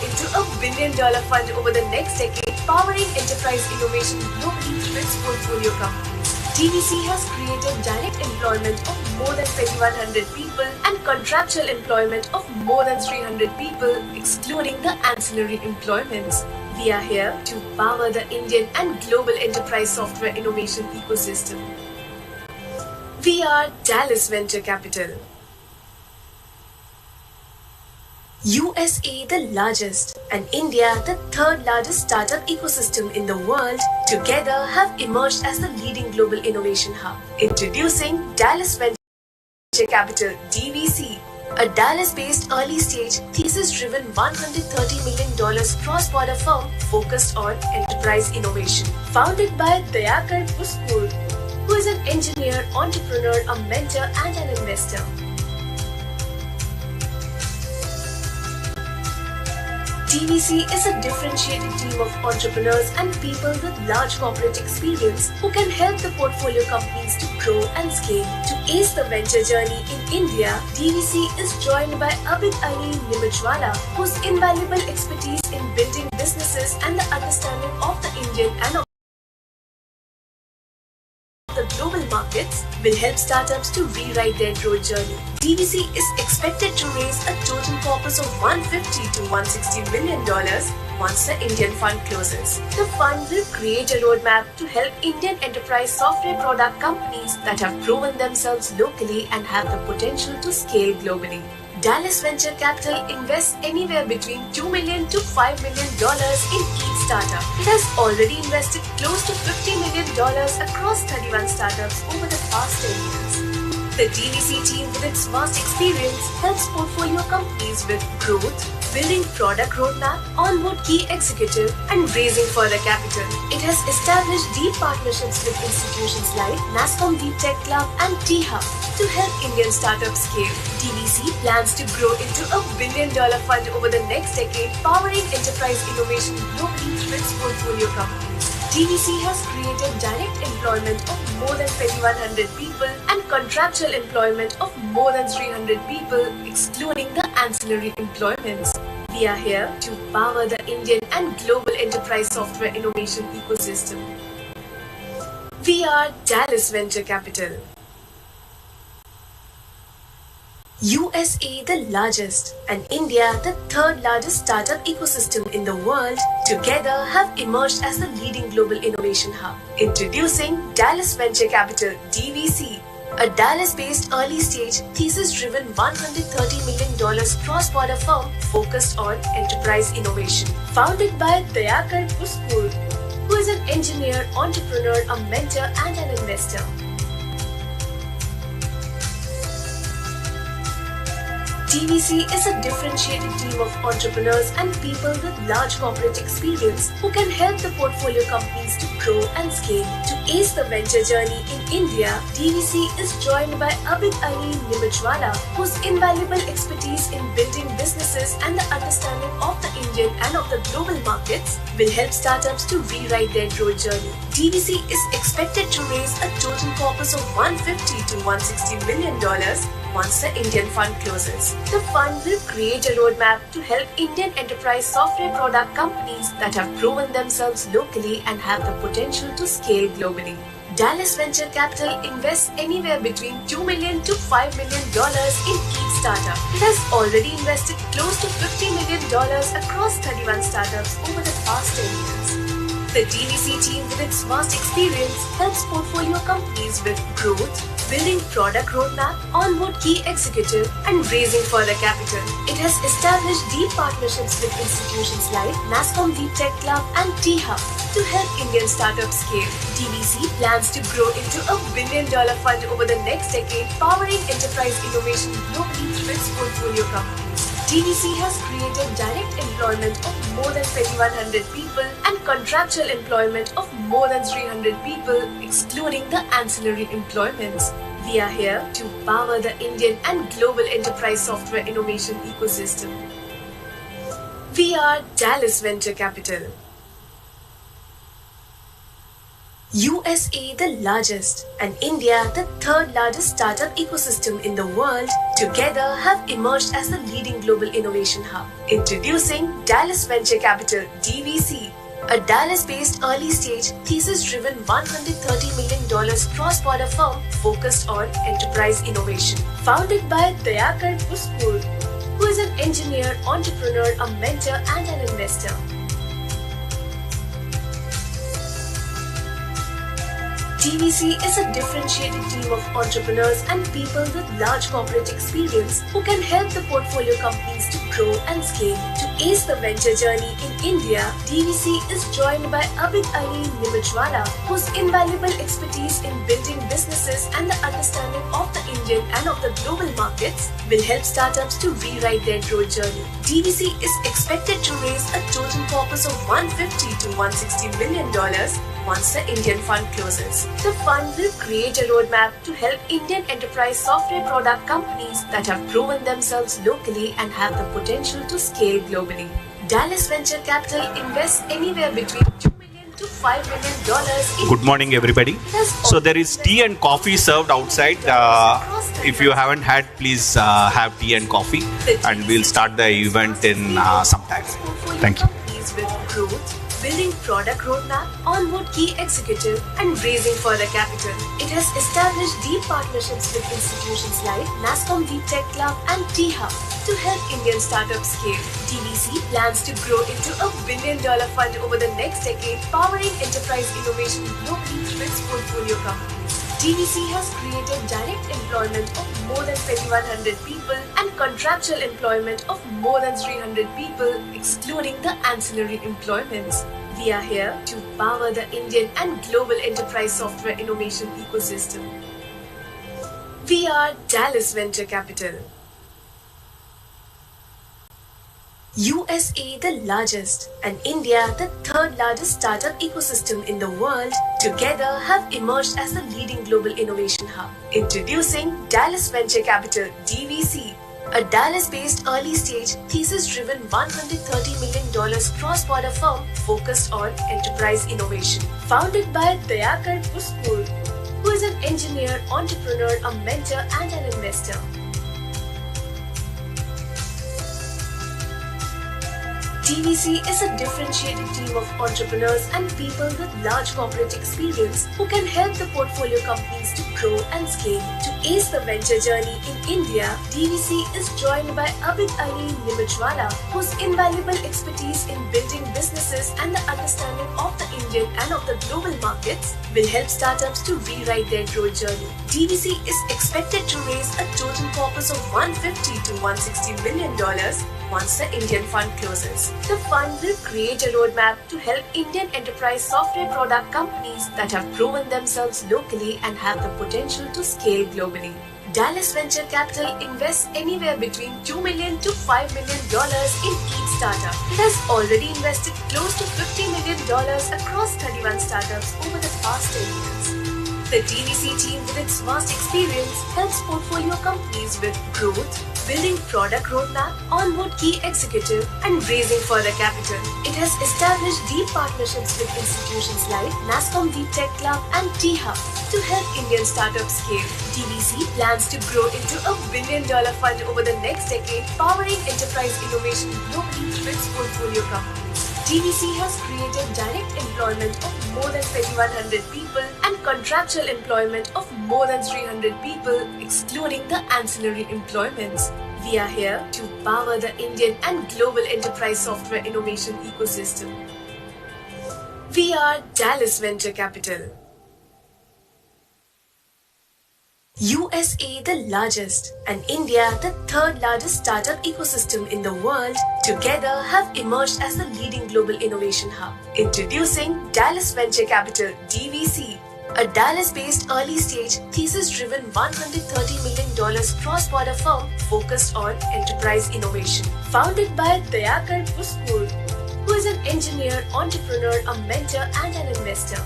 into $1 billion fund over the next decade, powering enterprise innovation globally through its portfolio companies. DVC has created direct employment of more than 2,100 people and contractual employment of more than 300 people, excluding the ancillary employments. We are here to power the Indian and global enterprise software innovation ecosystem. We are Dallas Venture Capital. USA, the largest, and India, the third largest startup ecosystem in the world, together have emerged as the leading global innovation hub. Introducing Dallas Venture Capital (DVC), a Dallas-based early-stage, thesis-driven $130 million cross-border firm focused on enterprise innovation. Founded by Dayakar Puskul, who is an engineer, entrepreneur, a mentor, and an investor. DVC is a differentiated team of entrepreneurs and people with large corporate experience who can help the portfolio companies to grow and scale. To ace the venture journey in India, DVC is joined by Abid Ali Nimachwala, whose invaluable expertise in building businesses and the understanding of the Indian and of the global markets will help startups to rewrite their growth journey. DVC is expected to raise a total corpus of $150 to $160 million once the Indian fund closes. The fund will create a roadmap to help Indian enterprise software product companies that have proven themselves locally and have the potential to scale globally. Dallas Venture Capital invests anywhere between $2 million to $5 million in each startup. It has already invested close to $50 million across 31 startups over the past 10 years. The DVC team, with its vast experience, helps portfolio companies with growth, building product roadmap, onboard key executive, and raising further capital. It has established deep partnerships with institutions like NASSCOM Deep Tech Club and T-Hub to help Indian startups scale. DVC plans to grow into $1 billion fund over the next decade, powering enterprise innovation globally through its portfolio companies. DVC has created direct employment of more than 2,100 people and contractual employment of more than 300 people, excluding the ancillary employments. We are here to power the Indian and global enterprise software innovation ecosystem. We are Dallas Venture Capital. USA, the largest, and India, the third largest startup ecosystem in the world, together have emerged as the leading global innovation hub. Introducing Dallas Venture Capital (DVC), a Dallas-based early-stage, thesis-driven $130 million cross-border firm focused on enterprise innovation. Founded by Dayakar Puskul, who is an engineer, entrepreneur, a mentor, and an investor. DVC is a differentiated team of entrepreneurs and people with large corporate experience who can help the portfolio companies to grow and scale. To ace the venture journey in India, DVC is joined by Abid Ali Nimachwala, whose invaluable expertise in building businesses and the understanding of the Indian and of the global markets will help startups to rewrite their growth journey. DVC is expected to raise a total corpus of $150 to $160 million once the Indian fund closes. The fund will create a roadmap to help Indian enterprise software product companies that have proven themselves locally and have the potential to scale globally. Dallas Venture Capital invests anywhere between $2 million to $5 million in each startup. It has already invested close to $50 million across 31 startups over the past 10 years. The DVC team, with its vast experience, helps portfolio companies with growth, building product roadmap, onboard key executive, and raising further capital. It has established deep partnerships with institutions like NASSCOM Deep Tech Club and T-Hub to help Indian startups scale. DVC plans to grow into $1 billion fund over the next decade, powering enterprise innovation globally through its portfolio companies. DVC has created direct employment of more than 2,100 people and contractual employment of more than 300 people, excluding the ancillary employments. We are here to power the Indian and global enterprise software innovation ecosystem. We are Dallas Venture Capital. USA the largest and India the third largest startup ecosystem in the world together have emerged as the leading global innovation hub. Introducing Dallas Venture Capital (DVC), a Dallas-based early-stage, thesis-driven $130 million cross-border firm focused on enterprise innovation. Founded by Dayakar Puspur, who is an engineer, entrepreneur, a mentor and an investor. DVC is a differentiated team of entrepreneurs and people with large corporate experience who can help the portfolio companies to grow and scale. To ace the venture journey in India, DVC is joined by Abid Ali Nimachwala, whose invaluable expertise in building businesses and the understanding of the Indian and of the global markets will help startups to rewrite their growth journey. DVC is expected to raise a total corpus of $150 to $160 million once the Indian fund closes. The fund will create a roadmap to help Indian enterprise software product companies that have proven themselves locally and have the potential to scale globally. Dallas Venture Capital invests anywhere between $2 million to $5 million in. Good morning, everybody. So there is tea and coffee served outside. If you haven't had, please have tea and coffee, and we'll start the event in some time. Thank you. With growth, building product roadmap, onboard key executive, and raising further capital. It has established deep partnerships with institutions like NASCOM Deep Tech Club and T-Hub to help Indian startups scale. DVC plans to grow into a $1 billion fund over the next decade, powering enterprise innovation globally through its portfolio companies. DVC has created direct employment of more than 2,100 people and contractual employment of more than 300 people, excluding the ancillary employments. We are here to power the Indian and global enterprise software innovation ecosystem. We are Dallas Venture Capital. USA the largest and India the third largest startup ecosystem in the world together have emerged as the leading global innovation hub. Introducing Dallas Venture Capital (DVC), a Dallas-based early-stage, thesis-driven $130 million cross-border firm focused on enterprise innovation. Founded by Dayakar Puspur, who is an engineer, entrepreneur, a mentor and an investor. DVC is a differentiated team of entrepreneurs and people with large corporate experience who can help the portfolio companies to grow and scale. To ace the venture journey in India, DVC is joined by Abid Ali Nimachwala, whose invaluable expertise in building businesses and the understanding of the Indian and of the global markets will help startups to rewrite their growth journey. DVC is expected to raise a total corpus of $150 to $160 million once the Indian fund closes. The fund will create a roadmap to help Indian enterprise software product companies that have proven themselves locally and have the potential to scale globally. Dallas Venture Capital invests anywhere between $2 million to $5 million in each startup. It has already invested close to $50 million across 31 startups over the past 10 years. The DVC team, with its vast experience, helps portfolio companies with growth, building product roadmap, onboard key executive, and raising further capital. It has established deep partnerships with institutions like NASCOM Deep Tech Club and T-Hub to help Indian startups scale. DVC plans to grow into a $1 billion fund over the next decade, powering enterprise innovation globally through its portfolio companies. DVC has created direct employment of more than 2,100 people and contractual employment of more than 300 people, excluding the ancillary employments. We are here to power the Indian and global enterprise software innovation ecosystem. We are Dallas Venture Capital. USA the largest and India the third largest startup ecosystem in the world together have emerged as the leading global innovation hub. Introducing Dallas Venture Capital (DVC), a Dallas-based early-stage, thesis-driven $130 million cross-border firm focused on enterprise innovation. Founded by Dayakar Puspur, who is an engineer, entrepreneur, a mentor and an investor.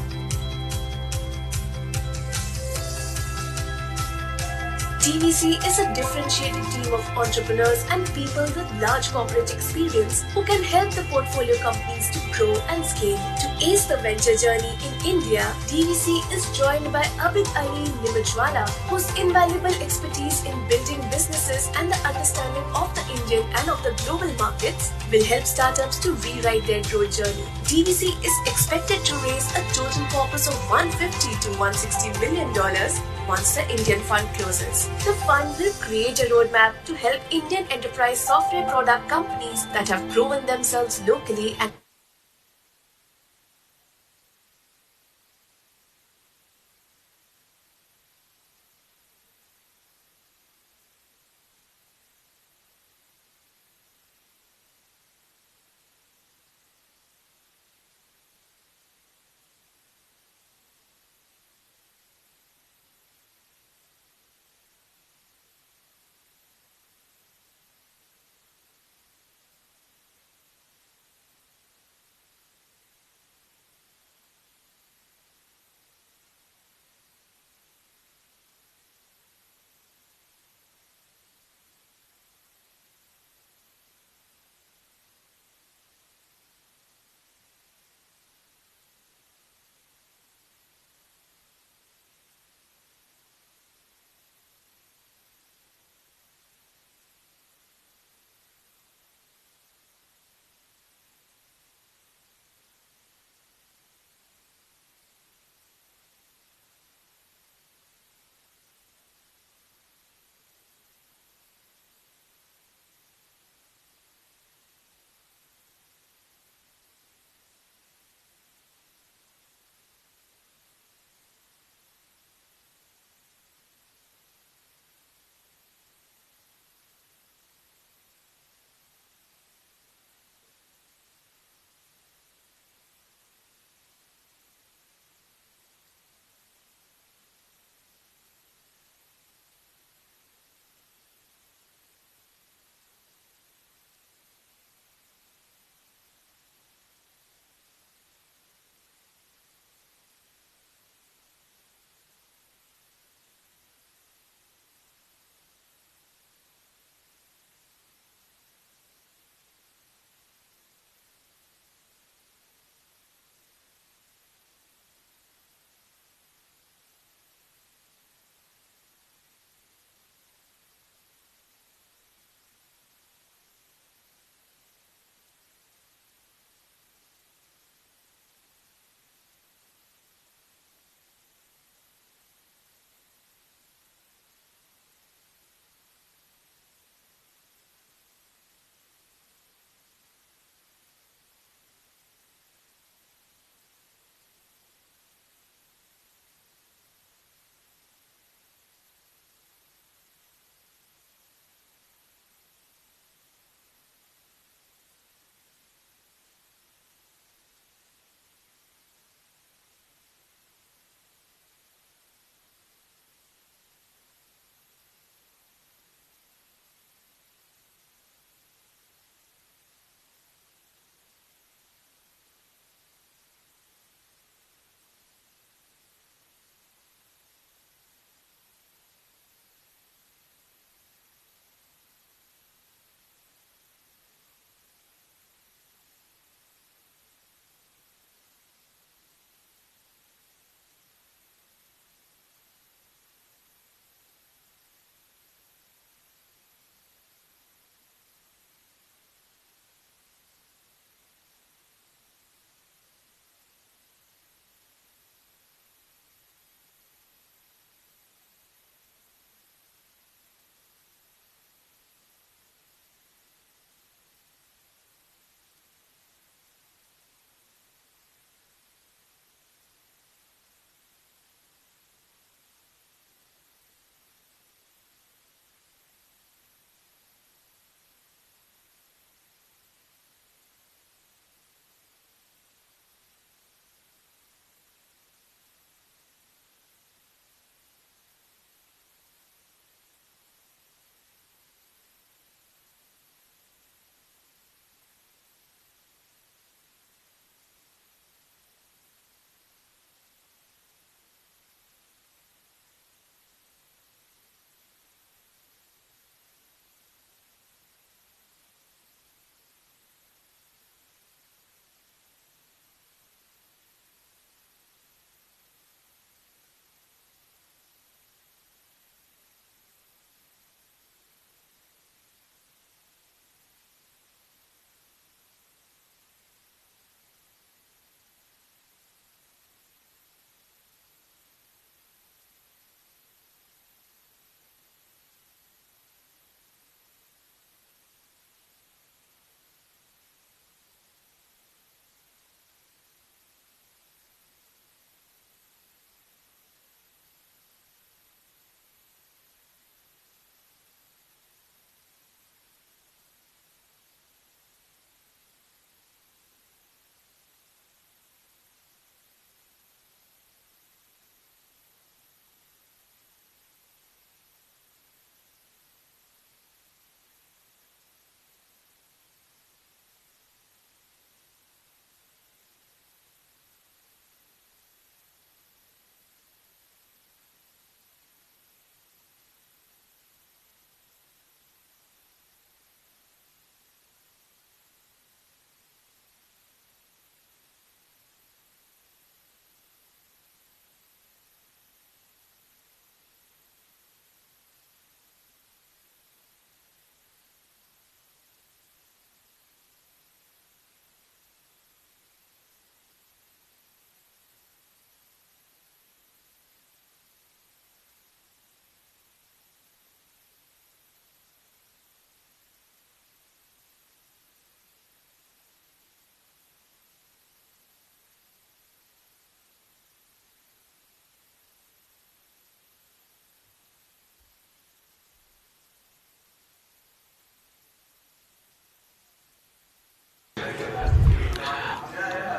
DVC is a differentiated team of entrepreneurs and people with large corporate experience who can help the portfolio companies to grow and scale. To ace the venture journey in India, DVC is joined by Abid Ali Nimajwala, whose invaluable expertise in building businesses and the understanding of the Indian and of the global markets will help startups to rewrite their growth journey. DVC is expected to raise a total corpus of $150 to $160 million once the Indian fund closes. The fund will create a roadmap to help Indian enterprise software product companies that have proven themselves locally and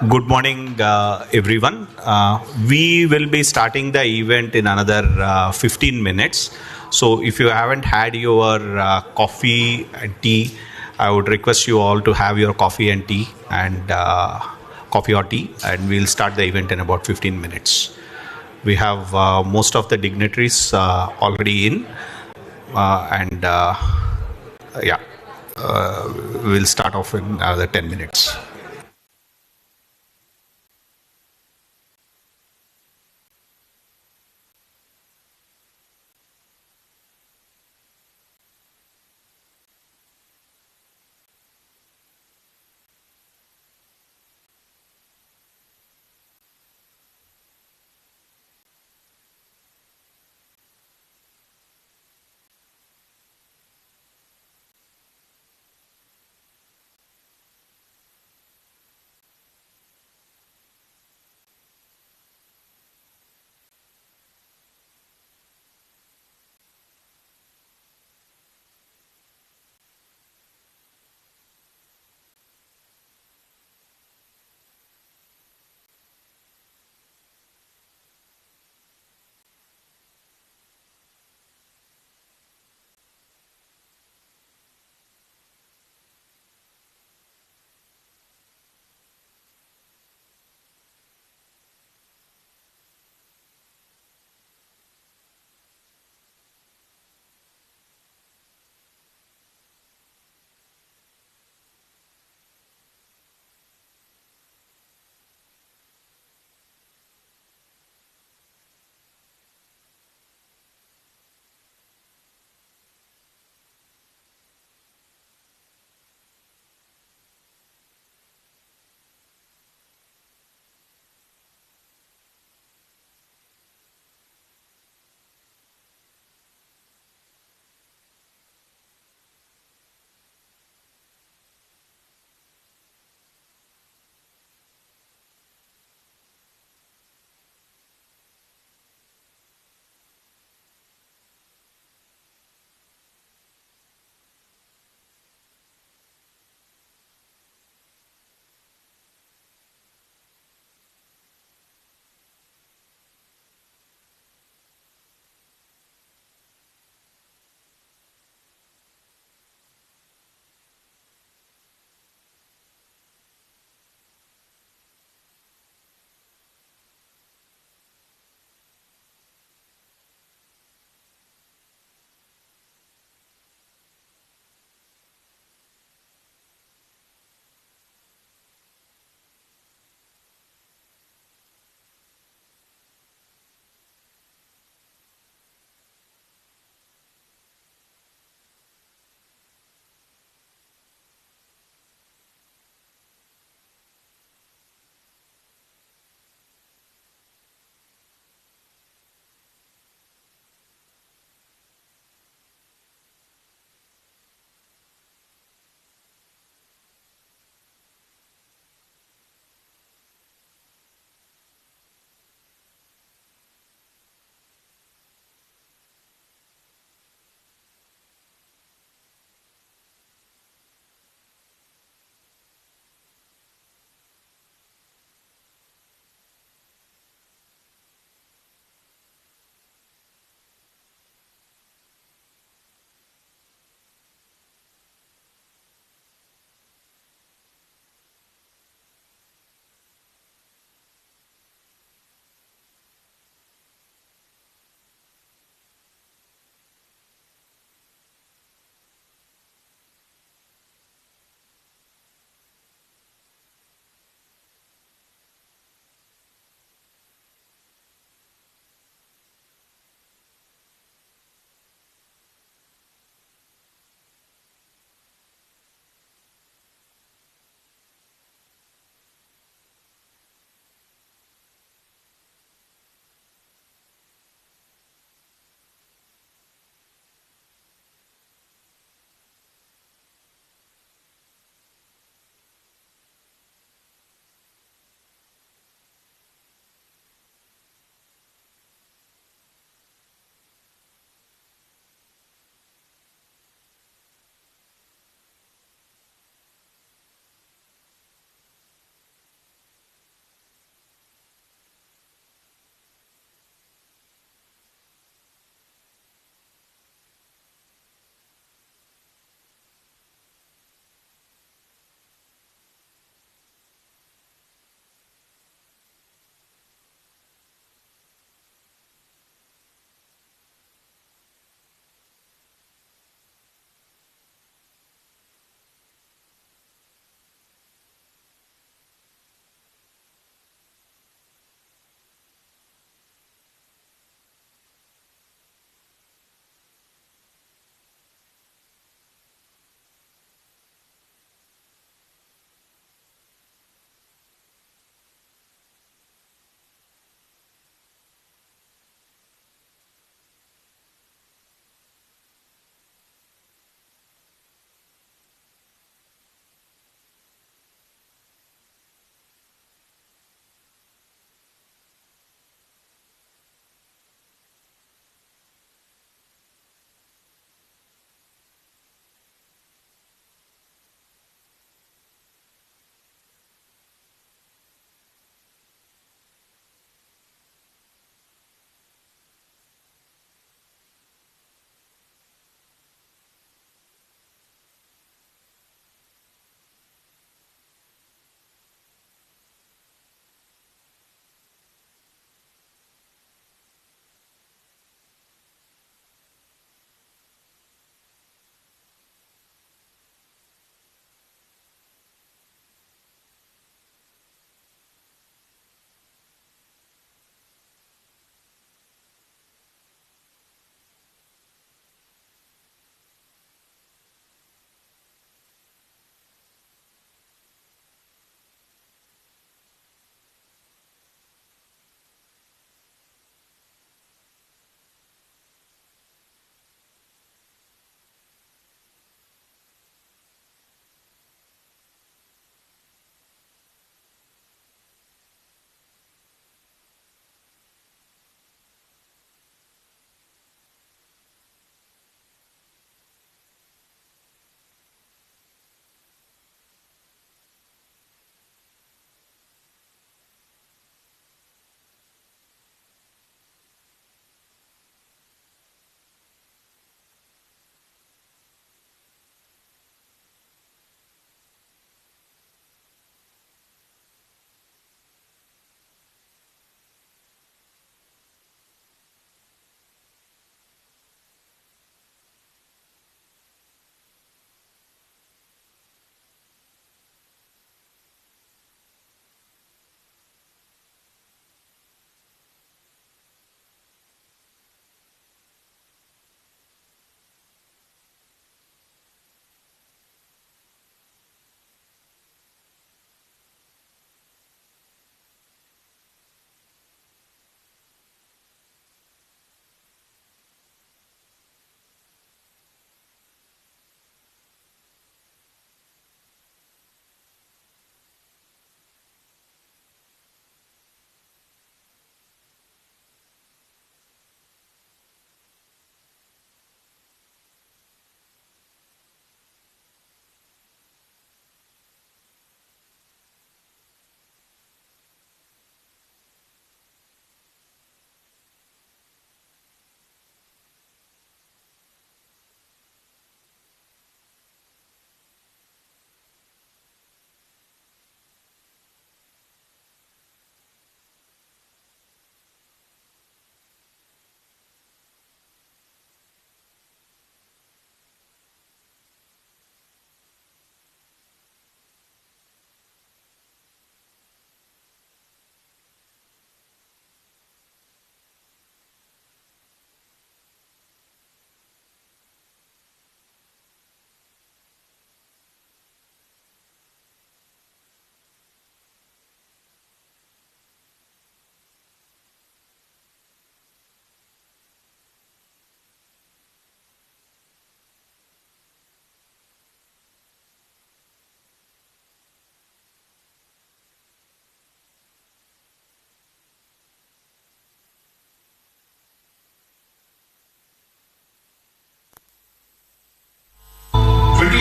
Good morning, everyone. We will be starting the event in another 15 minutes. So, if you haven't had your coffee and tea, I would request you all to have your coffee and tea and coffee or tea, and we'll start the event in about 15 minutes. We have most of the dignitaries already in, and yeah, we'll start off in another 10 minutes.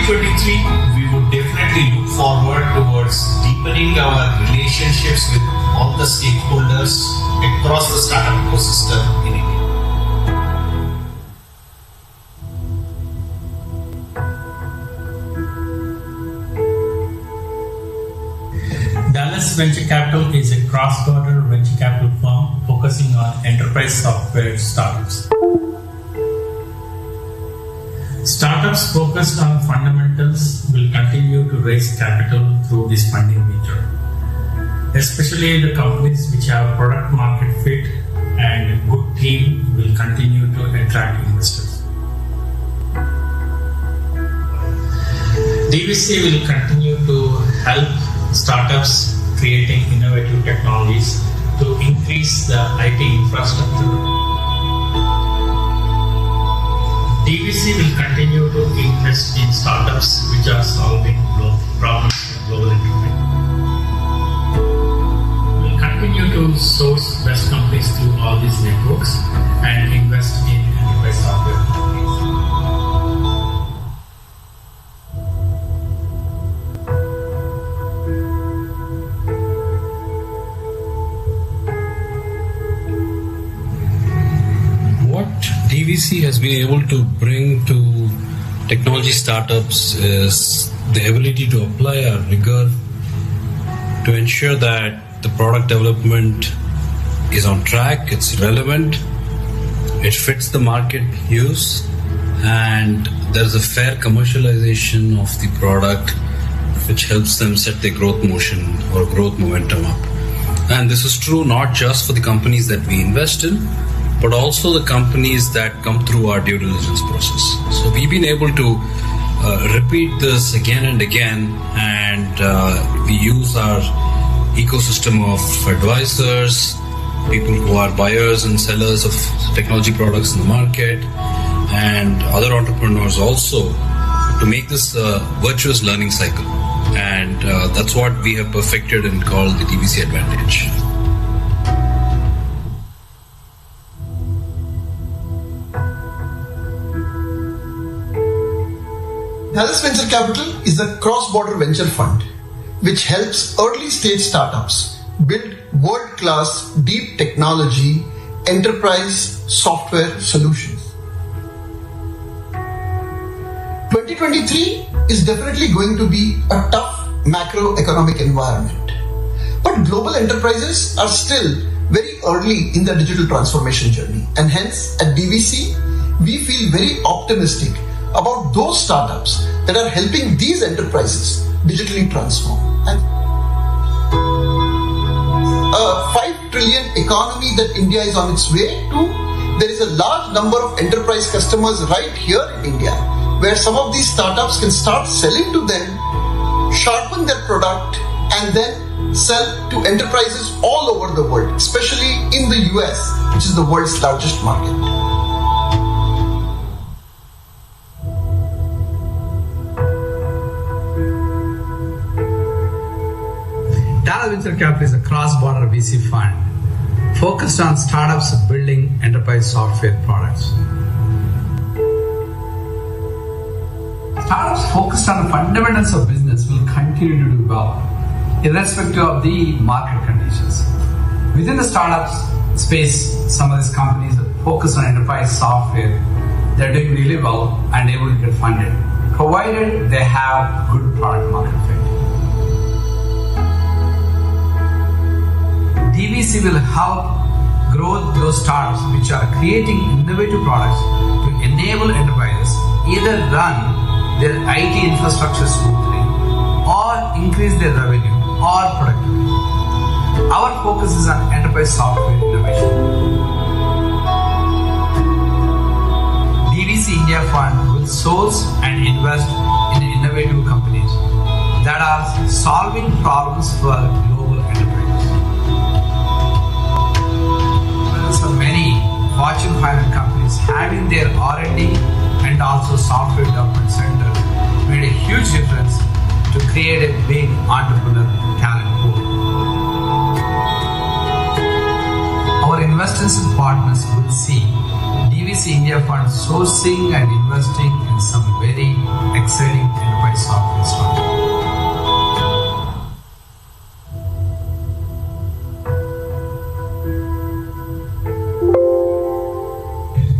2023, we would definitely look forward towards deepening our relationships with all the stakeholders across the startup ecosystem in India. Dallas Venture Capital is a cross-border venture capital firm focusing on enterprise software startups. Startups focused on fundamentals will continue to raise capital through this funding meter, especially the companies which have product market fit and good team will continue to attract investors. DVC will continue to help startups creating innovative technologies to increase the IT infrastructure. DVC will continue to invest in startups which are solving problems for global enterprise. We will continue to source best companies through all these networks and invest in enterprise software companies. DVC has been able to bring to technology startups is the ability to apply our rigor to ensure that the product development is on track, it's relevant, it fits the market use, and there's a fair commercialization of the product which helps them set their growth motion or growth momentum up. And this is true not just for the companies that we invest in, but also the companies that come through our due diligence process. So we've been able to repeat this again and again, and we use our ecosystem of advisors, people who are buyers and sellers of technology products in the market, and other entrepreneurs also, to make this a virtuous learning cycle. And that's what we have perfected and called the DVC advantage. Dallas Venture Capital is a cross-border venture fund which helps early-stage startups build world-class deep technology enterprise software solutions. 2023 is definitely going to be a tough macroeconomic environment, but global enterprises are still very early in their digital transformation journey, and hence at DVC we feel very optimistic about those startups that are helping these enterprises digitally transform. And a 5 trillion economy that India is on its way to, there is a large number of enterprise customers right here in India where some of these startups can start selling to them, sharpen their product, and then sell to enterprises all over the world, especially in the US, which is the world's largest market. Dallas Venture Capital is a cross-border VC fund focused on startups building enterprise software products. Startups focused on the fundamentals of business will continue to do well, irrespective of the market conditions. Within the startups space, some of these companies that focus on enterprise software, they're doing really well and able to get funded, provided they have good product market fit. DVC will help grow those startups which are creating innovative products to enable enterprises either run their IT infrastructure smoothly or increase their revenue or productivity. Our focus is on enterprise software innovation. DVC India Fund will source and invest in innovative companies that are solving problems for global enterprises. So many Fortune 500 companies having their R&D and also software development center made a huge difference to create a big entrepreneur talent pool. Our investors and partners will see DVC India Fund sourcing and investing in some very exciting enterprise software startup.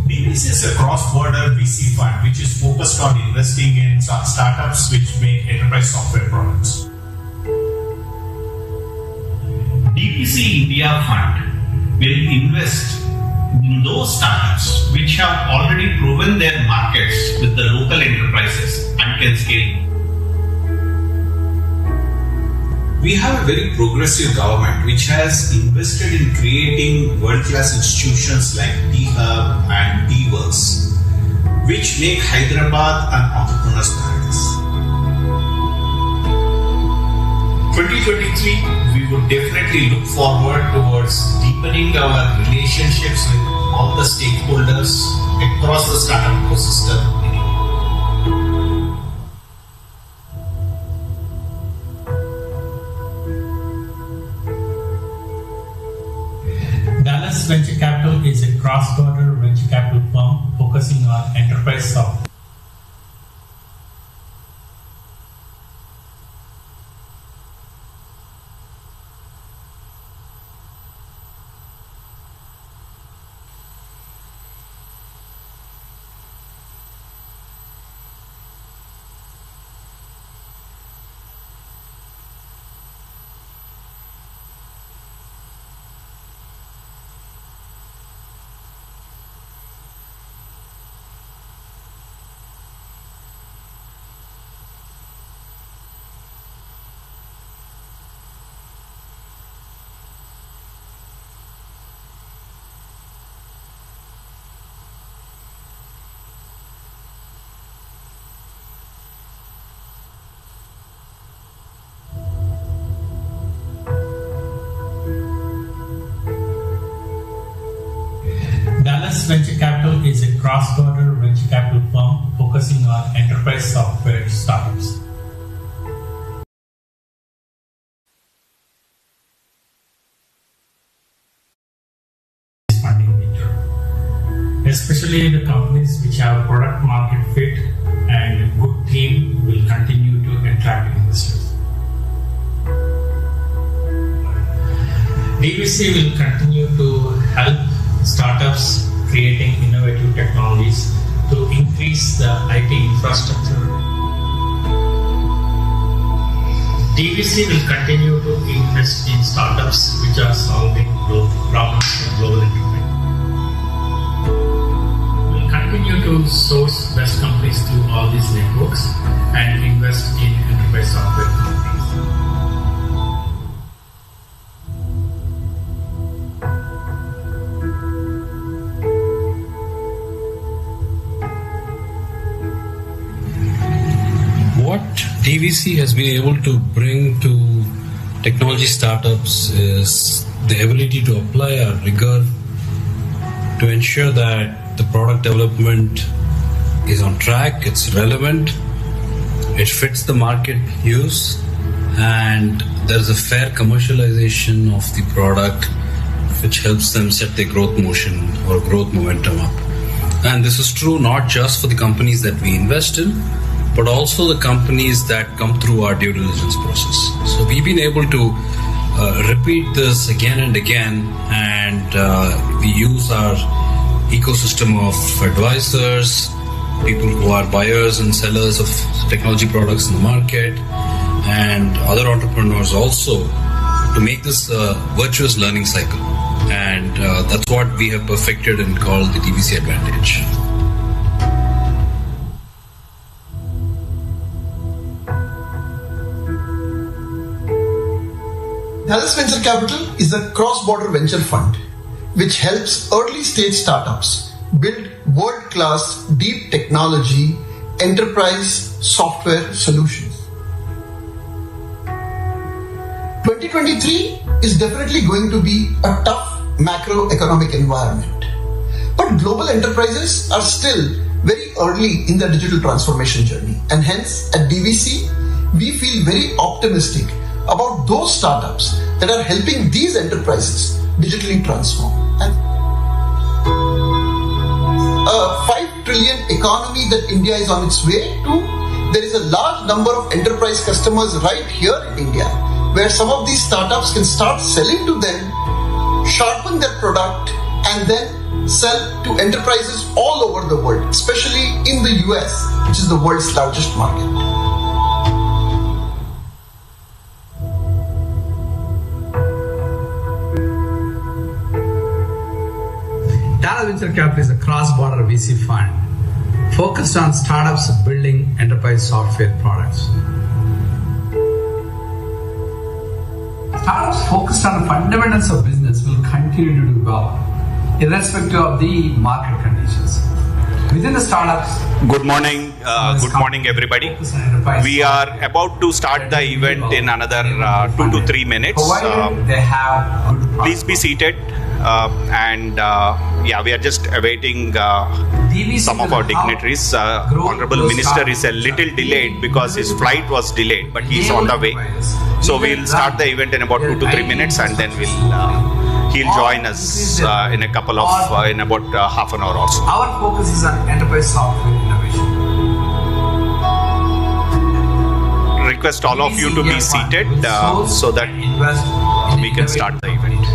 DVC is a cross-border VC fund which is focused on investing in startups which make enterprise software products. DVC India Fund will invest in those startups which have already proven their markets with the local enterprises and can scale. We have a very progressive government which has invested in creating world-class institutions like T-Hub and T-Works, which make Hyderabad an entrepreneur's paradise. 2023, we would definitely look forward towards deepening our relationships with all the stakeholders across the startup ecosystem in India. Dallas Venture Capital is a cross-border venture capital firm focusing on enterprise software. Dallas Venture Capital is a cross-border venture capital firm focusing on enterprise software startups. Funding nature, especially the companies which have product market fit and a good team will continue to attract investors. DVC will continue to help startups creating innovative technologies to increase the IT infrastructure. DVC will continue to invest in startups which are solving problems for global enterprise. We'll continue to source best companies through all these networks and invest in enterprise software companies. What DVC has been able to bring to technology startups is the ability to apply a rigor to ensure that the product development is on track, it's relevant, it fits the market use, and there's a fair commercialization of the product which helps them set their growth motion or growth momentum up. And this is true not just for the companies that we invest in, but also the companies that come through our due diligence process. So we've been able to repeat this again and again, and we use our ecosystem of advisors, people who are buyers and sellers of technology products in the market, and other entrepreneurs also, to make this a virtuous learning cycle. And that's what we have perfected and called the DVC advantage. Dallas Venture Capital is a cross-border venture fund which helps early-stage startups build world-class deep technology enterprise software solutions. 2023 is definitely going to be a tough macroeconomic environment, but global enterprises are still very early in their digital transformation journey, and hence at DVC we feel very optimistic about those startups that are helping these enterprises digitally transform. And a 5 trillion economy that India is on its way to, there is a large number of enterprise customers right here in India, where some of these startups can start selling to them, sharpen their product, and then sell to enterprises all over the world, especially in the US, which is the world's largest market. Tata Venture Capital is a cross-border VC fund focused on startups building enterprise software products. Startups focused on the fundamentals of business will continue to do well, irrespective of the market conditions. Within the startups, Good morning, everybody. We are about to start the event in another 2 to 3 minutes. Provided they have good Please be seated, we are just awaiting some of our dignitaries. Honorable Minister is a little delayed because his flight was delayed, but he is on the way. So we'll start the event in about 2 to 3 minutes, and then he'll join us in about half an hour or so. Our focus is on enterprise software innovation. Request all of you to be seated so that we can start the event.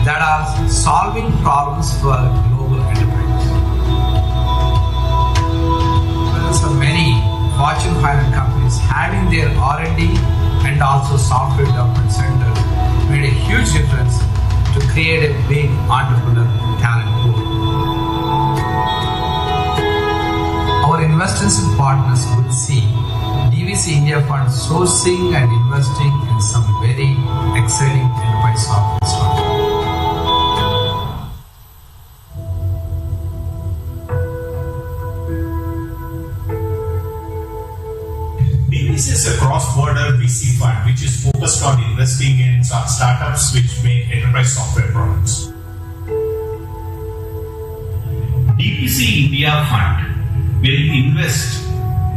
That are solving problems for global enterprises. There are many Fortune 500 companies having their R&D and also software development center made a huge difference to create a big entrepreneur talent pool. Our investors and partners will see DVC India Fund sourcing and investing in some very exciting enterprise software startups. DVC is a cross-border VC fund which is focused on investing in startups which make enterprise software products. DVC India Fund will invest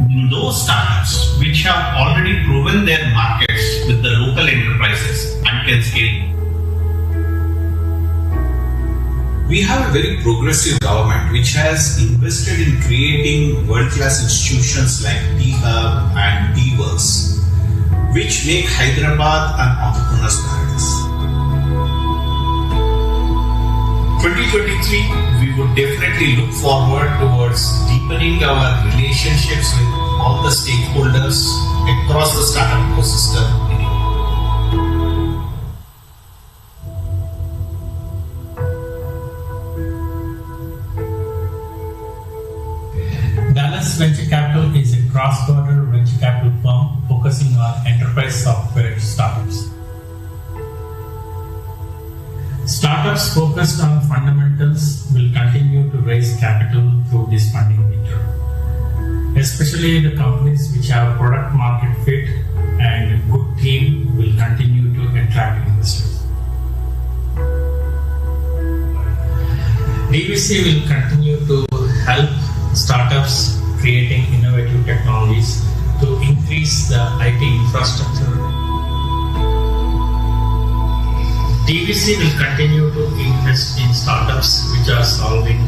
in those startups which have already proven their markets with the local enterprises and can scale. We have a very progressive government which has invested in creating world-class institutions like DHub and DWorks, which make Hyderabad an entrepreneur's paradise. 2023, we would definitely look forward towards deepening our relationships with all the stakeholders across the startup ecosystem in India. Dallas Venture Capital is a cross-border venture capital firm focusing on enterprise software startups. Startups focused on fundamentals will continue to raise capital through this funding meter, especially the companies which have product market fit and a good team will continue to attract investors. DVC will continue to help startups creating innovative technologies to increase the IT infrastructure. DVC will continue to invest in startups which are solving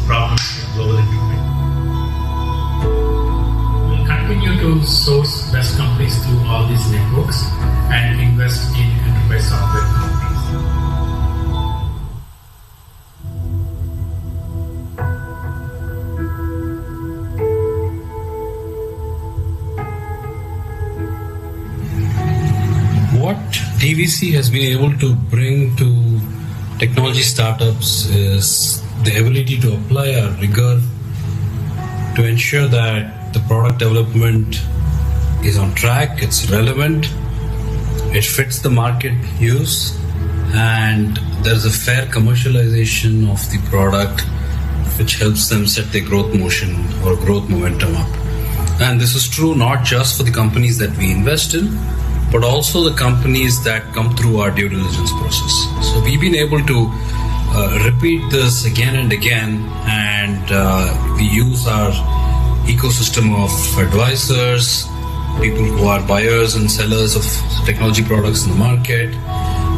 problems in global enterprise. We'll continue to source best companies through all these networks and invest in enterprise software companies. What DVC has been able to bring to technology startups is the ability to apply a rigor to ensure that the product development is on track, it's relevant, it fits the market use, and there's a fair commercialization of the product which helps them set their growth motion or growth momentum up. And this is true not just for the companies that we invest in, but also the companies that come through our due diligence process. So we've been able to repeat this again and again, and we use our ecosystem of advisors, people who are buyers and sellers of technology products in the market,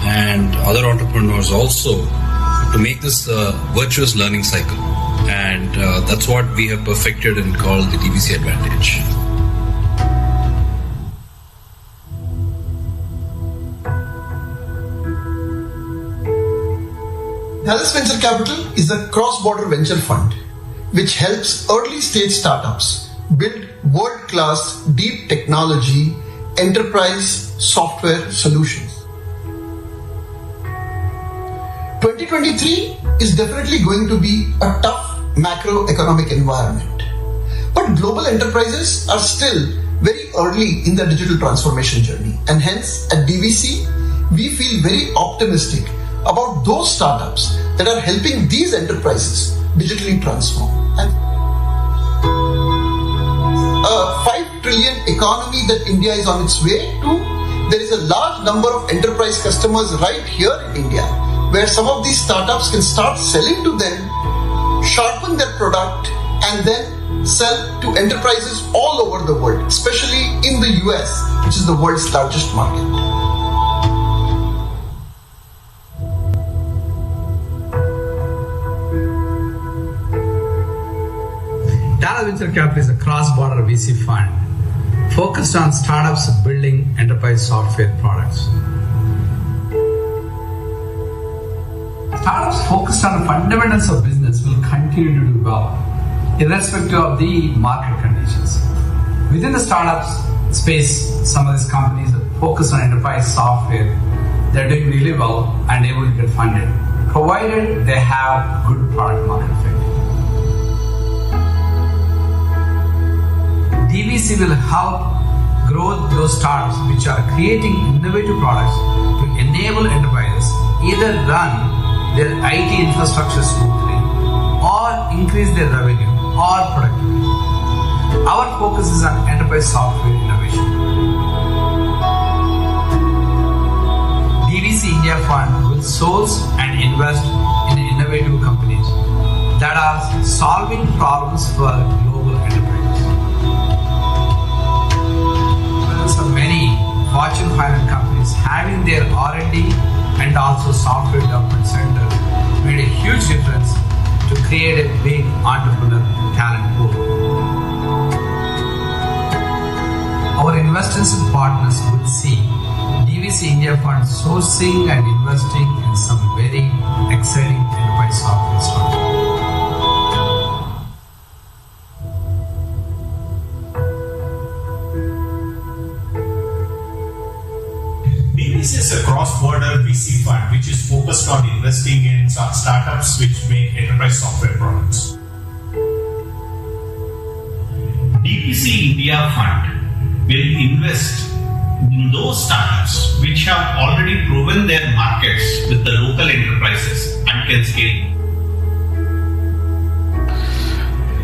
and other entrepreneurs also, to make this a virtuous learning cycle. And that's what we have perfected and called the DVC advantage. Dallas Venture Capital is a cross-border venture fund which helps early-stage startups build world-class deep technology enterprise software solutions. 2023 is definitely going to be a tough macroeconomic environment, but global enterprises are still very early in their digital transformation journey, and hence at DVC we feel very optimistic about those startups that are helping these enterprises digitally transform. And a 5 trillion economy that India is on its way to, there is a large number of enterprise customers right here in India where some of these startups can start selling to them, sharpen their product, and then sell to enterprises all over the world, especially in the US, which is the world's largest market. Dallas Venture Capital is a cross-border VC fund focused on startups building enterprise software products. Startups focused on the fundamentals of business will continue to do well, irrespective of the market conditions. Within the startups space, some of these companies that focus on enterprise software, they're doing really well and able to get funded, provided they have good product market fit. DVC will help grow those startups which are creating innovative products to enable enterprises either run their IT infrastructure smoothly or increase their revenue or productivity. Our focus is on enterprise software innovation. DVC India Fund will source and invest in innovative companies that are solving problems for global enterprises. There are many Fortune 500 companies having their R&D and also software development center made a huge difference to create a big entrepreneur talent pool. Our investors and partners will see DVC India Fund sourcing and investing in some very exciting enterprise software startups. DVC is a cross-border VC fund which is focused on investing in startups which make enterprise software products. DVC India Fund will invest in those startups which have already proven their markets with the local enterprises and can scale.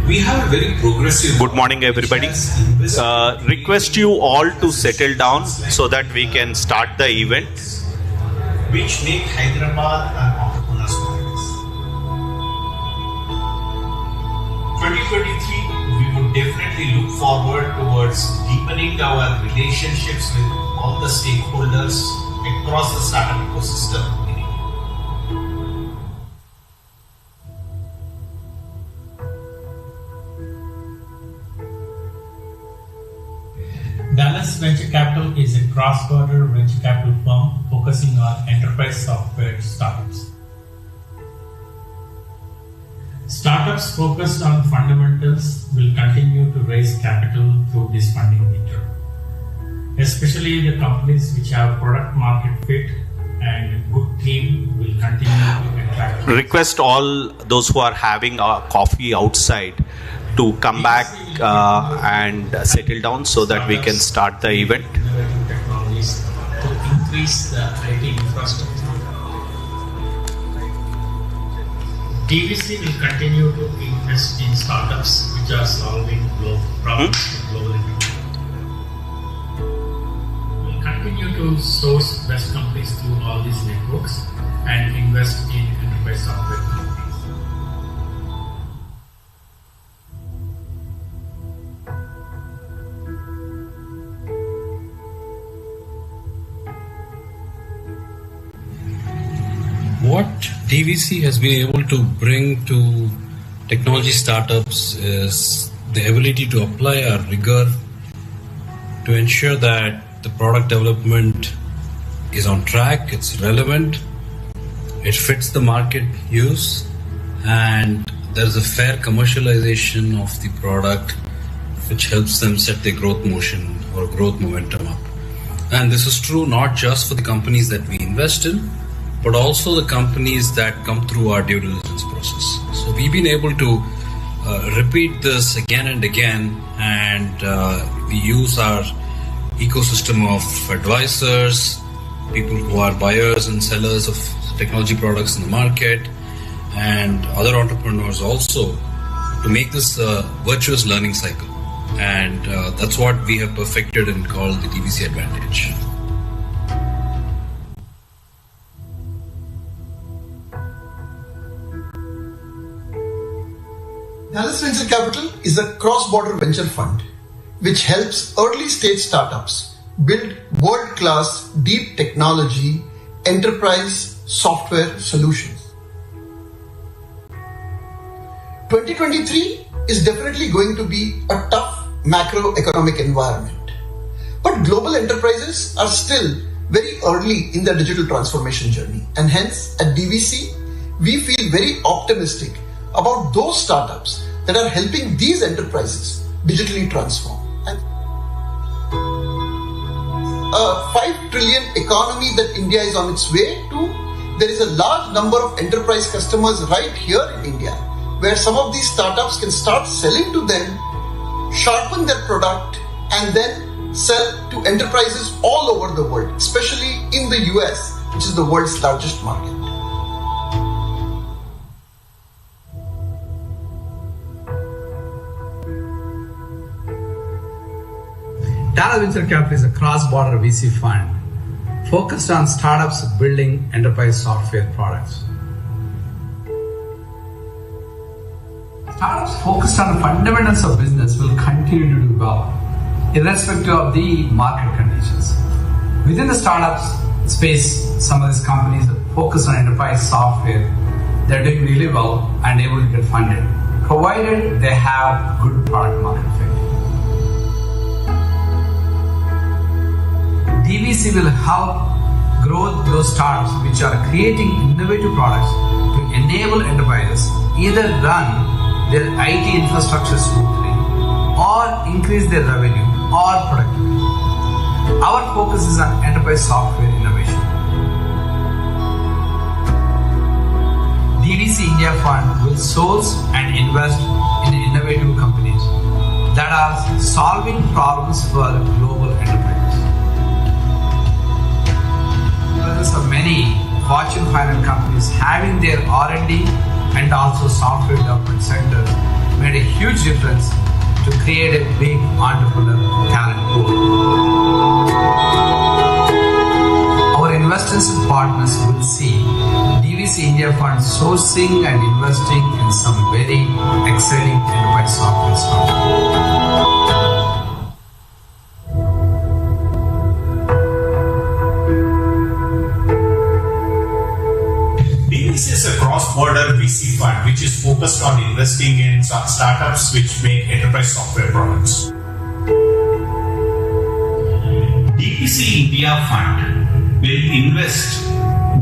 We have a very progressive. Good morning, everybody. Request you all to settle down so that we can start the event. Which make Hyderabad an entrepreneur's paradise. 2023, we would definitely look forward towards deepening our relationships with all the stakeholders across the startup ecosystem in India. Dallas Venture Capital is a cross-border venture capital firm focusing on enterprise software startups. Startups focused on fundamentals will continue to raise capital through this funding winter, especially the companies which have product market fit and good team will continue to attract. Request all those who are having a coffee outside to come back and settle down so that we can start the event. Innovative technologies to increase the IT infrastructure. DVC will continue to invest in startups which are solving global problems for global enterprise. We'll continue to source best companies through all these networks and invest in enterprise software companies. What DVC has been able to bring to technology startups is the ability to apply our rigor to ensure that the product development is on track, it's relevant, it fits the market use, and there is a fair commercialization of the product which helps them set their growth motion or growth momentum up. And this is true not just for the companies that we invest in, but also the companies that come through our due diligence process. So we've been able to repeat this again and again, and we use our ecosystem of advisors, people who are buyers and sellers of technology products in the market, and other entrepreneurs also, to make this a virtuous learning cycle. And that's what we have perfected and called the DVC advantage. Dallas Venture Capital is a cross-border venture fund which helps early-stage startups build world-class deep technology enterprise software solutions. 2023 is definitely going to be a tough macroeconomic environment, but global enterprises are still very early in their digital transformation journey, and hence at DVC we feel very optimistic about those startups that are helping these enterprises digitally transform. And a 5 trillion economy that India is on its way to, there is a large number of enterprise customers right here in India where some of these startups can start selling to them, sharpen their product, and then sell to enterprises all over the world, especially in the US, which is the world's largest market. Dallas Venture Capital is a cross-border VC fund focused on startups building enterprise software products. Startups focused on the fundamentals of business will continue to do well, irrespective of the market conditions. Within the startups space, some of these companies focus on enterprise software. They're doing really well and able to get funded, provided they have good product market fit. DVC will help grow those startups which are creating innovative products to enable enterprises either run their IT infrastructure smoothly or increase their revenue or productivity. Our focus is on enterprise software innovation. DVC India Fund will source and invest in innovative companies that are solving problems for global enterprises. There are many Fortune 500 companies having their R&D and also software development centers made a huge difference to create a big entrepreneur talent pool. Our investors and partners will see DVC India Fund sourcing and investing in some very exciting enterprise software startups. DVC is a cross-border VC fund which is focused on investing in startups which make enterprise software products. DVC India Fund will invest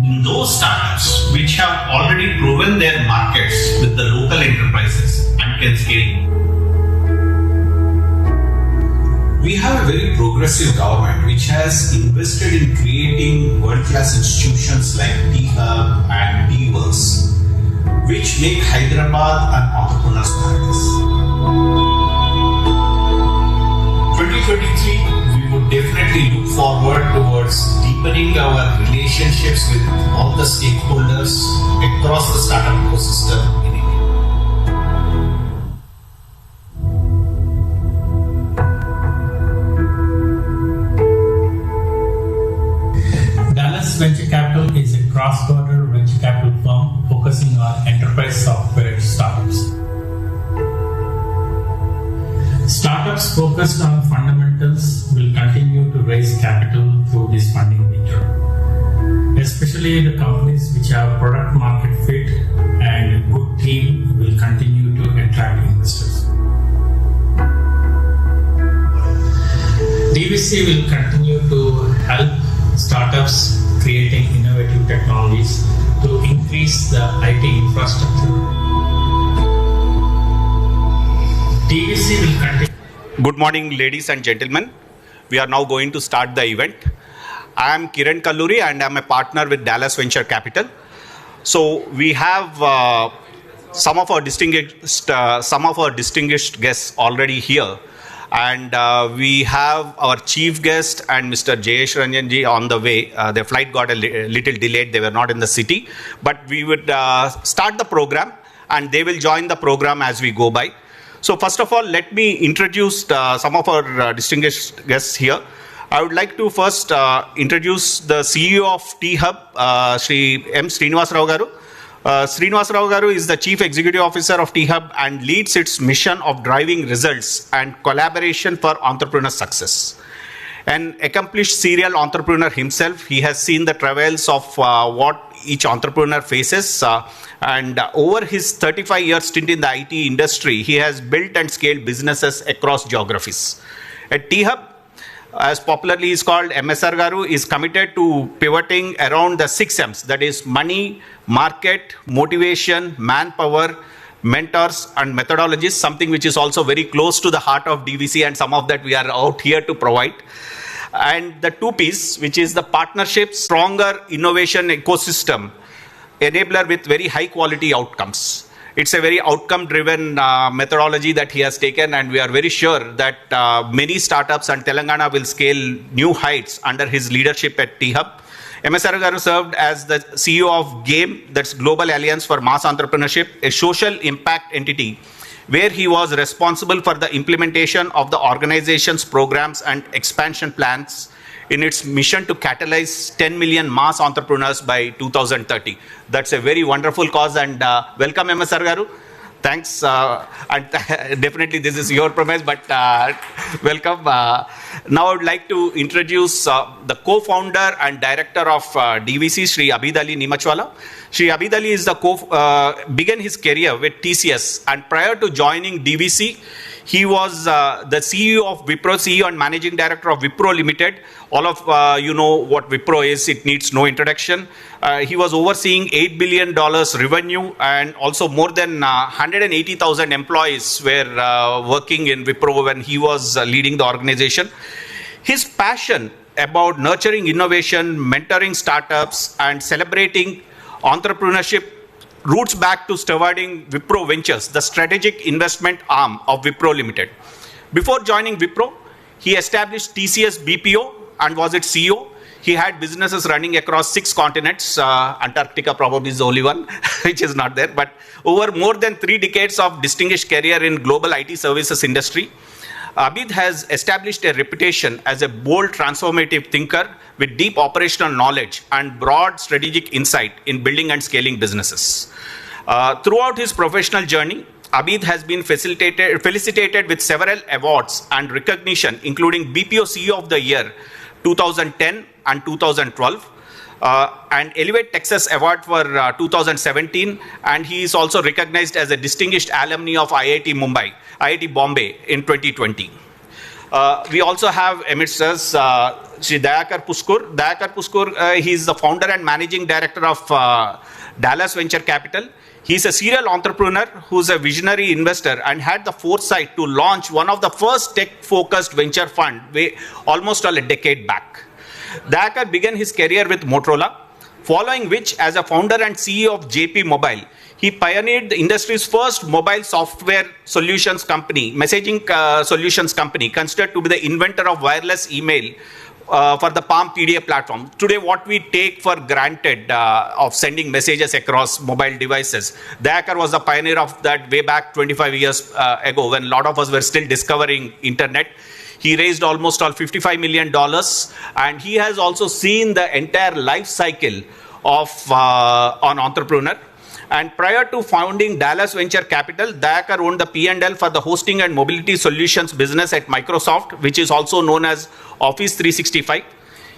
in those startups which have already proven their markets with the local enterprises and can scale. We have a very progressive government which has invested in creating world-class institutions like DHub and DVC, which make Hyderabad an entrepreneur's paradise. 2023, we would definitely look forward towards deepening our relationships with all the stakeholders across the startup ecosystem in India. Dallas Venture Capital is a cross-border venture capital firm focusing on enterprise software startups. Startups focused on fundamentals will continue to raise capital through this funding meter, especially the companies which have product market fit and good team will continue to DVC will continue to help startups creating innovative technologies to increase the IT infrastructure. DVC will continue. Good morning, ladies and gentlemen. We are now going to start the event. I am Kiran Kalluri and I am a partner with Dallas Venture Capital. So we have some of our distinguished guests already here, and we have our chief guest and Mr. Jayesh Ranjanji on the way. Their flight got a little delayed; they were not in the city. But we would start the program, and they will join the program as we go by. So first of all, let me introduce some of our distinguished guests here. I would like to first introduce the CEO of T-Hub, Sri M. Srinivas Rao Garu. Srinivas Rao Garu is the Chief Executive Officer of T-Hub and leads its mission of driving results and collaboration for entrepreneur success. An accomplished serial entrepreneur himself, he has seen the travails of what each entrepreneur faces, and over his 35-year stint in the IT industry, he has built and scaled businesses across geographies. At T-Hub, as popularly is called, MSR Garu is committed to pivoting around the 6 M's, that is money, market, motivation, manpower, mentors and methodologies, something which is also very close to the heart of DVC, and some of that we are out here to provide. And the 2 P's, which is the partnership, stronger innovation ecosystem, enabler with very high quality outcomes. It's a very outcome-driven methodology that he has taken, and we are very sure that many startups and Telangana will scale new heights under his leadership at T-Hub. MSR Garu served as the CEO of GAME, that's Global Alliance for Mass Entrepreneurship, a social impact entity, where he was responsible for the implementation of the organization's programs and expansion plans in its mission to catalyze 10 million mass entrepreneurs by 2030. That's a very wonderful cause, and welcome MSR Garu. Thanks, and definitely this is your promise, but welcome. Now I would like to introduce the co-founder and director of DVC, Sri Abid Ali Nimachwala. Sri Abid Ali is began his career with TCS, and prior to joining DVC, he was the CEO of Wipro, CEO and Managing Director of Wipro Limited. All of you know what Wipro is, it needs no introduction. He was overseeing $8 billion revenue, and also more than 180,000 employees were working in Wipro when he was leading the organization. His passion about nurturing innovation, mentoring startups, and celebrating entrepreneurship roots back to stewarding Wipro Ventures, the strategic investment arm of Wipro Limited. Before joining Wipro, he established TCS BPO and was its CEO. He had businesses running across 6 continents. Antarctica probably is the only one which is not there. But over more than 3 decades of distinguished career in global IT services industry, Abid has established a reputation as a bold, transformative thinker with deep operational knowledge and broad strategic insight in building and scaling businesses. Throughout his professional journey, Abid has been felicitated with several awards and recognition, including BPO CEO of the Year 2010 and 2012, and Elevate Texas Award for 2017, and he is also recognized as a distinguished alumni of IIT Bombay in 2020. We also have amidst us Sri Dayakar Puskur. Dayakar Puskur, he is the founder and managing director of Dallas Venture Capital. He is a serial entrepreneur who is a visionary investor and had the foresight to launch one of the first tech-focused venture fund almost a decade back. Dayakar began his career with Motorola, following which, as a founder and CEO of JP Mobile, he pioneered the industry's first mobile software solutions company, messaging solutions company, considered to be the inventor of wireless email for the Palm PDA platform. Today, what we take for granted of sending messages across mobile devices, Dayakar was the pioneer of that way back 25 years ago, when a lot of us were still discovering internet. He raised almost $55 million, and he has also seen the entire life cycle of an entrepreneur. And prior to founding Dallas Venture Capital, Dayakar owned the P&L for the hosting and mobility solutions business at Microsoft, which is also known as Office 365.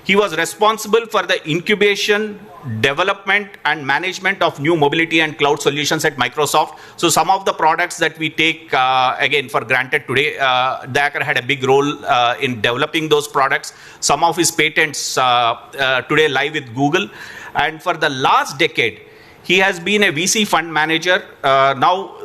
He was responsible for the incubation, development and management of new mobility and cloud solutions at Microsoft. So some of the products that we take again for granted today, Dayakar had a big role in developing those products. Some of his patents today lie with Google. And for the last decade, he has been a VC fund manager, now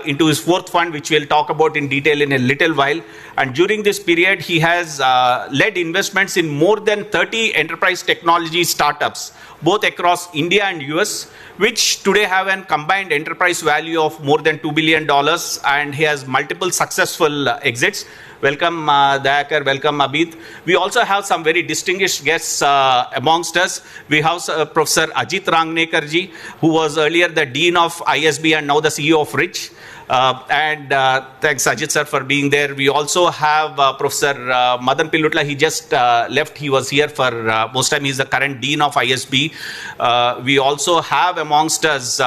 into his fourth fund, which we'll talk about in detail in a little while. And during this period, he has led investments in more than 30 enterprise technology startups, both across India and US, which today have a combined enterprise value of more than $2 billion. And he has multiple successful exits. Welcome, Dayakar. Welcome, Abid. We also have some very distinguished guests amongst us. We have Professor Ajit Rangnekarji, who was earlier the Dean of ISB and now the CEO of Rich. Thanks, Ajit sir, for being there. We also have Professor Madan Pillutla. He just left. He was here for most time. He's the current Dean of ISB. We also have amongst us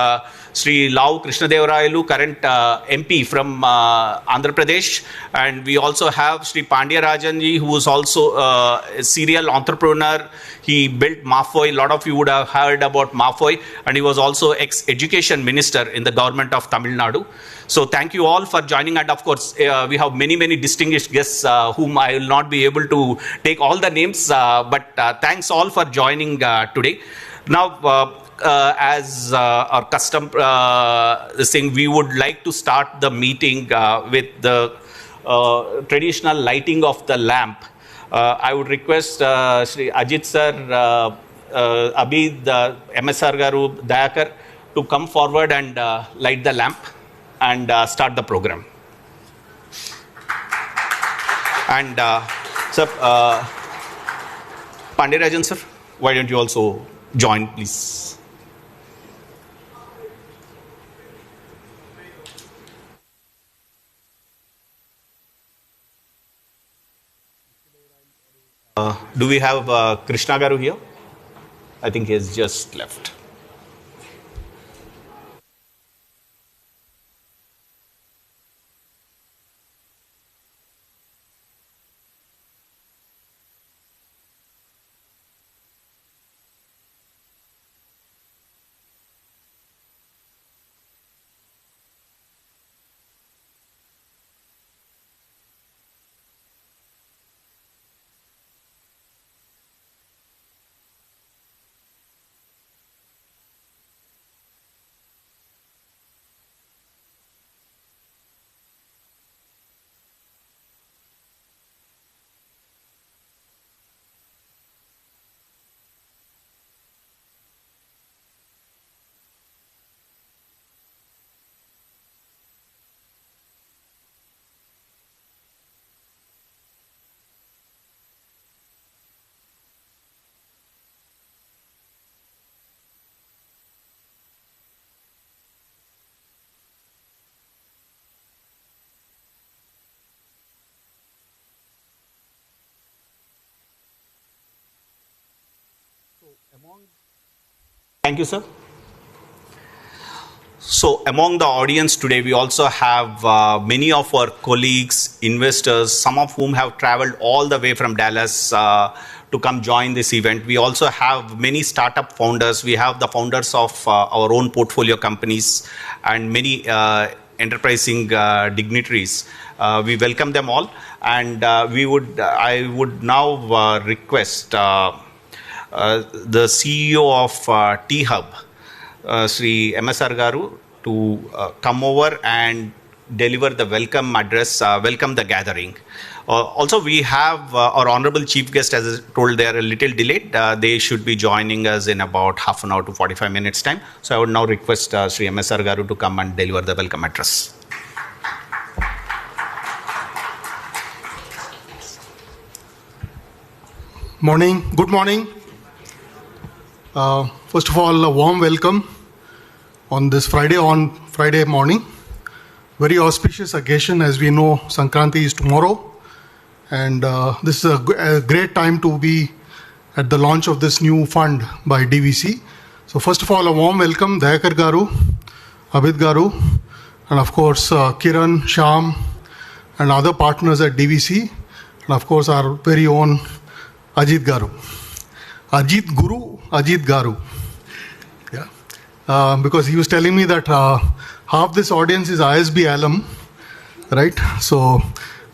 Sri Lau Krishnadevarayalu, current MP from Andhra Pradesh. And we also have Sri Pandya Rajanji, who is also a serial entrepreneur. He built Mafoi. A lot of you would have heard about Mafoi. And he was also ex-education minister in the government of Tamil Nadu. So thank you all for joining. And of course, we have many, many distinguished guests whom I will not be able to take all the names. But thanks all for joining today. Now, as our custom thing, we would like to start the meeting with the traditional lighting of the lamp. I would request Sri Ajit sir, Abid, MSR Garu, Dayakar to come forward and light the lamp and start the program. And sir, Pandirajan sir, why don't you also join, please? Do we have Krishna Garu here? I think he has just left. Thank you, sir. So among the audience today, we also have many of our colleagues, investors, some of whom have traveled all the way from Dallas to come join this event. We also have many startup founders. We have the founders of our own portfolio companies and many enterprising dignitaries. We welcome them all. And I would now request the CEO of T-Hub, Sri MSR Garu, to come over and deliver the welcome address, welcome the gathering. Also, we have our honorable chief guest, as I told, they are a little delayed. They should be joining us in about half an hour to 45 minutes time. So I would now request Sri MSR Garu to come and deliver the welcome address. Morning, good morning. First of all, a warm welcome on this Friday morning. Very auspicious occasion. As we know, Sankranti is tomorrow. And this is a great time to be at the launch of this new fund by DVC. So first of all, a warm welcome, Dayakar Garu, Abid Garu, and of course, Kiran, Shyam, and other partners at DVC. And of course, our very own Ajit Garu. Ajit Garu. Yeah. Because he was telling me that half this audience is ISB alum, right? So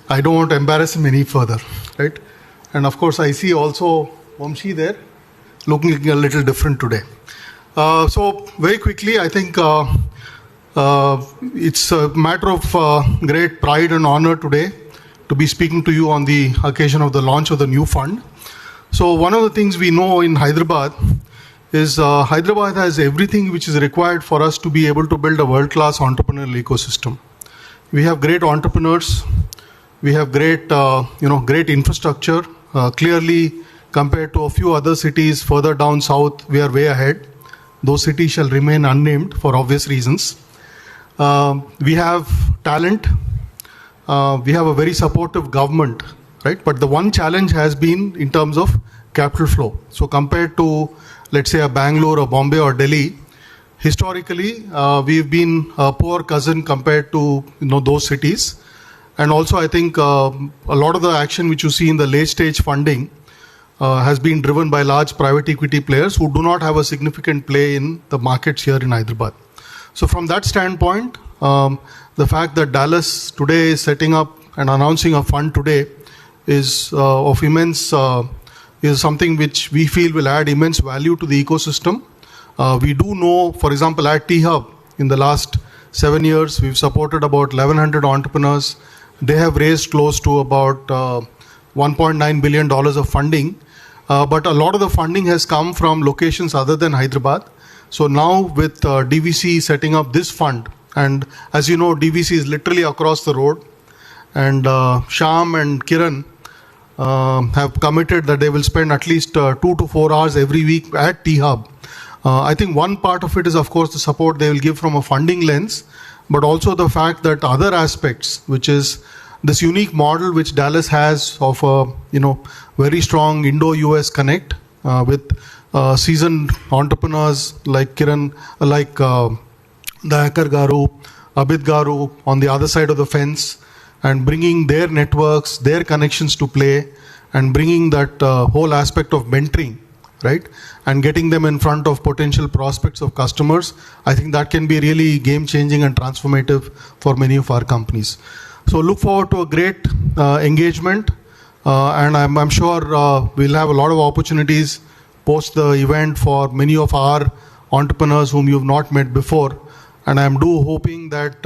I don't want to embarrass him any further, right? And of course, I see also Vamshi there, looking a little different today. So very quickly, I think it's a matter of great pride and honor today to be speaking to you on the occasion of the launch of the new fund. So one of the things we know in Hyderabad is Hyderabad has everything which is required for us to be able to build a world-class entrepreneurial ecosystem. We have great entrepreneurs. We have great, great infrastructure. Clearly, compared to a few other cities further down south, we are way ahead. Those cities shall remain unnamed for obvious reasons. We have talent. We have a very supportive government, right? But the one challenge has been in terms of capital flow. So compared to, let's say, a Bangalore or Bombay or Delhi, historically, we've been a poor cousin compared to those cities. And also, I think a lot of the action which you see in the late stage funding has been driven by large private equity players who do not have a significant play in the markets here in Hyderabad. So from that standpoint, the fact that Dallas today is setting up and announcing a fund today is of immense, is something which we feel will add immense value to the ecosystem. We do know, for example, at T-Hub, in the last 7 years, we've supported about 1,100 entrepreneurs. They have raised close to about $1.9 billion of funding. But a lot of the funding has come from locations other than Hyderabad. So now with DVC setting up this fund, and as you know, DVC is literally across the road, and Shyam and Kiran have committed that they will spend at least 2 to 4 hours every week at T-Hub. I think one part of it is, of course, the support they will give from a funding lens, but also the fact that other aspects, which is this unique model which Dallas has of a very strong Indo-US connect with seasoned entrepreneurs like Kiran, like Dayakar Garu, Abid Garu on the other side of the fence, and bringing their networks, their connections to play, and bringing that whole aspect of mentoring, right? And getting them in front of potential prospects of customers. I think that can be really game-changing and transformative for many of our companies. So look forward to a great engagement, and I'm sure we'll have a lot of opportunities post the event for many of our entrepreneurs whom you've not met before. And I'm hoping that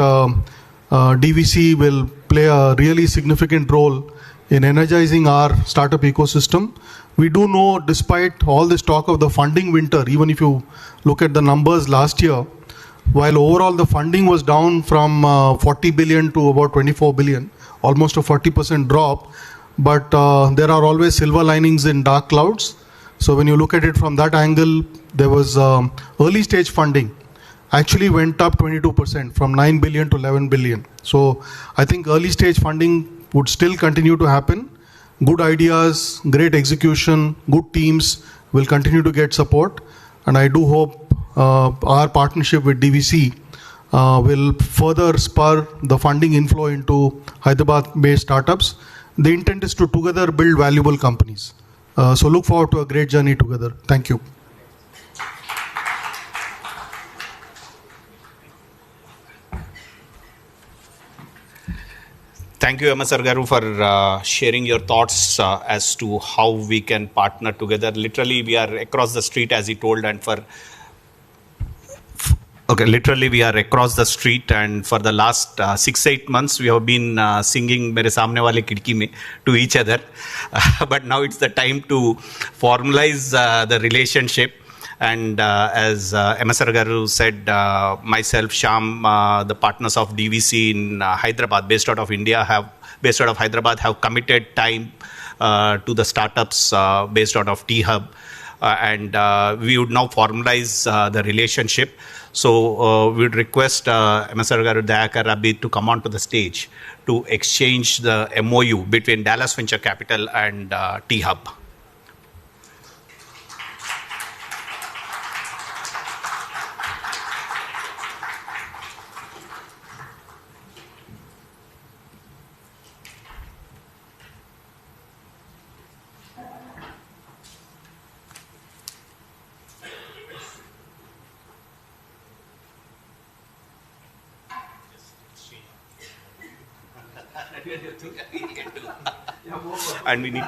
DVC will play a really significant role in energizing our startup ecosystem. We do know, despite all this talk of the funding winter, even if you look at the numbers last year, while overall the funding was down from 40 billion to about 24 billion, almost a 40% drop, but there are always silver linings in dark clouds. So when you look at it from that angle, there was early stage funding actually went up 22% from 9 billion to 11 billion. So I think early stage funding would still continue to happen. Good ideas, great execution, good teams will continue to get support. And I do hope our partnership with DVC will further spur the funding inflow into Hyderabad-based startups. The intent is to together build valuable companies. So look forward to a great journey together. Thank you. Thank you, Masar Garu, for sharing your thoughts as to how we can partner together. Literally, we are across the street, as he told, and literally we are across the street, and for the last 6-8 months, we have been singing "Mere Samne Wale Khidki Mein" to each other. But now it's the time to formalize the relationship. And as Masar Garu said, myself, Shyam, the partners of DVC in Hyderabad, based out of Hyderabad, have committed time to the startups based out of T-Hub. And we would now formalize the relationship. So we would request Masar Garu, Dayakar, Abid to come onto the stage to exchange the MOU between Dallas Venture Capital and T-Hub. And we need.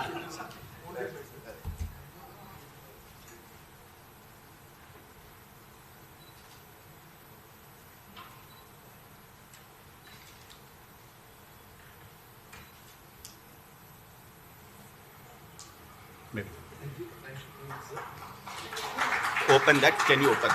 Maybe. Open that. Can you open?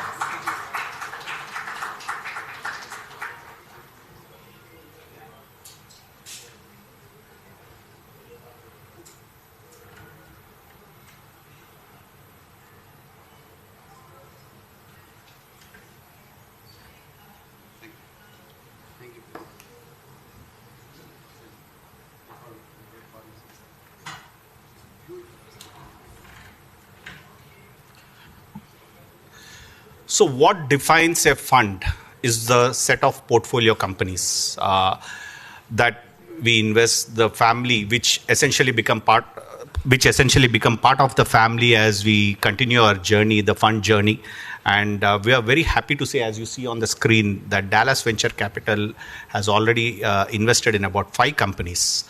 So what defines a fund is the set of portfolio companies that we invest, the family, which essentially become part of the family as we continue our journey, the fund journey. And we are very happy to say, as you see on the screen, that Dallas Venture Capital has already invested in about 5 companies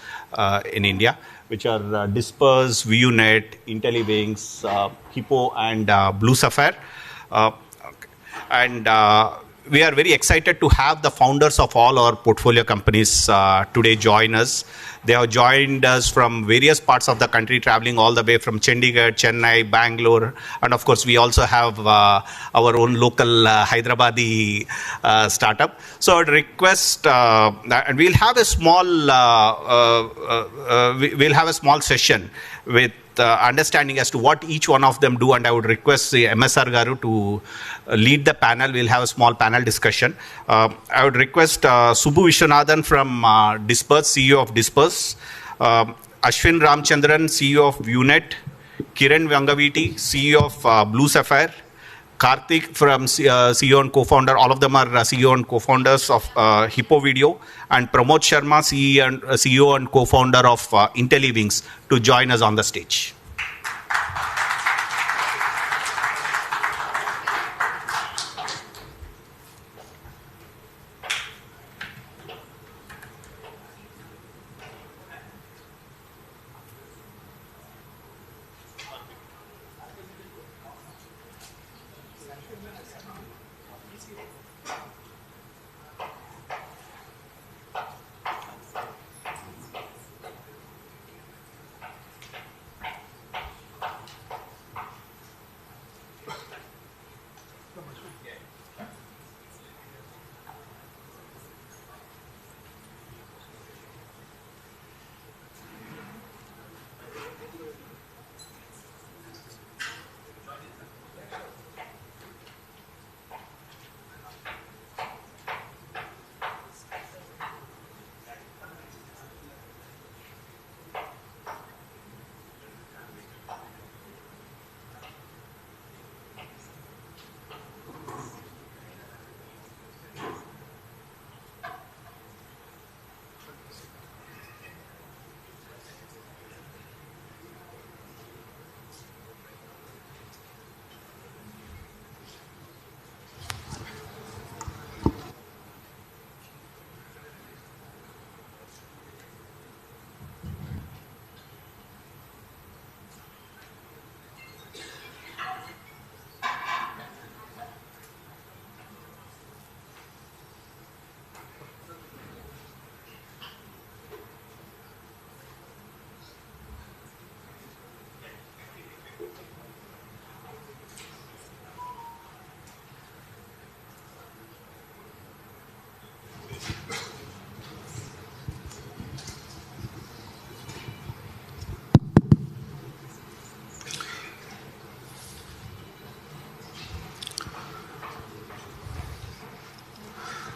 in India, which are Disperse, VUNet, IntelliWings, Hippo, and Blue Sapphire. And we are very excited to have the founders of all our portfolio companies today join us. They have joined us from various parts of the country, traveling all the way from Chandigarh, Chennai, Bangalore, and of course we also have our own local Hyderabadi startup. So I would request, and we'll have a small session with understanding as to what each one of them do, and I would request the MSR Garu to lead the panel. We'll have a small panel discussion. I would request Subbu Vishwanathan from Disperse, CEO of Disperse, Ashwin Ramchandran, CEO of VUNet, Kiran Vangaviti, CEO of Blue Sapphire, Karthik from CEO and co-founder, all of them are CEO and co-founders of Hippo Video, and Pramod Sharma, CEO and co-founder of IntelliWings, to join us on the stage.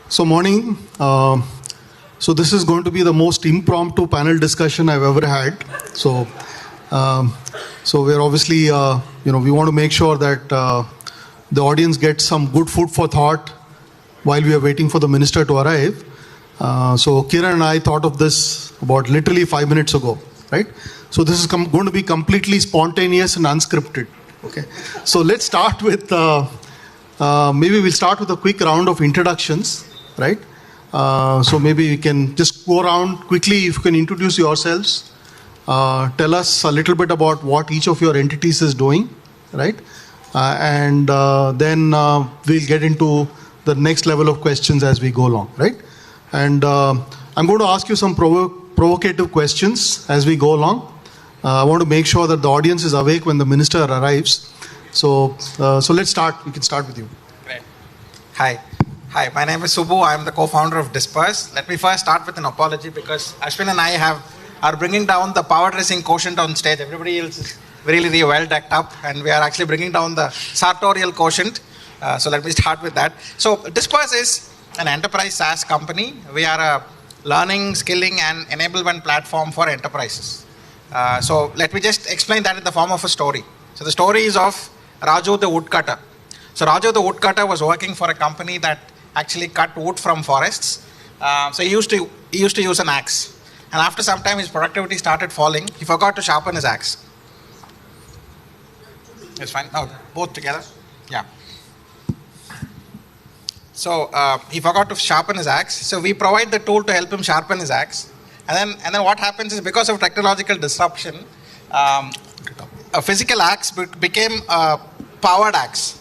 So morning. So this is going to be the most impromptu panel discussion I've ever had. So we're obviously, we want to make sure that the audience gets some good food for thought while we are waiting for the minister to arrive. So Kiran and I thought of this about literally 5 minutes ago, right? So this is going to be completely spontaneous and unscripted. Okay. So let's start with, maybe we'll start with a quick round of introductions, right? So maybe we can just go around quickly. If you can introduce yourselves, tell us a little bit about what each of your entities is doing, right? And then we'll get into the next level of questions as we go along, right? And I'm going to ask you some provocative questions as we go along. I want to make sure that the audience is awake when the minister arrives. So let's start. We can start with you. Great. Hi, my name is Subbu. I am the co-founder of Disperse. Let me first start with an apology because Ashwin and I are bringing down the power dressing quotient on stage. Everybody else is really well decked up, and we are actually bringing down the sartorial quotient. So let me start with that. So Disperse is an enterprise SaaS company. We are a learning, skilling, and enablement platform for enterprises. So let me just explain that in the form of a story. So the story is of Raju the woodcutter. So Raju the woodcutter was working for a company that actually cut wood from forests. So he used to use an axe. And after some time, his productivity started falling. He forgot to sharpen his axe. It's fine. No, both together. Yeah. So he forgot to sharpen his axe. So we provide the tool to help him sharpen his axe. And then what happens is, because of technological disruption, a physical axe became a powered axe.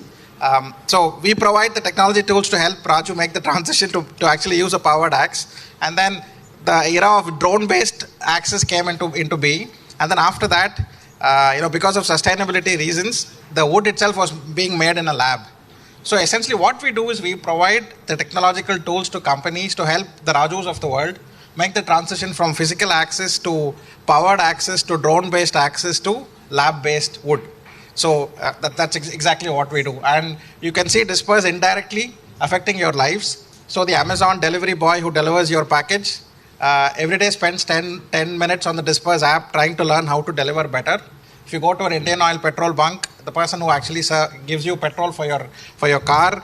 So we provide the technology tools to help Raju make the transition to actually use a powered axe. And then the era of drone-based axes came into being. And then after that, because of sustainability reasons, the wood itself was being made in a lab. So essentially what we do is we provide the technological tools to companies to help the Rajus of the world make the transition from physical axes to powered axes to drone-based axes to lab-based wood. So that's exactly what we do. And you can see Disperse indirectly affecting your lives. So the Amazon delivery boy who delivers your package every day spends 10 minutes on the Disperse app trying to learn how to deliver better. If you go to an Indian Oil petrol bunk, the person who actually gives you petrol for your car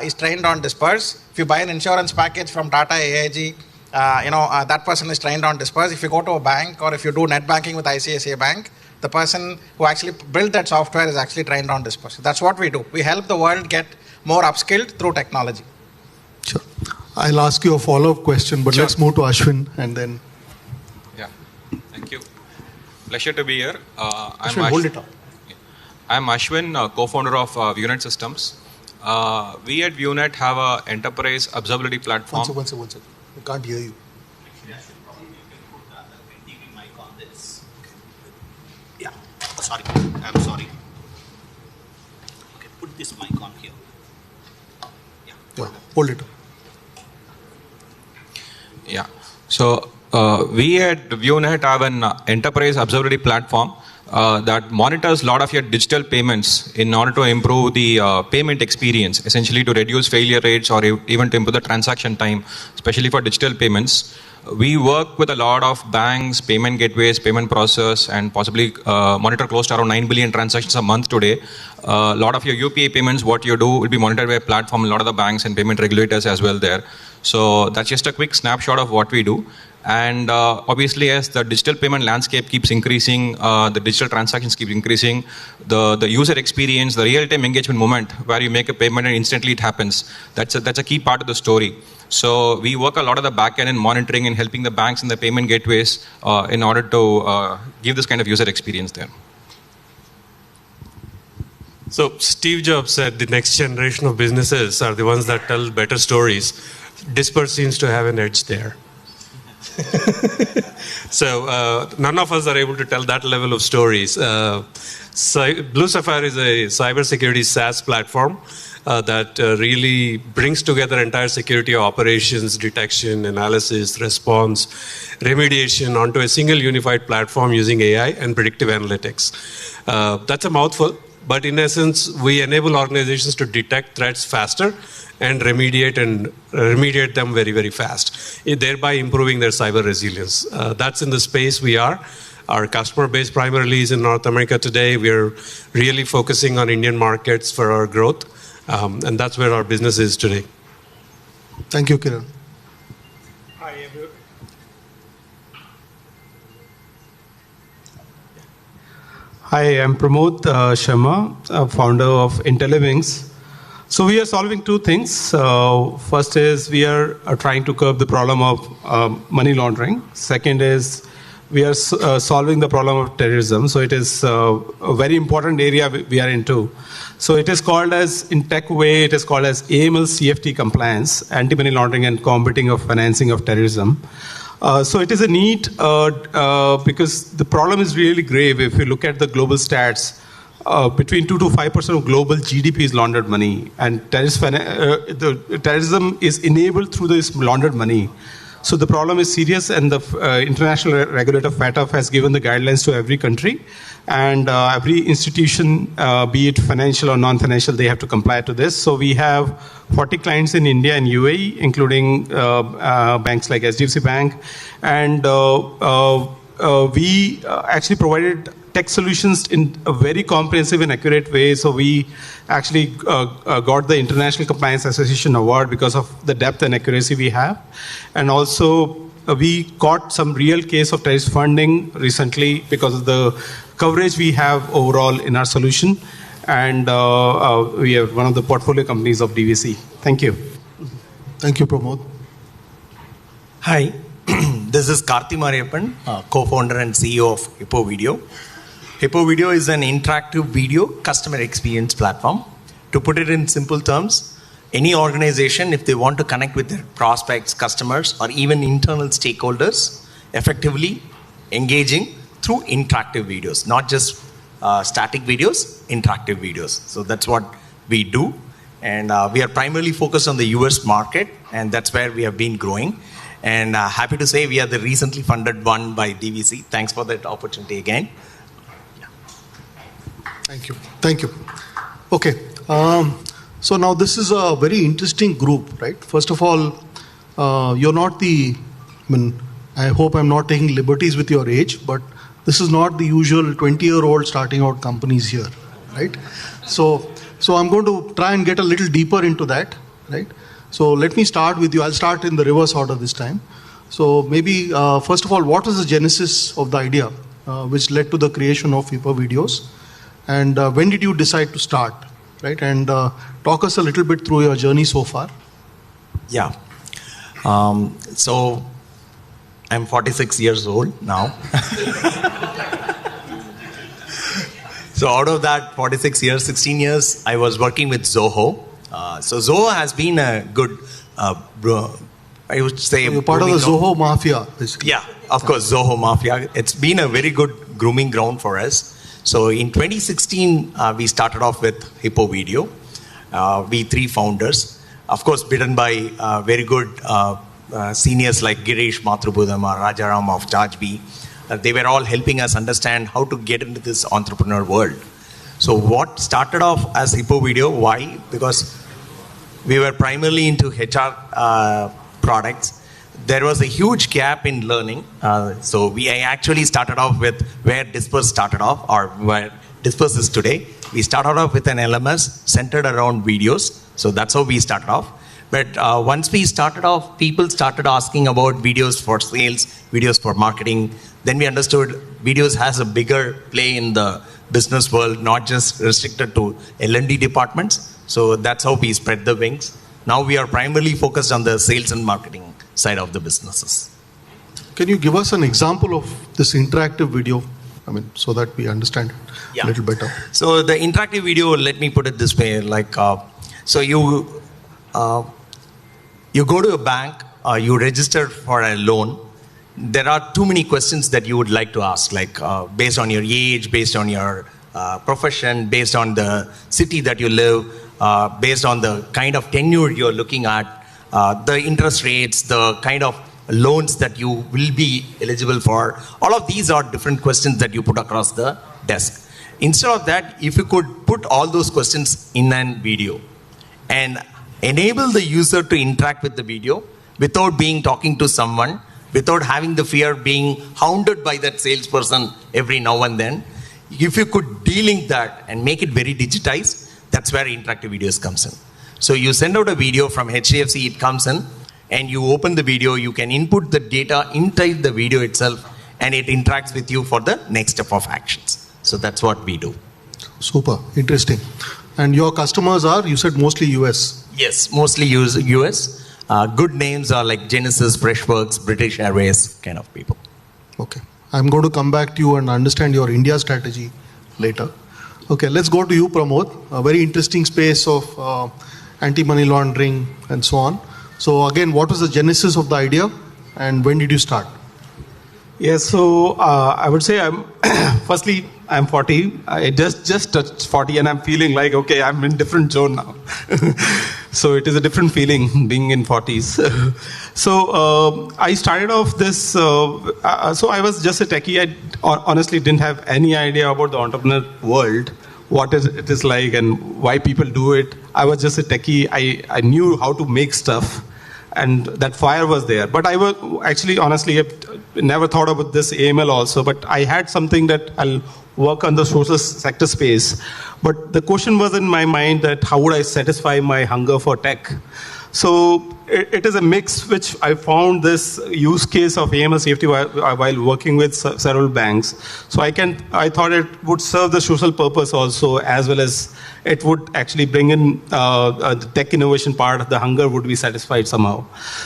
is trained on Disperse. If you buy an insurance package from Tata AIG, that person is trained on Disperse. If you go to a bank or if you do net banking with ICICI Bank, the person who actually built that software is actually trained on Disperse. That's what we do. We help the world get more upskilled through technology. Sure. I'll ask you a follow-up question, but let's move to Ashwin and then. Yeah, thank you. Pleasure to be here. Hold it up. I'm Ashwin, co-founder of ViewNet Systems. We at ViewNet have an enterprise observability platform. One second. I can't hear you. I'm sorry. Okay, put this mic on here. Yeah, hold it up. Yeah. So we at ViewNet have an enterprise observability platform that monitors a lot of your digital payments in order to improve the payment experience, essentially to reduce failure rates or even to improve the transaction time, especially for digital payments. We work with a lot of banks, payment gateways, payment process, and possibly monitor close to around 9 billion transactions a month today. A lot of your UPI payments, what you do, will be monitored by a platform, a lot of the banks and payment regulators as well there. So that's just a quick snapshot of what we do. And obviously, as the digital payment landscape keeps increasing, the digital transactions keep increasing, the user experience, the real-time engagement moment where you make a payment and instantly it happens, that's a key part of the story. So we work a lot of the back end in monitoring and helping the banks and the payment gateways in order to give this kind of user experience there. So Steve Jobs said the next generation of businesses are the ones that tell better stories. Disperse seems to have an edge there. So none of us are able to tell that level of stories. Blue Sapphire is a cybersecurity SaaS platform that really brings together entire security operations, detection, analysis, response, remediation onto a single unified platform using AI and predictive analytics. That's a mouthful, but in essence, we enable organizations to detect threats faster and remediate them very, very fast, thereby improving their cyber resilience. That's in the space we are. Our customer base primarily is in North America today. We're really focusing on Indian markets for our growth, and that's where our business is today. Thank you, Kiran. Hi, everyone. Hi, I'm Pramod Sharma, founder of IntelliWings. So we are solving two things. First is we are trying to curb the problem of money laundering. Second is we are solving the problem of terrorism. So it is a very important area we are into. So it is called as, in tech way, it is called as AML CFT compliance, anti-money laundering and combating of financing of terrorism. So it is a need because the problem is really grave. If you look at the global stats, between 2 to 5% of global GDP is laundered money, and terrorism is enabled through this laundered money. So the problem is serious, and the international regulator FATF has given the guidelines to every country, and every institution, be it financial or non-financial, they have to comply to this. So we have 40 clients in India and UAE, including banks like HDFC Bank, and we actually provided tech solutions in a very comprehensive and accurate way. So we actually got the International Compliance Association Award because of the depth and accuracy we have. And also we caught some real case of terrorist funding recently because of the coverage we have overall in our solution. And we are one of the portfolio companies of DVC. Thank you. Thank you, Pramod. Hi, this is Karthi Mariappan, co-founder and CEO of Hippo Video. Hippo Video is an interactive video customer experience platform. To put it in simple terms, any organization, if they want to connect with their prospects, customers, or even internal stakeholders, effectively engaging through interactive videos, not just static videos, interactive videos. So that's what we do. And we are primarily focused on the US market, and that's where we have been growing. And happy to say we are the recently funded one by DVC. Thanks for that opportunity again. Thank you. Thank you. Okay. So now this is a very interesting group, right? First of all, you're not I hope I'm not taking liberties with your age, but this is not the usual 20-year-old starting out companies here, right? So I'm going to try and get a little deeper into that, right? So let me start with you. I'll start in the reverse order this time. So maybe, first of all, what was the genesis of the idea which led to the creation of Hippo Videos? And when did you decide to start, right? And talk us a little bit through your journey so far. Yeah. So I'm 46 years old now. So out of that 46 years, 16 years, I was working with Zoho. So Zoho has been a good, I would say... So you're part of the Zoho Mafia, basically. Yeah, of course, Zoho Mafia. It's been a very good grooming ground for us. So in 2016, we started off with Hippo Video. We three founders, of course, bidden by very good seniors like Girish Mathrubudham or Rajaram of Chargebee. They were all helping us understand how to get into this entrepreneur world. So what started off as Hippo Video, why? Because we were primarily into HR products. There was a huge gap in learning. So we actually started off with where Disperse started off, or where Disperse is today. We started off with an LMS centered around videos. So that's how we started off. But once we started off, people started asking about videos for sales, videos for marketing. Then we understood videos has a bigger play in the business world, not just restricted to L&D departments. So that's how we spread the wings. Now we are primarily focused on the sales and marketing side of the businesses. Can you give us an example of this interactive video? So that we understand it a little better. So the interactive video, let me put it this way, like, so you go to a bank, you register for a loan. There are too many questions that you would like to ask, like based on your age, based on your profession, based on the city that you live, based on the kind of tenure you're looking at, the interest rates, the kind of loans that you will be eligible for. All of these are different questions that you put across the desk. Instead of that, if you could put all those questions in a video and enable the user to interact with the video without being talking to someone, without having the fear of being hounded by that salesperson every now and then, if you could delink that and make it very digitized, that's where interactive videos comes in. So you send out a video from HDFC, it comes in, and you open the video, you can input the data inside the video itself, and it interacts with you for the next step of actions. So that's what we do. Super, interesting. And your customers are, you said, mostly US. Yes, mostly US. Good names are like Genesis, Freshworks, British Airways kind of people. Okay. I'm going to come back to you and understand your India strategy later. Okay, let's go to you, Pramod. A very interesting space of anti-money laundering and so on. So again, what was the genesis of the idea and when did you start? Yes, so I would say firstly, I'm 40. I just touched 40 and I'm feeling like, okay, I'm in different zone now. So it is a different feeling being in 40s. So I started off this, so I was just a techie. I honestly didn't have any idea about the entrepreneur world, what it is like and why people do it. I was just a techie. I knew how to make stuff. And that fire was there. But I was actually, honestly, I never thought about this AML also. But I had something that I'll work on the social sector space. But the question was in my mind that how would I satisfy my hunger for tech? So it is a mix which I found this use case of AML safety while working with several banks. So I thought it would serve the social purpose also, as well as it would actually bring in the tech innovation part. The hunger would be satisfied somehow.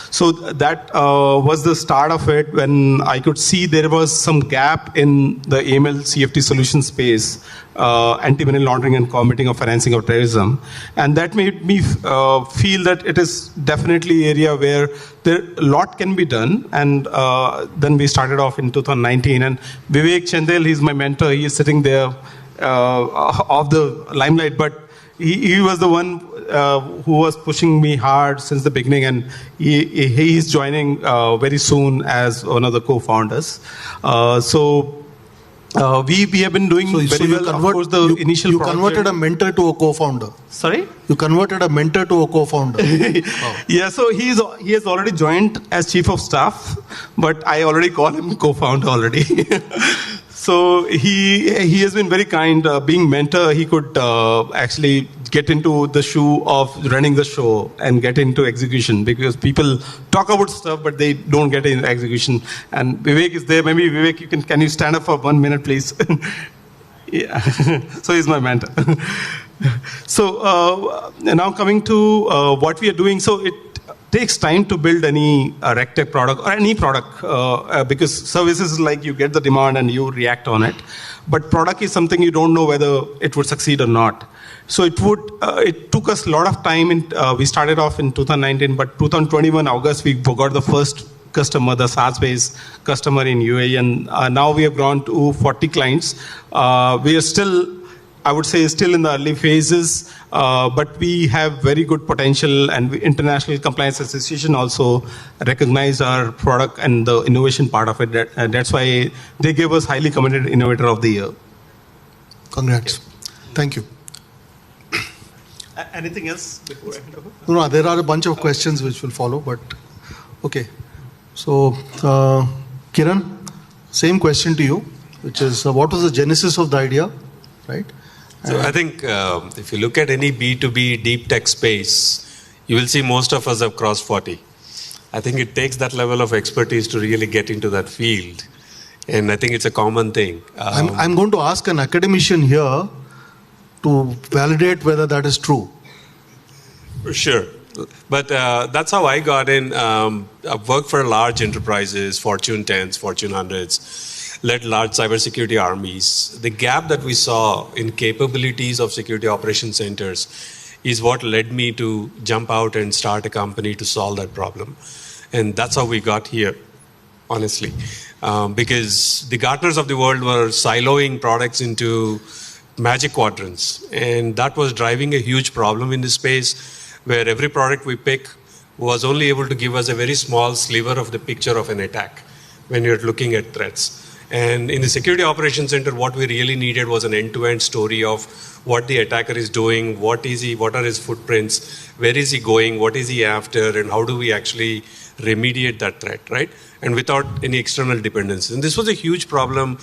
So that was the start of it, when I could see there was some gap in the AML CFT solution space, anti-money laundering and combating of financing of terrorism. And that made me feel that it is definitely area where a lot can be done. And then we started off in 2019. And Vivek Chandel, he's my mentor. He is sitting there of the limelight, but he was the one who was pushing me hard since the beginning, and he is joining very soon as one of the co-founders. So we have been doing very well. Of course, the initial you converted a mentor to a co-founder. Sorry? You converted a mentor to a co-founder. Yeah, so he has already joined as chief of staff, but I already call him co-founder already. So he has been very kind. Being mentor, he could actually get into the shoe of running the show and get into execution, because people talk about stuff but they don't get into execution. And Vivek is there. Maybe Vivek, can you stand up for 1 minute, please? Yeah. So he's my mentor. So now coming to what we are doing. So it takes time to build any RegTech product or any product, because services is like you get the demand and you react on it. But product is something you don't know whether it would succeed or not. So it took us a lot of time. We started off in 2019, but 2021 August we got the first customer, the SaaS-based customer in UAE, and now we have grown to 40 clients. We are still, I would say, still in the early phases, but we have very good potential, and International Compliance Association also recognized our product and the innovation part of it. That's why they gave us highly commended Innovator of the Year. Congrats. Thank you. Anything else before I hand over? No, there are a bunch of questions which will follow, but okay. So, Kiran, same question to you, which is what was the genesis of the idea, right? So I think if you look at any B2B deep tech space, you will see most of us have crossed 40. I think it takes that level of expertise to really get into that field. And I think it's a common thing. I'm going to ask an academician here to validate whether that is true. Sure. But that's how I got in. I've worked for large enterprises, Fortune 10s, Fortune 100s, led large cybersecurity armies. The gap that we saw in capabilities of security operations centers is what led me to jump out and start a company to solve that problem. And that's how we got here, honestly. Because the Gartners of the world were siloing products into magic quadrants. And that was driving a huge problem in this space, where every product we pick was only able to give us a very small sliver of the picture of an attack when you're looking at threats. And in the security operations center, what we really needed was an end-to-end story of what the attacker is doing, what are his footprints, where is he going, what is he after, and how do we actually remediate that threat, right? And without any external dependencies. And this was a huge problem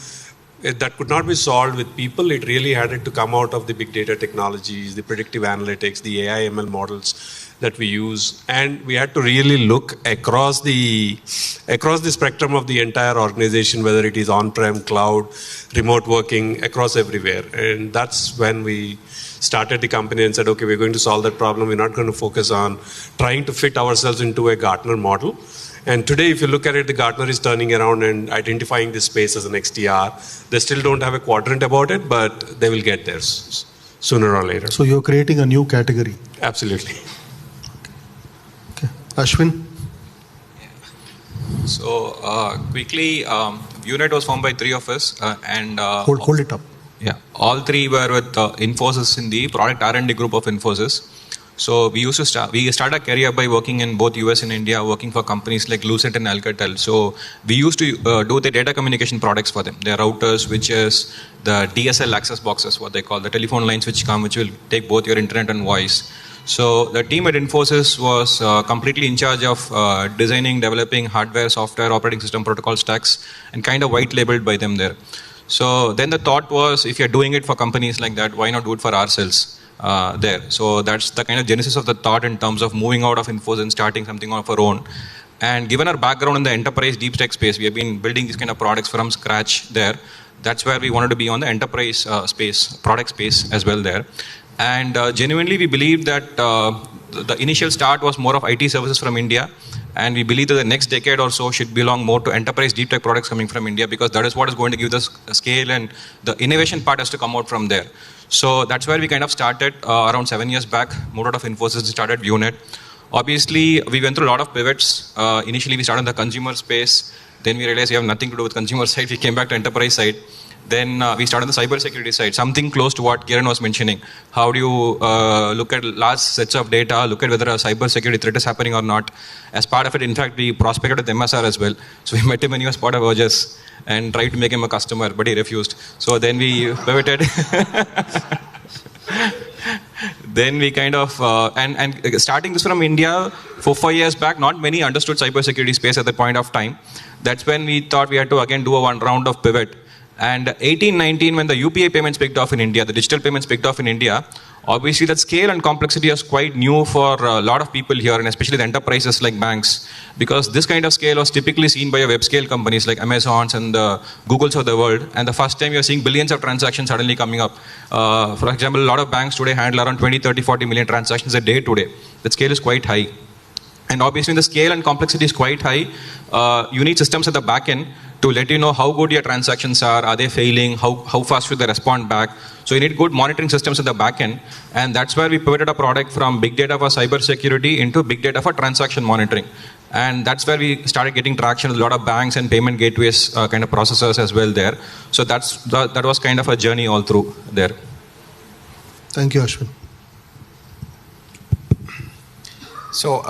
that could not be solved with people. It really had to come out of the big data technologies, the predictive analytics, the AI ML models that we use, and we had to really look across the spectrum of the entire organization, whether it is on-prem, cloud, remote working, across everywhere. And that's when we started the company and said, okay, we're going to solve that problem. We're not going to focus on trying to fit ourselves into a Gartner model. And today, if you look at it, the Gartner is turning around and identifying this space as an XDR. They still don't have a quadrant about it, but they will get there sooner or later. So you're creating a new category. Absolutely. Okay. Ashwin? So quickly, Unit was formed by three of us, and hold it up. Yeah, all three were with Infosys in the product R&D group of Infosys. So we started a career by working in both US and India, working for companies like Lucent and Alcatel. So we used to do the data communication products for them. Their routers, switches, the DSL access boxes, what they call the telephone lines which will take both your internet and voice. So the team at Infosys was completely in charge of designing, developing hardware, software, operating system protocol stacks, and kind of white labeled by them there. So then the thought was, if you're doing it for companies like that, why not do it for ourselves? There. So that's the kind of genesis of the thought in terms of moving out of Infosys and starting something of our own. And given our background in the enterprise deep tech space, we have been building these kind of products from scratch there. That's where we wanted to be on the enterprise space, product space as well there. And genuinely, we believe that the initial start was more of IT services from India. And we believe that the next decade or so should belong more to enterprise deep tech products coming from India, because that is what is going to give us scale, and the innovation part has to come out from there. So that's where we kind of started around 7 years back, moved out of Infosys and started Unit. Obviously, we went through a lot of pivots. Initially, we started in the consumer space. Then we realized we have nothing to do with consumer side. We came back to enterprise side. Then we started on the cybersecurity side, something close to what Kiran was mentioning. How do you look at large sets of data, look at whether a cybersecurity threat is happening or not. As part of it, in fact, we prospected with MSR as well. So we met him when he was part of Urges and tried to make him a customer, but he refused. So then we pivoted. Then we kind of, and starting this from India, 4-5 years back, not many understood cybersecurity space at that point of time. That's when we thought we had to again do a one round of pivot. And 18-19, when the UPI payments picked off in India, the digital payments picked off in India, obviously that scale and complexity is quite new for a lot of people here, and especially the enterprises like banks, because this kind of scale was typically seen by web scale companies like Amazons and the Googles of the world, and the first time you're seeing billions of transactions suddenly coming up. For example, a lot of banks today handle around 20, 30, 40 million transactions a day today. That scale is quite high. And obviously the scale and complexity is quite high. You need systems at the back end to let you know how good your transactions are they failing, how fast should they respond back. So you need good monitoring systems at the back end, and that's where we pivoted a product from big data for cybersecurity into big data for transaction monitoring. And that's where we started getting traction with a lot of banks and payment gateways kind of processors as well there. So that was kind of a journey all through there. Thank you, Ashwin. So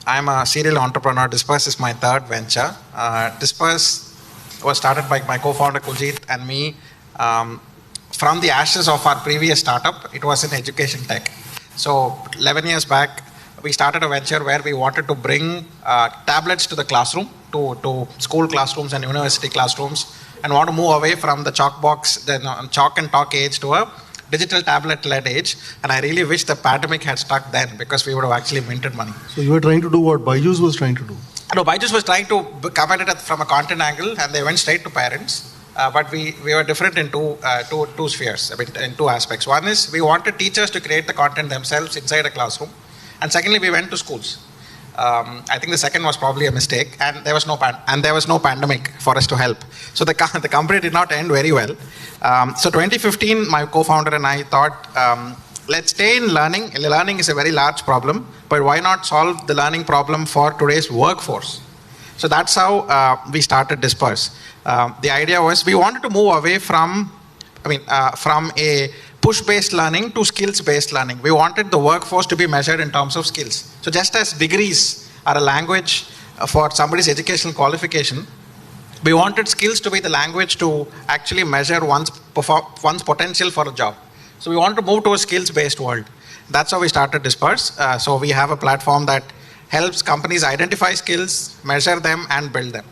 I'm a serial entrepreneur. Disperse is my third venture. Disperse was started by my co-founder Kuljit and me from the ashes of our previous startup. It was in education tech. So 11 years back, we started a venture where we wanted to bring tablets to the classroom, to school classrooms and university classrooms, and want to move away from the chalk and talk age to a digital tablet-led age. And I really wish the pandemic had stuck then, because we would have actually minted money. So you were trying to do what Byju's was trying to do? No, Byju's was trying to come at it from a content angle, and they went straight to parents. But we were different in two spheres, in two aspects. One is we wanted teachers to create the content themselves inside a classroom. And secondly, we went to schools. I think the second was probably a mistake, and there was no pandemic for us to help. So the company did not end very well. So 2015, my co-founder and I thought, let's stay in learning. Learning is a very large problem, but why not solve the learning problem for today's workforce? So that's how we started Disperse. The idea was we wanted to move away from a push-based learning to skills-based learning. We wanted the workforce to be measured in terms of skills. So just as degrees are a language for somebody's educational qualification, we wanted skills to be the language to actually measure one's potential for a job. So we want to move to a skills-based world. That's how we started Disperse. So we have a platform that helps companies identify skills, measure them, and build them.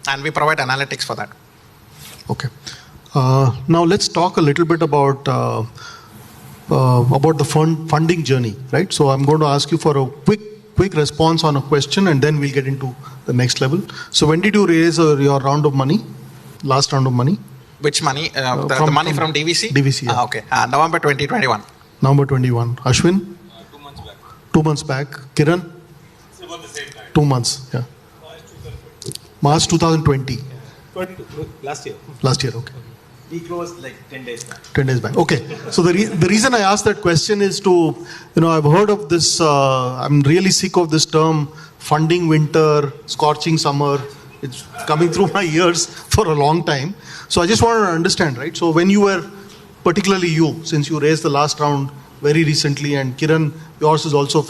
And we provide analytics for that. Okay. Now let's talk a little bit about the funding journey, right? So I'm going to ask you for a quick response on a question, and then we'll get into the next level. So when did you raise your round of money? Last round of money? Which money? The money from DVC? DVC, yeah. Okay. November 2021. November 21. Ashwin? 2 months back. 2 months back. Kiran? It's about the same time. 2 months, yeah. March 2020. Last year. Last year, okay. We closed like 10 days back. 10 days back. Okay. So the reason I asked that question is I've heard of this, I'm really sick of this term, funding winter, scorching summer. It's coming through my ears for a long time. So I just wanted to understand, right? So when you were, particularly you, since you raised the last round very recently, and Kiran, yours is also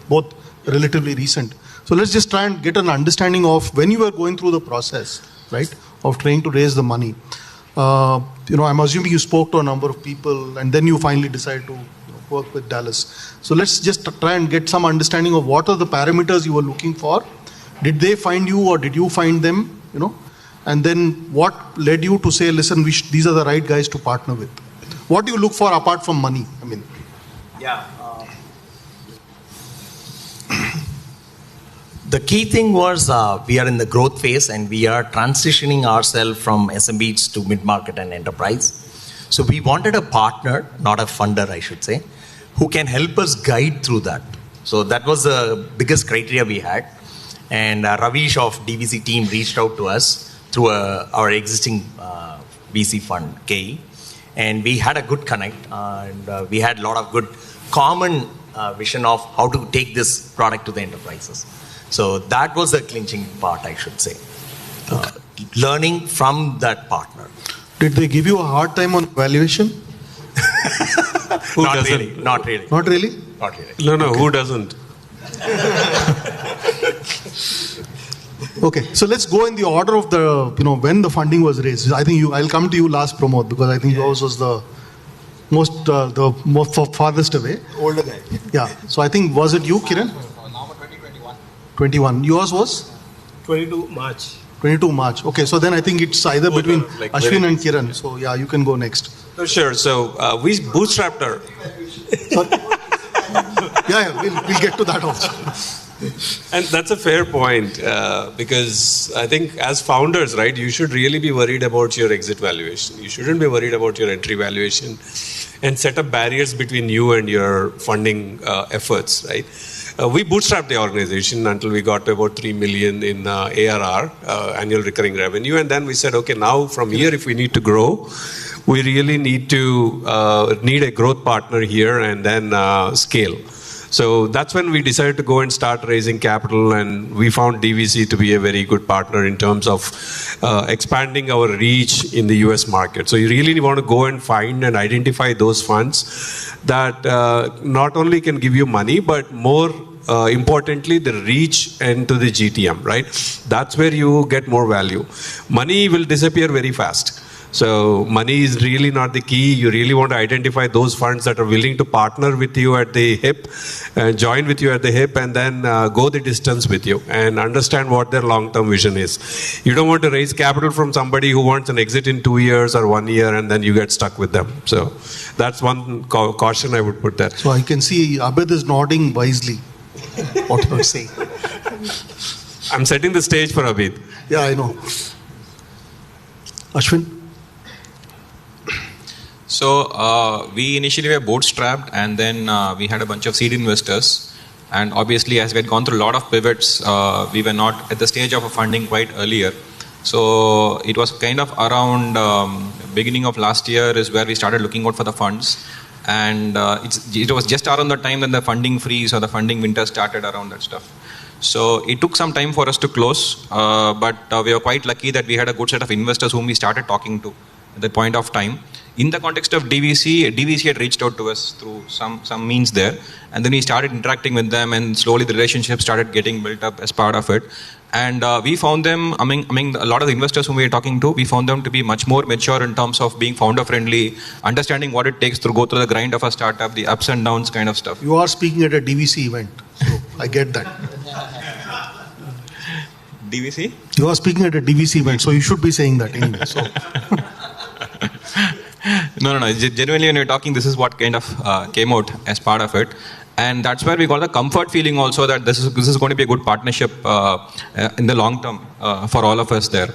both relatively recent. So let's just try and get an understanding of when you were going through the process, right, of trying to raise the money. I'm assuming you spoke to a number of people and then you finally decided to work with Dallas. So let's just try and get some understanding of what are the parameters you were looking for. Did they find you or did you find them, And then what led you to say, listen, these are the right guys to partner with? What do you look for apart from money? The key thing was we are in the growth phase and we are transitioning ourselves from SMBs to mid-market and enterprise. So we wanted a partner, not a funder, I should say, who can help us guide through that. So that was the biggest criteria we had. And Ravish of DVC team reached out to us through our existing VC fund, KE. And we had a good connect and we had a lot of good common vision of how to take this product to the enterprises. So that was the clinching part, I should say. Learning from that partner. Did they give you a hard time on valuation? Not really. Not really? Not really. No, okay. Who doesn't? Okay, so let's go in the order of when the funding was raised. I think I'll come to you last, Pramod, because I think yours was the most farthest away. Older guy. Yeah. So I think, was it you, Kiran? 21. Yours was? 22 March. 22 March. Okay, so then I think it's either between Ashwin and Kiran. So yeah, you can go next. Oh, sure. So we bootstrapped her. We'll get to that also. And that's a fair point because I think as founders, right, you should really be worried about your exit valuation. You shouldn't be worried about your entry valuation and set up barriers between you and your funding efforts, right? We bootstrapped the organization until we got to about 3 million in ARR, annual recurring revenue. And then we said, okay, now from here, if we need to grow, we really need a growth partner here and then scale. So that's when we decided to go and start raising capital, and we found DVC to be a very good partner in terms of expanding our reach in the US market. So you really want to go and find and identify those funds that not only can give you money, but more importantly, the reach into the GTM, right? That's where you get more value. Money will disappear very fast. So money is really not the key. You really want to identify those funds that are willing to partner with you at the hip, join with you at the hip, and then go the distance with you and understand what their long-term vision is. You don't want to raise capital from somebody who wants an exit in 2 years or 1 year and then you get stuck with them. So that's one caution I would put there. So I can see Abid is nodding wisely. What you say? I'm setting the stage for Abid. Yeah, I know. Ashwin? So we initially were bootstrapped, and then we had a bunch of seed investors. And obviously, as we had gone through a lot of pivots, we were not at the stage of a funding quite earlier. So it was kind of around beginning of last year is where we started looking out for the funds. And it was just around the time when the funding freeze or the funding winter started around that stuff. So it took some time for us to close, but we were quite lucky that we had a good set of investors whom we started talking to at that point of time. In the context of DVC had reached out to us through some means there, and then we started interacting with them, and slowly the relationship started getting built up as part of it. And we found them, among a lot of the investors whom we were talking to, we found them to be much more mature in terms of being founder friendly, understanding what it takes to go through the grind of a startup, the ups and downs kind of stuff. You are speaking at a DVC event, so I get that. DVC? You are speaking at a DVC event, so you should be saying that anyway. So. No. Genuinely, when you're talking, this is what kind of came out as part of it. And that's where we got the comfort feeling also that this is going to be a good partnership in the long term for all of us there.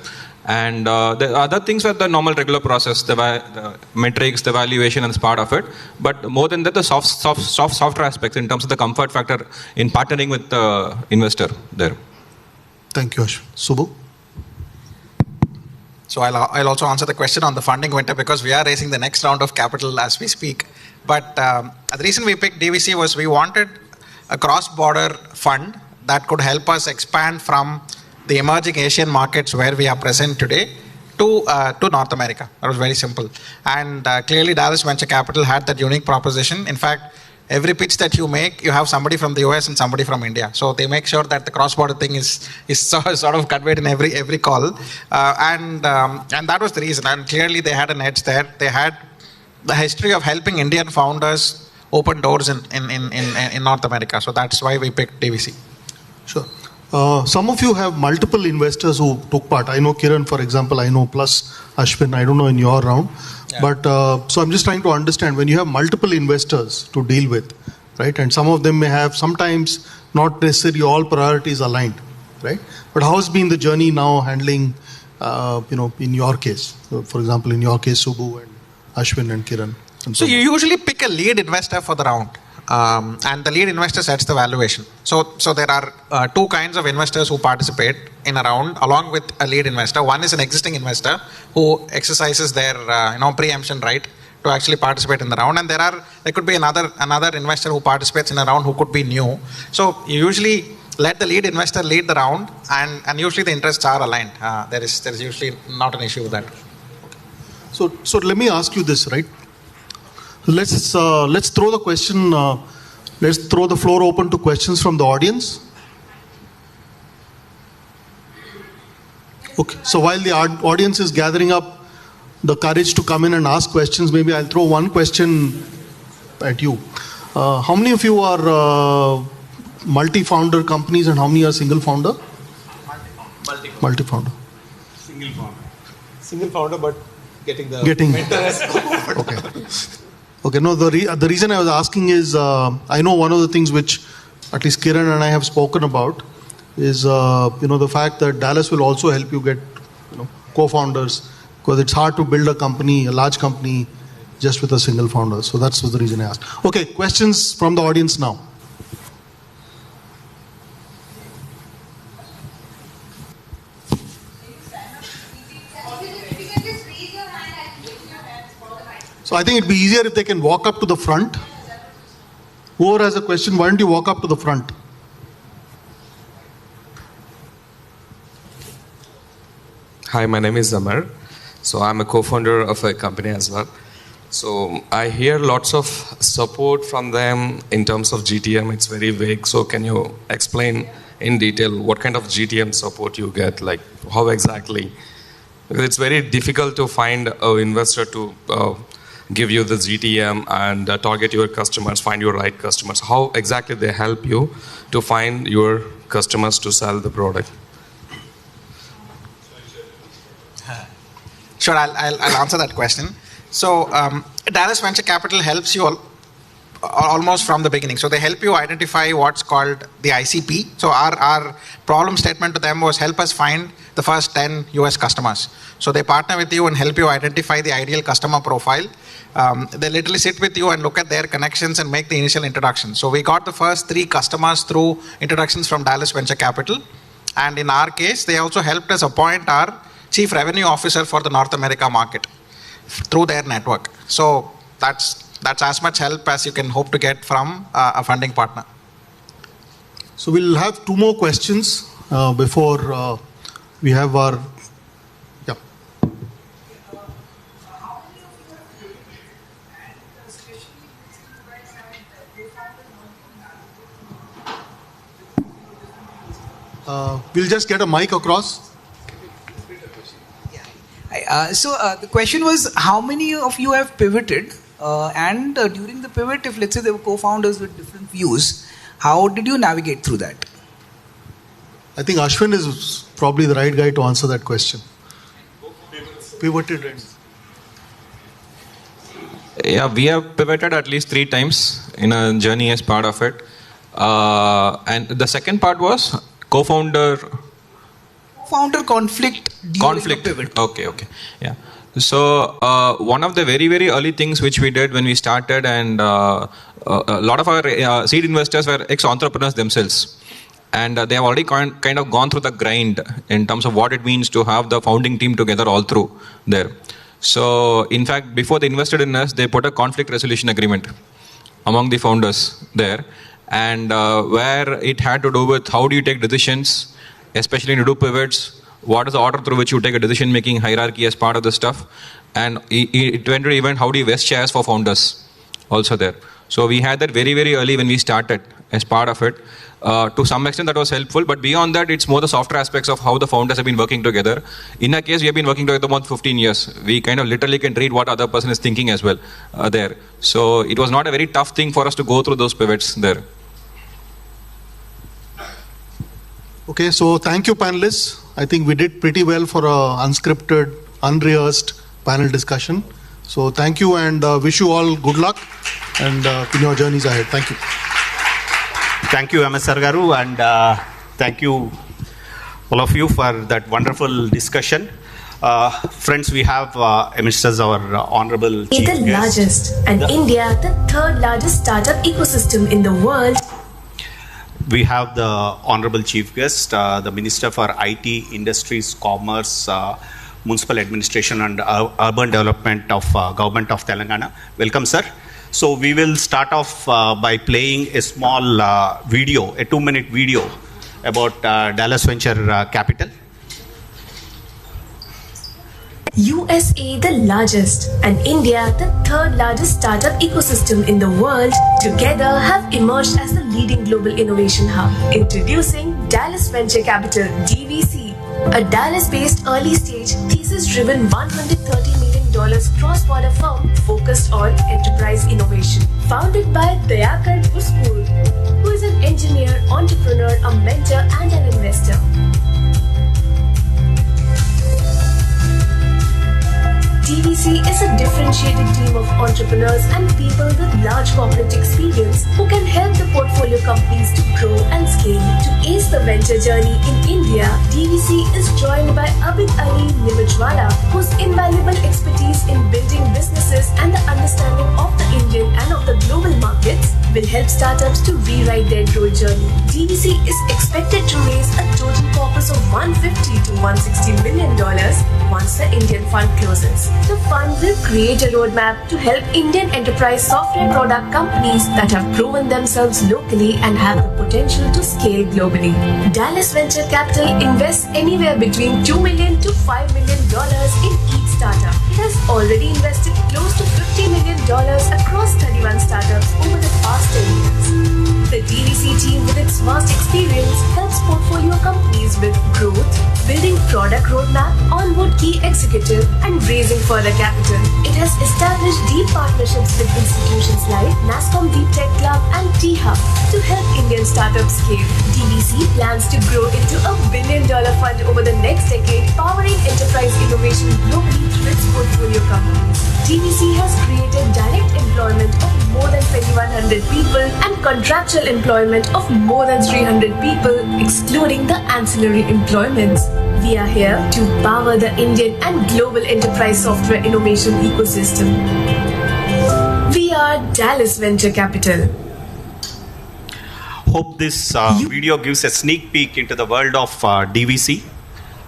And the other things were the normal regular process, the metrics, the valuation, and part of it. But more than that, the softer aspects in terms of the comfort factor in partnering with the investor there. Thank you, Ashwin. Subbu? So I'll also answer the question on the funding winter because we are raising the next round of capital as we speak. But the reason we picked DVC was we wanted a cross-border fund that could help us expand from the emerging Asian markets where we are present today to North America. That was very simple. And clearly Dallas Venture Capital had that unique proposition. In fact, every pitch that you make, you have somebody from the US and somebody from India. So they make sure that the cross-border thing is sort of conveyed in every call. And that was the reason. And clearly they had an edge there. They had the history of helping Indian founders open doors in North America. So that's why we picked DVC. Sure. Some of you have multiple investors who took part. I know Kiran, for example, I know, plus Ashwin, I don't know in your round. Yeah. But so I'm just trying to understand when you have multiple investors to deal with, right? And some of them may have sometimes not necessarily all priorities aligned, right? But how has been the journey now handling, in your case? For example, in your case, Subbu and Ashwin and Kiran. And so you usually pick a lead investor for the round. And the lead investor sets the valuation. So there are two kinds of investors who participate in a round along with a lead investor. One is an existing investor who exercises their preemption right to actually participate in the round, and there could be another investor who participates in a round who could be new. So you usually let the lead investor lead the round, and usually the interests are aligned. There is usually not an issue with that. So let me ask you this, right? Let's throw the question. Let's throw the floor open to questions from the audience. Okay. So while the audience is gathering up the courage to come in and ask questions, maybe I'll throw one question at you. How many of you are multi-founder companies and how many are single founder? Multi-founder. Single founder, but getting mentor. Okay. Okay, no, the reason I was asking is, I know one of the things which at least Kiran and I have spoken about is, the fact that Dallas will also help you get, co-founders, because it's hard to build a large company, just with a single founder. So that's the reason I asked. Okay, questions from the audience now. So I think it'd be easier if they can walk up to the front. Whoever has a question, why don't you walk up to the front? Hi, my name is Amar. So I'm a co-founder of a company as well. So I hear lots of support from them in terms of GTM. It's very vague. So can you explain in detail what kind of GTM support you get? Like how exactly? Because it's very difficult to find an investor to give you the GTM and target your customers, find your right customers. How exactly they help you to find your customers to sell the product? Sure, I'll answer that question. So Dallas Venture Capital helps you almost from the beginning. So they help you identify what's called the ICP. So our problem statement to them was help us find the first 10 US customers. So they partner with you and help you identify the ideal customer profile. They literally sit with you and look at their connections and make the initial introduction. So we got the first 3 customers through introductions from Dallas Venture Capital. And in our case, they also helped us appoint our Chief Revenue Officer for the North America market through their network. So that's as much help as you can hope to get from a funding partner. So we'll have 2 more questions before we have our... Yeah. We'll just get a mic across. So the question was, how many of you have pivoted? And during the pivot, if let's say there were co-founders with different views, how did you navigate through that? I think Ashwin is probably the right guy to answer that question. Pivoted. Yeah, we have pivoted at least 3 times in a journey as part of it. And the second part was co-founder conflict during the pivot. Okay. Yeah. So one of the very, very early things which we did when we started, and a lot of our seed investors were ex-entrepreneurs themselves. And they have already kind of gone through the grind in terms of what it means to have the founding team together all through there. So, in fact, before they invested in us, they put a conflict resolution agreement among the founders there. And where it had to do with how do you take decisions, especially when you do pivots, what is the order through which you take a decision-making hierarchy as part of the stuff. And it went to even how do you vest shares for founders also there. So we had that very, very early when we started as part of it. To some extent that was helpful, but beyond that it's more the softer aspects of how the founders have been working together. In our case, we have been working together about 15 years. We kind of literally can read what other person is thinking as well there. So it was not a very tough thing for us to go through those pivots there. Okay, so thank you panelists. I think we did pretty well for a unscripted, unrehearsed panel discussion. So thank you and wish you all good luck and in your journeys ahead. Thank you. Thank you, MS Sargaru, and thank you all of you for that wonderful discussion. Friends, we have as our honorable chief the guest. Largest, and India the third largest startup ecosystem in the world. We have the honorable chief guest, the Minister for IT, Industries, Commerce, Municipal Administration and Urban Development of Government of Telangana. Welcome, sir. So we will start off by playing a small video, a 2-minute video about Dallas Venture Capital. USA the largest and India the third largest startup ecosystem in the world together have emerged as the leading global innovation hub. Introducing Dallas Venture Capital (DVC), a Dallas-based early-stage thesis-driven $130 million cross-border firm focused on enterprise innovation. Founded by Dayakar Puskul, who is an engineer, entrepreneur, a mentor, and an investor. DVC is a differentiated team of entrepreneurs and people with large corporate experience who can help the portfolio companies to grow and scale. To ace the venture journey in India, DVC is joined by Abid Ali Nimajwala, whose invaluable expertise in building businesses and the understanding of the Indian and of the global markets will help startups to rewrite their growth journey. DVC is expected to raise a total corpus of $150 to $160 million once the Indian fund closes. The fund will create a roadmap to help Indian enterprise software product companies that have proven themselves locally and have the potential to scale globally. Dallas Venture Capital invests anywhere between $2 million to $5 million in each startup. It has already invested close to $50 million across 31 startups over the past 10 years. The DVC team, with its vast experience, helps portfolio companies with growth, building product roadmap, onboard key executive, and raising further capital. It has established deep partnerships with institutions like NASCOM Deep Tech Club and T-Hub to help Indian startups scale. DVC plans to grow into a $1 billion fund over the next decade, powering enterprise innovation globally through its portfolio companies. DVC has created direct employment of more than 2,100 people and contractual employment of more than 300 people, excluding the ancillary employments. We are here to power the Indian and global enterprise software innovation ecosystem. We are Dallas Venture Capital. Hope this video gives a sneak peek into the world of DVC.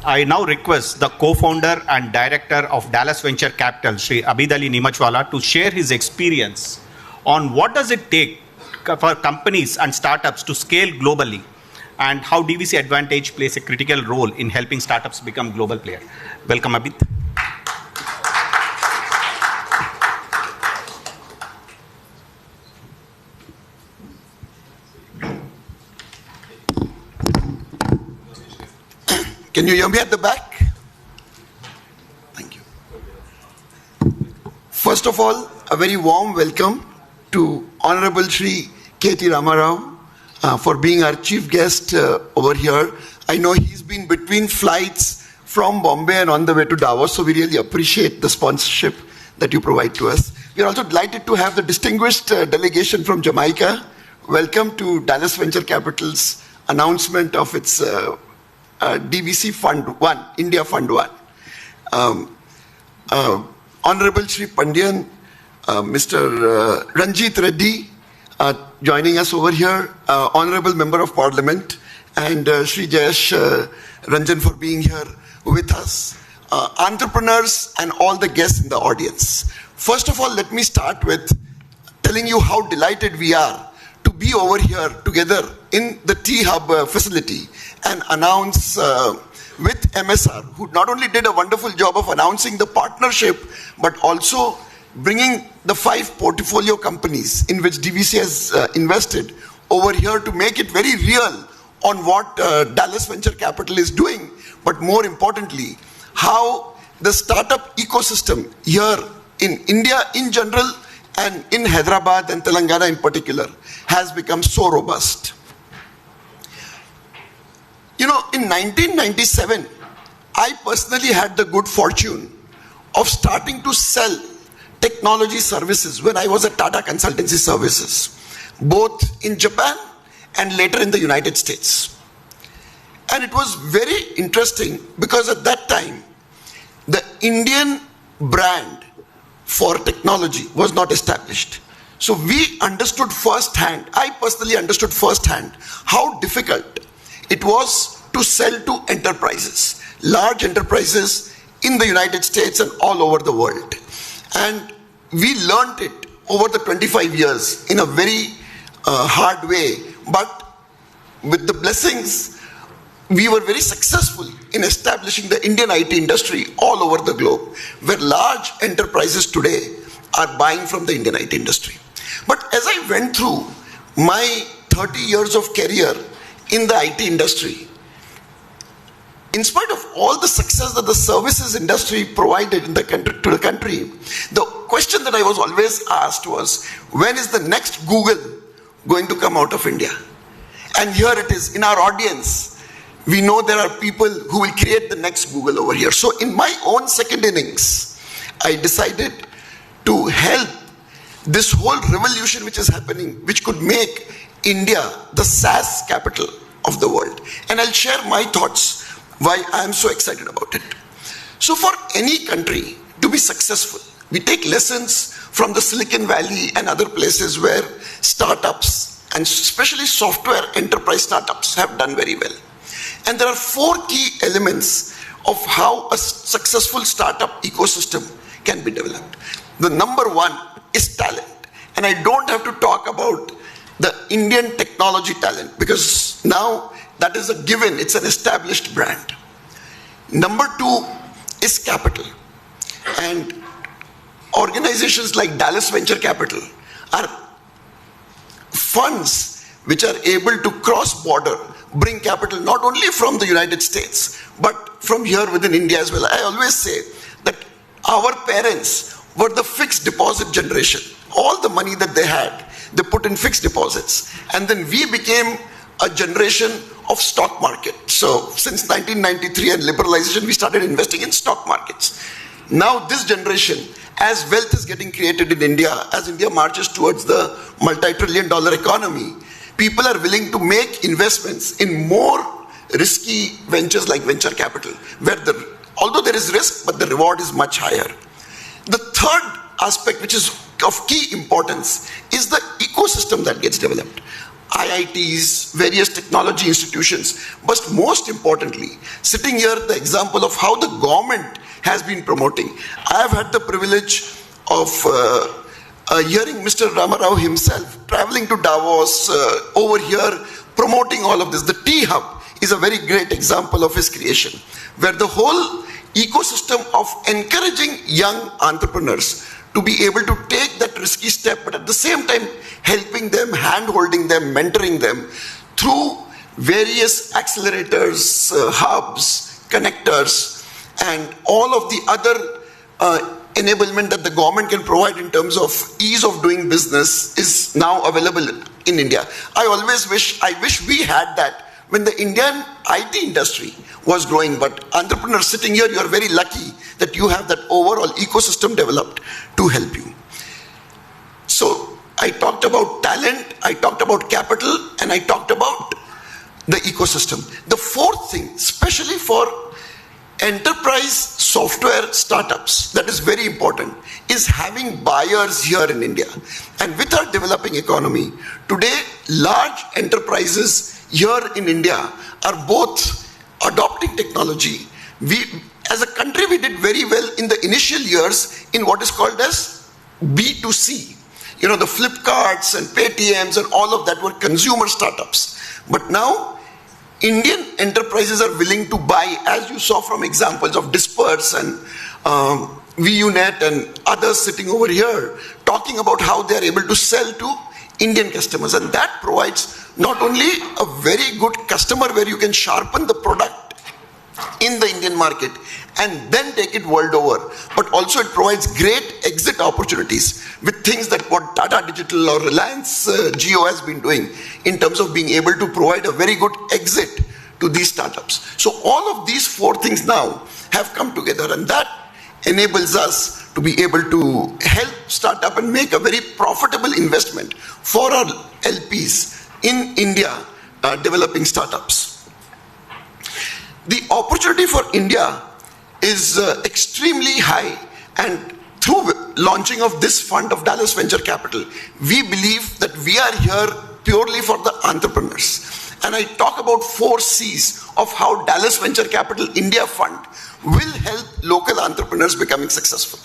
I now request the co-founder and director of Dallas Venture Capital, Sri Abid Ali Nimajwala, to share his experience on what does it take for companies and startups to scale globally and how DVC Advantage plays a critical role in helping startups become global players. Welcome, Abid. Can you hear me at the back? Thank you. First of all, a very warm welcome to Honorable Shri K.T. Ramarao for being our chief guest over here. I know he's been between flights from Bombay and on the way to Davos, so we really appreciate the sponsorship that you provide to us. We are also delighted to have the distinguished delegation from Jamaica. Welcome to Dallas Venture Capital's announcement of its DVC Fund 1, India Fund 1. Honorable Shri Pandian, Mr. Ranjit Reddy, joining us over here, Honorable Member of Parliament, and Shri Jayesh Ranjan for being here with us, entrepreneurs and all the guests in the audience. First of all, let me start with telling you how delighted we are to be over here together in the T-Hub facility and announce with MSR, who not only did a wonderful job of announcing the partnership, but also bringing the 5 portfolio companies in which DVC has invested over here to make it very real on what Dallas Venture Capital is doing, but more importantly, how the startup ecosystem here in India in general and in Hyderabad and Telangana in particular has become so robust. You know, in 1997, I personally had the good fortune of starting to sell technology services when I was at Tata Consultancy Services, both in Japan and later in the United States. And it was very interesting because at that time, the Indian brand for technology was not established. So we understood firsthand, I personally understood firsthand how difficult it was to sell to enterprises, large enterprises in the United States and all over the world. And we learned it over the 25 years in a very hard way, but with the blessings, we were very successful in establishing the Indian IT industry all over the globe, where large enterprises today are buying from the Indian IT industry. But as I went through my 30 years of career in the IT industry, in spite of all the success that the services industry provided in the country, to the country, the question that I was always asked was, when is the next Google going to come out of India? And here it is, in our audience, we know there are people who will create the next Google over here. So in my own second innings, I decided to help this whole revolution which is happening, which could make India the SaaS capital of the world. And I'll share my thoughts why I am so excited about it. So for any country to be successful, we take lessons from the Silicon Valley and other places where startups, and especially software enterprise startups, have done very well. And there are 4 key elements of how a successful startup ecosystem can be developed. The number 1 is talent. And I don't have to talk about the Indian technology talent, because now that is a given, it's an established brand. Number 2 is capital. And organizations like Dallas Venture Capital are funds which are able to cross-border bring capital not only from the United States, but from here within India as well. I always say that our parents were the fixed deposit generation. All the money that they had, they put in fixed deposits. And then we became a generation of stock market. So since 1993 and liberalization, we started investing in stock markets. Now this generation, as wealth is getting created in India, as India marches towards the multi-trillion-dollar economy, people are willing to make investments in more risky ventures like venture capital, where although there is risk, but the reward is much higher. The third aspect, which is of key importance, is the ecosystem that gets developed. IITs, various technology institutions, but most importantly, sitting here, the example of how the government has been promoting. I have had the privilege of hearing Mr. Ramarao himself traveling to Davos, over here, promoting all of this. The T-Hub is a very great example of his creation, where the whole ecosystem of encouraging young entrepreneurs to be able to take that risky step, but at the same time helping them, hand-holding them, mentoring them through various accelerators, hubs, connectors, and all of the other enablement that the government can provide in terms of ease of doing business is now available in India. I wish we had that when the Indian IT industry was growing, but entrepreneurs sitting here, you are very lucky that you have that overall ecosystem developed to help you. I talked about talent, I talked about capital, and I talked about the ecosystem. The fourth thing, especially for enterprise software startups, that is very important, is having buyers here in India. And with our developing economy, today large enterprises here in India are both adopting technology. As a country, we did very well in the initial years in what is called as B2C. You know, the Flipkarts and Paytms and all of that were consumer startups. But now, Indian enterprises are willing to buy, as you saw from examples of Disperse and VUNet and others sitting over here, talking about how they are able to sell to Indian customers. And that provides not only a very good customer where you can sharpen the product in the Indian market and then take it world over, but also it provides great exit opportunities with things that what Tata Digital or Reliance Jio has been doing in terms of being able to provide a very good exit to these startups. So all of these four things now have come together, and that enables us to be able to help startup and make a very profitable investment for our LPs in India developing startups. The opportunity for India is extremely high, and through launching of this fund of Dallas Venture Capital, we believe that we are here purely for the entrepreneurs. And I talk about 4 C's of how Dallas Venture Capital India Fund will help local entrepreneurs becoming successful.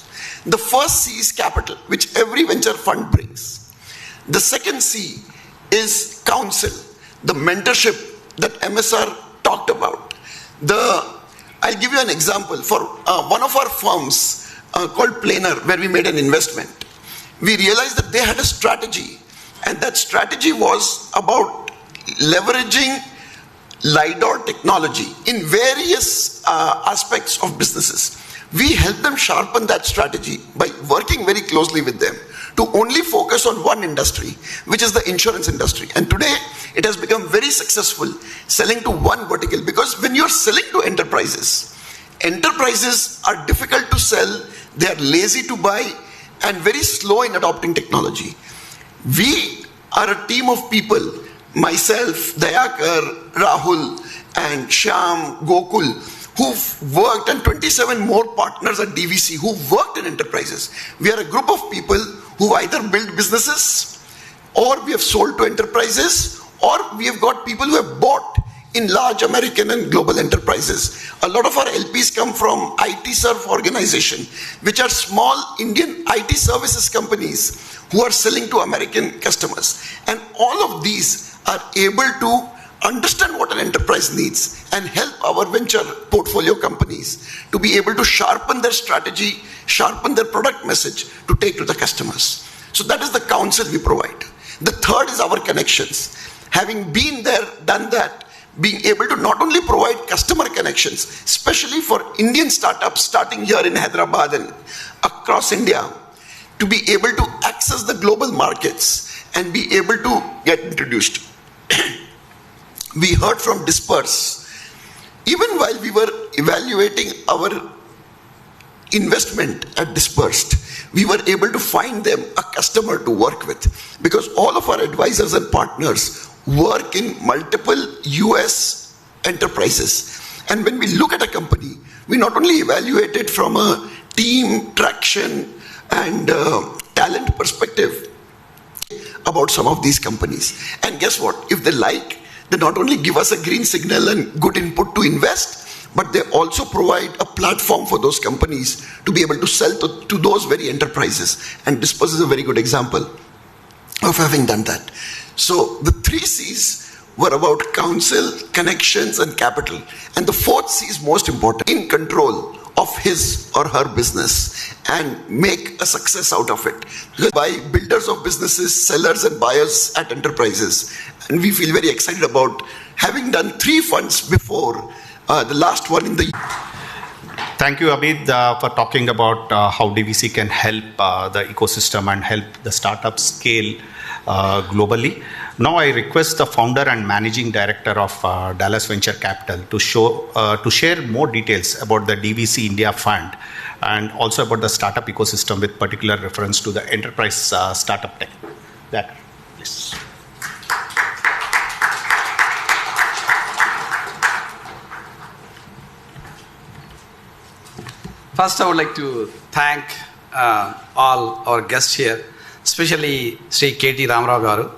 The first C is capital, which every venture fund brings. The second C is counsel, the mentorship that MSR talked about. I'll give you an example. For one of our firms called Planer, where we made an investment, we realized that they had a strategy, and that strategy was about leveraging LiDAR technology in various aspects of businesses. We helped them sharpen that strategy by working very closely with them to only focus on one industry, which is the insurance industry. And today, it has become very successful selling to one vertical, because when you're selling to enterprises are difficult to sell, they are lazy to buy, and very slow in adopting technology. We are a team of people, myself, Dayakar, Rahul, and Shyam, Gokul, who've worked, and 27 more partners at DVC who've worked in enterprises. We are a group of people who either build businesses, or we have sold to enterprises, or we have got people who have bought in large American and global enterprises. A lot of our LPs come from IT Serve organization, which are small Indian IT services companies who are selling to American customers. And all of these are able to understand what an enterprise needs and help our venture portfolio companies to be able to sharpen their strategy, sharpen their product message to take to the customers. So that is the counsel we provide. The third is our connections. Having been there, done that, being able to not only provide customer connections, especially for Indian startups starting here in Hyderabad and across India, to be able to access the global markets and be able to get introduced. We heard from Disperse. Even while we were evaluating our investment at Dispersed, we were able to find them a customer to work with, because all of our advisors and partners work in multiple US enterprises. And when we look at a company, we not only evaluate it from a team, traction, and talent perspective about some of these companies. And guess what? If they like, they not only give us a green signal and good input to invest, but they also provide a platform for those companies to be able to sell to those very enterprises. And Disperse is a very good example of having done that. So the 3 C's were about counsel, connections, and capital. And the 4th C is most important: in control of his or her business and make a success out of it. By builders of businesses, sellers and buyers at enterprises. And we feel very excited about having done 3 funds before, the last one in the... Thank you, Abid, for talking about how DVC can help the ecosystem and help the startup scale globally. Now I request the founder and managing director of Dallas Venture Capital to share more details about the DVC India Fund and also about the startup ecosystem with particular reference to the enterprise startup tech. Dakar, please. First, I would like to thank all our guests here, especially Sri K.T. Ramarao Garu.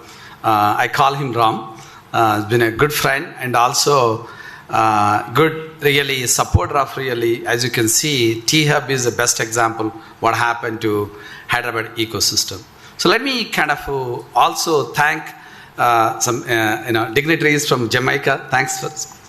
I call him Ram. He's been a good friend and also good, really, supporter of really, as you can see, T-Hub is the best example what happened to Hyderabad ecosystem. So let me kind of also thank some dignitaries from Jamaica. Thanks,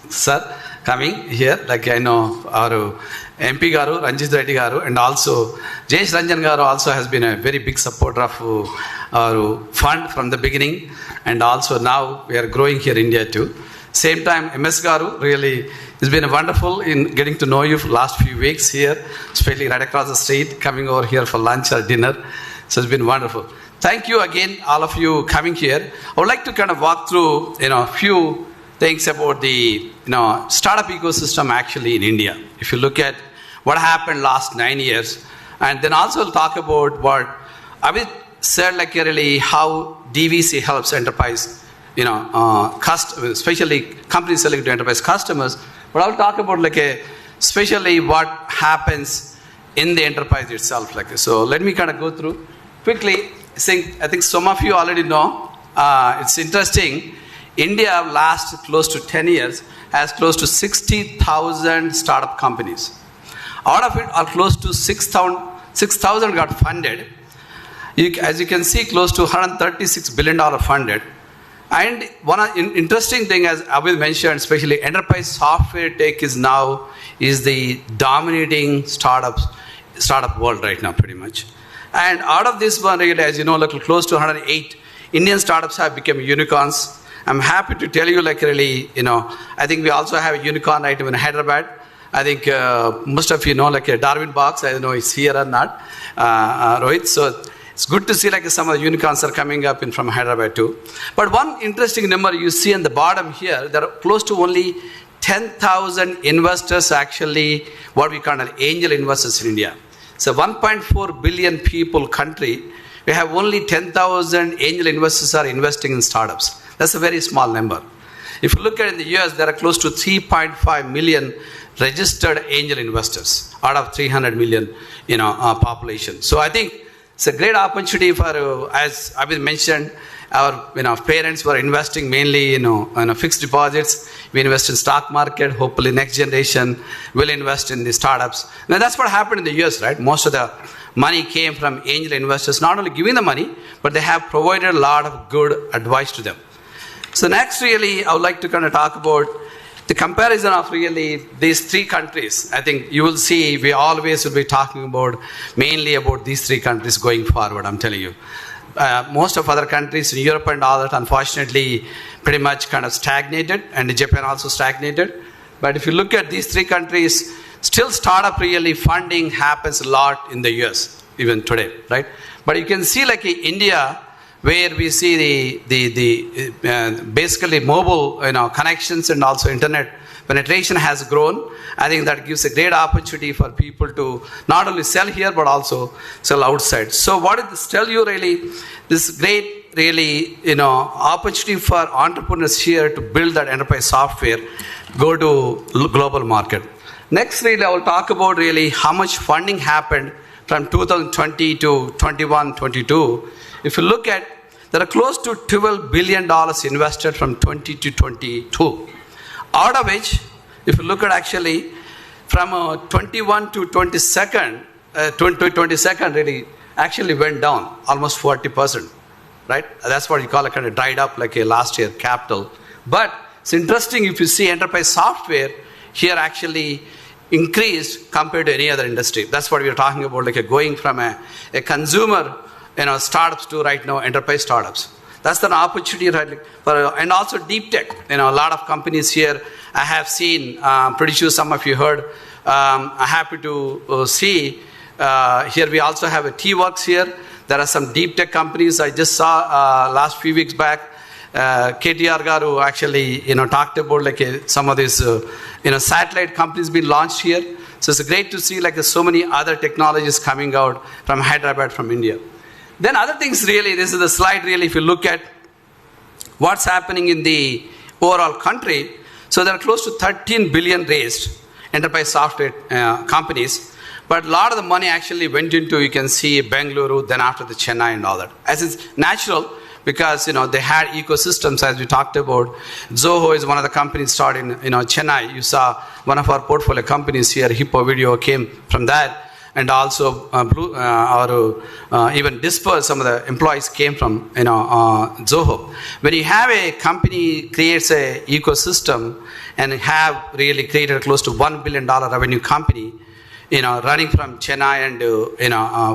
sir, coming here. Like I know our MP Garu, Ranjit Reddy Garu, and also Jayesh Ranjan Garu also has been a very big supporter of our fund from the beginning, and also now we are growing here in India too. Same time, MS Garu really has been wonderful in getting to know you for last few weeks here, especially right across the street, coming over here for lunch or dinner. So it's been wonderful. Thank you again, all of you coming here. I would like to kind of walk through, a few things about the, startup ecosystem actually in India. If you look at what happened last 9 years, and then also we'll talk about what Abid said, like really how DVC helps enterprise, especially companies selling to enterprise customers. But I'll talk about especially what happens in the enterprise itself. So let me kind of go through quickly. I think some of you already know. It's interesting. India last close to 10 years has close to 60,000 startup companies. Out of it are close to 6,000 got funded. As you can see, close to $136 billion funded. And one interesting thing, as Abid mentioned, especially enterprise software tech is the dominating startup world right now, pretty much. And out of this one, really, as you know, close to 108 Indian startups have become unicorns. I'm happy to tell you, I think we also have a unicorn item in Hyderabad. I think most of you know, a Darwin box. I don't know if it's here or not, Rohit. So it's good to see some of the unicorns are coming up from Hyderabad too. But one interesting number you see on the bottom here, there are close to only 10,000 investors actually, what we call angel investors in India. So 1.4 billion people country, we have only 10,000 angel investors are investing in startups. That's a very small number. If you look at in the US, there are close to 3.5 million registered angel investors out of 300 million, population. So I think it's a great opportunity for, as Abid mentioned, our parents were investing mainly in fixed deposits. We invest in stock market. Hopefully next generation will invest in the startups. Now that's what happened in the US, right? Most of the money came from angel investors, not only giving the money, but they have provided a lot of good advice to them. So next really, I would like to kind of talk about the comparison of really these three countries. I think you will see we always will be talking about mainly about these three countries going forward, I'm telling you. Most of other countries in Europe and all that, unfortunately, pretty much kind of stagnated, and Japan also stagnated. But if you look at these three countries, still startup really funding happens a lot in the US, even today, right? But you can see India, where we see the basically mobile connections and also internet penetration has grown. I think that gives a great opportunity for people to not only sell here but also sell outside. So what does this tell you really? This great really opportunity for entrepreneurs here to build that enterprise software, go to global market. Next really I will talk about really how much funding happened from 2020 to 21-22. If you look at, there are close to $12 billion invested from 20 to 22. Out of which, if you look at actually from 21 to 22nd, really actually went down almost 40%, right? That's what you call kind of dried up a last year capital. But it's interesting if you see enterprise software here actually increased compared to any other industry. That's what we're talking about, going from a consumer startups to right now enterprise startups. That's an opportunity, right? And also deep tech. A lot of companies here I have seen. Pretty sure some of you heard. I'm happy to see here we also have a T-Works here. There are some deep tech companies I just saw last few weeks back. KTR Garu actually talked about some of these satellite companies being launched here. So it's great to see so many other technologies coming out from Hyderabad, from India. Then other things really, this is the slide really, if you look at what's happening in the overall country, so there are close to 13 billion raised enterprise software companies, but a lot of the money actually went into, you can see, Bengaluru, then after the Chennai and all that. As is natural, because they had ecosystems, as we talked about. Zoho is one of the companies started in Chennai. You saw one of our portfolio companies here, Hippo Video, came from that. And also even Disperse, some of the employees came from Zoho. When you have a company creates a ecosystem and have really created close to $1 billion revenue company, running from Chennai and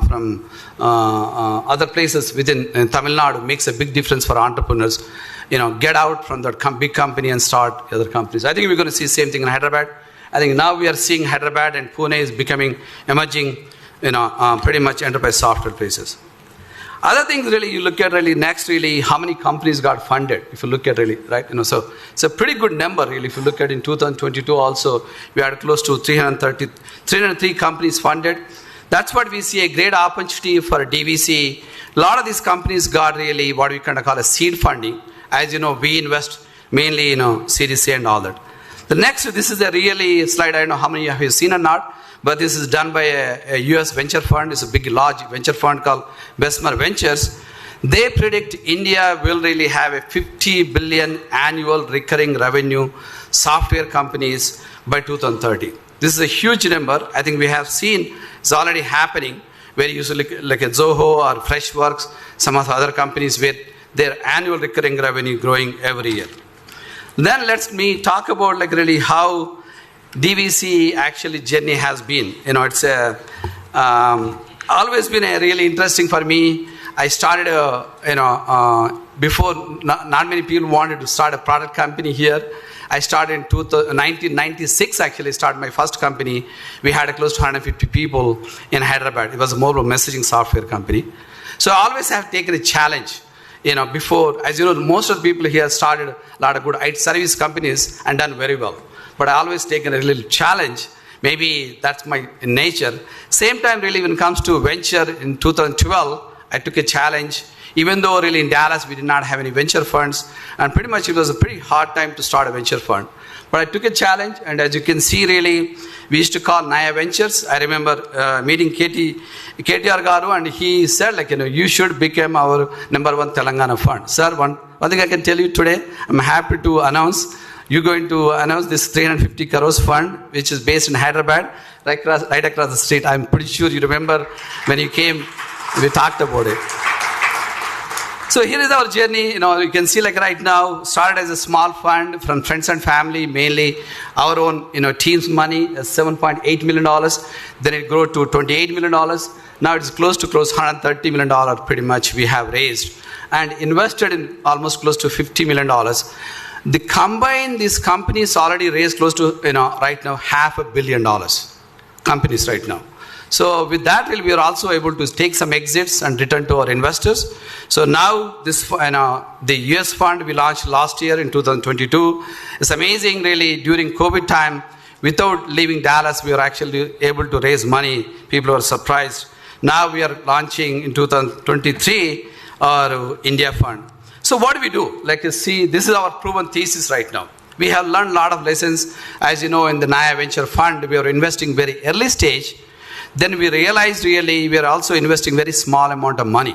from other places within Tamil Nadu, makes a big difference for entrepreneurs. Get out from that big company and start other companies. I think we're going to see the same thing in Hyderabad. I think now we are seeing Hyderabad and Pune is becoming emerging, pretty much enterprise software places. Other things really you look at really next really how many companies got funded. If you look at really right, so it's a pretty good number really. If you look at in 2022 also we had close to 303 companies funded. That's what we see a great opportunity for DVC. A lot of these companies got really what we kind of call a seed funding. As you know, we invest mainly Series A and all that. The next, this is a really slide, I don't know how many of you have seen or not, but this is done by a US venture fund. It's a big, large venture fund called Bessemer Ventures. They predict India will really have a 50 billion annual recurring revenue software companies by 2030. This is a huge number. I think we have seen it's already happening, where you see like a Zoho or Freshworks, some of the other companies with their annual recurring revenue growing every year. Then let me talk about like really how DVC actually journey has been. It's always been a really interesting for me. I started before not many people wanted to start a product company here. I started in 1996 actually started my first company. We had close to 150 people in Hyderabad. It was a mobile messaging software company. So I always have taken a challenge. Before, as you know, most of the people here started a lot of good IT service companies and done very well. But I always taken a little challenge. Maybe that's my nature. Same time, really, when it comes to venture in 2012, I took a challenge. Even though really in Dallas, we did not have any venture funds. And pretty much it was a pretty hard time to start a venture fund. But I took a challenge. And as you can see, really, we used to call Naya Ventures. I remember meeting KTR Garu, and he said, you should become our #1 Telangana fund. Sir, one thing I can tell you today, I'm happy to announce, you're going to announce this 350 crores fund, which is based in Hyderabad, right across the street. I'm pretty sure you remember when you came, we talked about it. So here is our journey. You can see right now, started as a small fund from friends and family, mainly our own, team's money, $7.8 million. Then it grew to $28 million. Now it's close to $130 million pretty much we have raised and invested in almost close to $50 million. The combined, these companies already raised close to, right now, $500 million companies right now. So with that, we are also able to take some exits and return to our investors. So now this, the US fund we launched last year in 2022. It's amazing, really, during COVID time, without leaving Dallas, we were actually able to raise money. People were surprised. Now we are launching in 2023 our India fund. So what do we do? You see, this is our proven thesis right now. We have learned a lot of lessons. As you know, in the Naya Venture Fund, we are investing very early stage. Then we realized really we are also investing very small amount of money.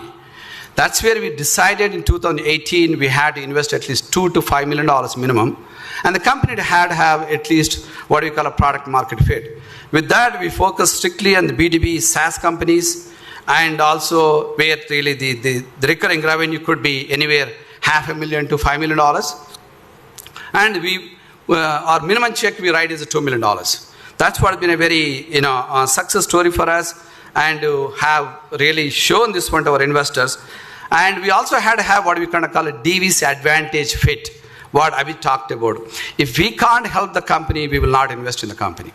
That's where we decided in 2018 we had to invest at least $2 to $5 million minimum. And the company had to have at least what we call a product market fit. With that, we focus strictly on the B2B SaaS companies and also where really the recurring revenue could be anywhere $500,000 to $5 million. And we our minimum check we write is $2 million. That's what has been a very success story for us, and have really shown this one to our investors. And we also had to have what we kind of call a DVC advantage fit, what Abhi talked about. If we can't help the company, we will not invest in the company.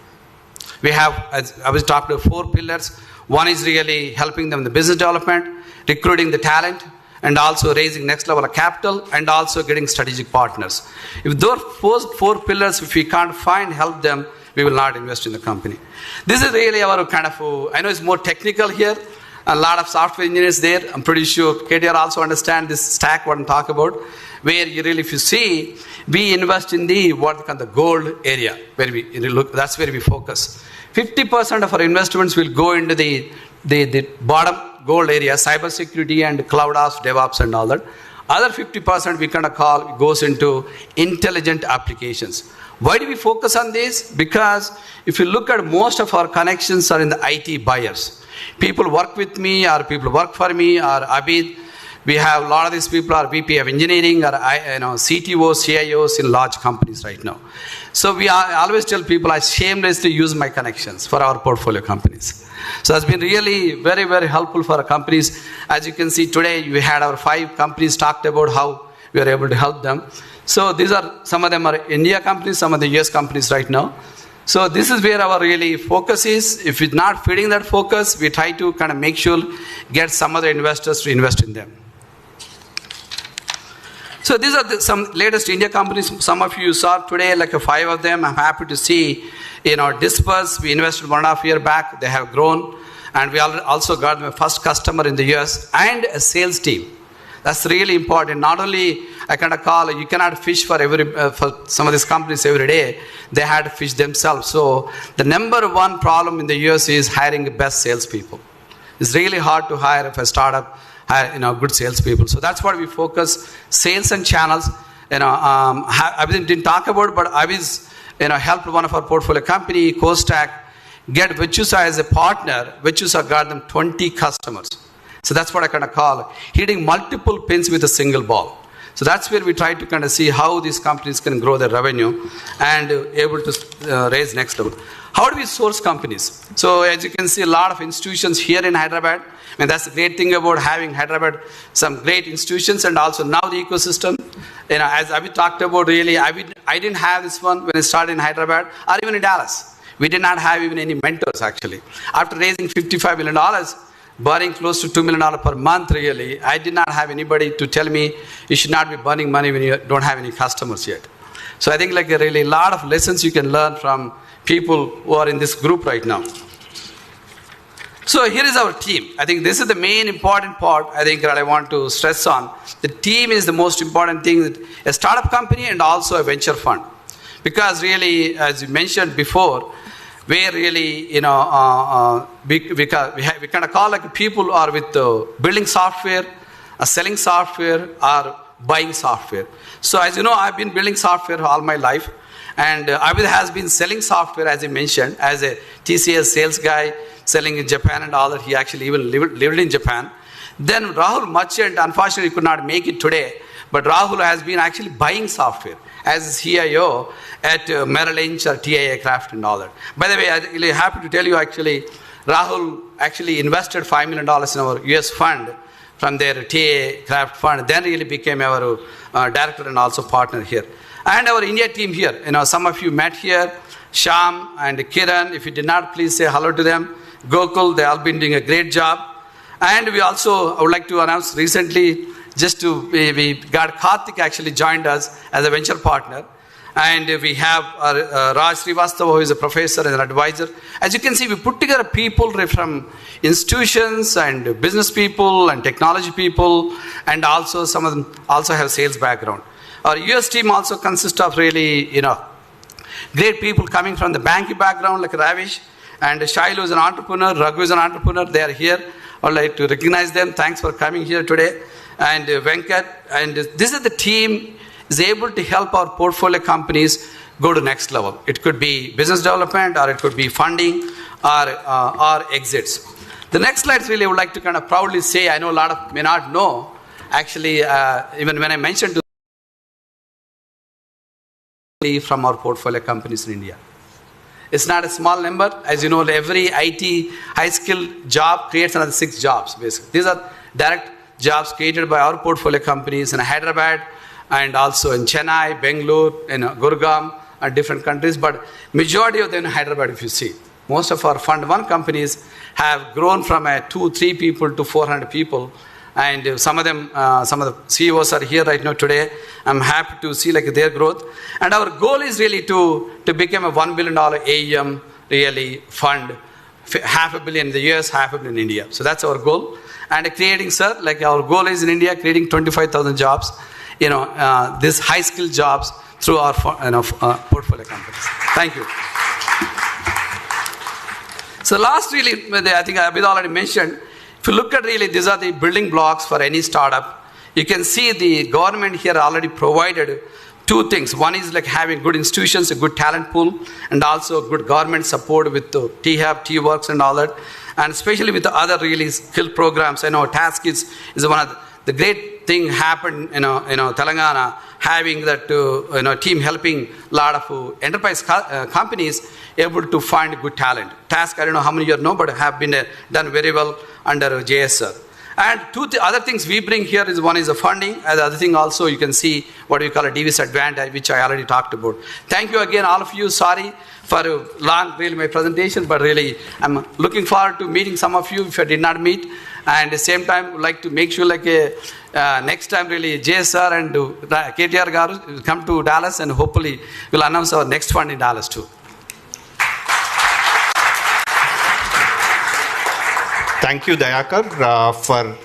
We have, as Abhi talked about, 4 pillars. One is really helping them in the business development, recruiting the talent, and also raising next level of capital, and also getting strategic partners. If those 4 pillars, if we can't help them, we will not invest in the company. This is really our kind of, I know it's more technical here. a lot of software engineers there. I'm pretty sure KTR also understand this stack, what I'm talking about, where you really, if you see, we invest in the gold area, where we look, that's where we focus. 50% of our investments will go into the bottom gold area, cybersecurity and cloud ops, DevOps and all that. Other 50% we kind of call goes into intelligent applications. Why do we focus on this? Because if you look at most of our connections are in the IT buyers. People work with me or people work for me or Abid. We have a lot of these people are VP of engineering or CTOs, CIOs in large companies right now. So I always tell people I shamelessly use my connections for our portfolio companies. So it's been really very, very helpful for our companies. As you can see today, we had our 5 companies talked about how we are able to help them. So these are, some of them are India companies, some of the US companies right now. So this is where our really focus is. If we're not feeding that focus, we try to kind of make sure, get some other investors to invest in them. So these are some latest India companies. Some of you saw today, like 5 of them. I'm happy to see, Disperse, we invested 1.5 years back. They have grown. And we also got my first customer in the US and a sales team. That's really important. Not only I kind of call, you cannot fish for some of these companies every day. They had to fish themselves. So the number one problem in the US is hiring the best salespeople. It's really hard to hire if a startup good salespeople. So that's what we focus, sales and channels. I didn't talk about, but I was helped one of our portfolio company, CoStack, get Virtusa as a partner. Virtusa got them 20 customers. So that's what I kind of call hitting multiple pins with a single ball. So that's where we try to kind of see how these companies can grow their revenue and able to raise next level. How do we source companies? So as you can see, a lot of institutions here in Hyderabad. And that's the great thing about having Hyderabad, some great institutions and also now the ecosystem. As Abhi talked about, really, I didn't have this one when I started in Hyderabad or even in Dallas. We did not have even any mentors actually. After raising $55 million, burning close to $2 million per month, really, I did not have anybody to tell me you should not be burning money when you don't have any customers yet. So I think really a lot of lessons you can learn from people who are in this group right now. So here is our team. I think this is the main important part I think that I want to stress on. The team is the most important thing. A startup company and also a venture fund. Because really, as you mentioned before, where really, we kind of call people who are with building software, selling software, or buying software. So as you know, I've been building software all my life. And Abid has been selling software, as I mentioned, as a TCS sales guy, selling in Japan and all that. He actually even lived in Japan. Then Rahul Merchant, unfortunately, could not make it today. But Rahul has been actually buying software as CIO at Merrill Lynch or TIA Craft and all that. By the way, I'm really happy to tell you actually, Rahul actually invested $5 million in our US fund from their TIA Craft fund, then really became our director and also partner here. And our India team here, some of you met here, Sham and Kiran. If you did not, please say hello to them. Gokul, they all been doing a great job. And we also, I would like to announce recently, we got Karthik actually joined us as a venture partner. And we have Raj Srivastava, who is a professor and an advisor. As you can see, we put together people from institutions and business people and technology people, and also some of them also have sales background. Our US team also consists of really, great people coming from the banking background like Ravish, and Shailu is an entrepreneur, Raghu is an entrepreneur. They are here. I would like to recognize them. Thanks for coming here today. And Venkat. And this is the team is able to help our portfolio companies go to next level. It could be business development, or it could be funding, or exits. The next slide really I would like to kind of proudly say, I know a lot of may not know, actually, even when I mentioned from our portfolio companies in India. It's not a small number. As you know, every IT high-skilled job creates another 6 jobs, basically. These are direct jobs created by our portfolio companies in Hyderabad and also in Chennai, Bangalore, in Gurgaon, and different countries. But majority of them in Hyderabad, if you see. Most of our Fund 1 companies have grown from 2-3 people to 400 people. And some of the CEOs are here right now today. I'm happy to see their growth. And our goal is really to become a $1 billion AUM really fund 500 million in the US, 500 million in India. So that's our goal. And creating, sir, like our goal is in India, creating 25,000 jobs, these high-skilled jobs through our portfolio companies. Thank you. So last really, I think Abid already mentioned, if you look at really, these are the building blocks for any startup. You can see the government here already provided two things. One is like having good institutions, a good talent pool, and also good government support with the T-Hub, T-Works and all that. And especially with the other really skill programs. I know Task is one of the great thing happened, Telangana, having that team helping a lot of enterprise companies able to find good talent. Task, I don't know how many of you know, but have been done very well under JSR. And two other things we bring here is one is the funding, and the other thing also you can see what we call a DVC advantage, which I already talked about. Thank you again, all of you. Sorry for long, really, my presentation, but really, I'm looking forward to meeting some of you if I did not meet. And at the same time, would like to make sure next time really JSR and KTR Garu will come to Dallas, and hopefully we'll announce our next fund in Dallas too. Thank you, Dayakar, for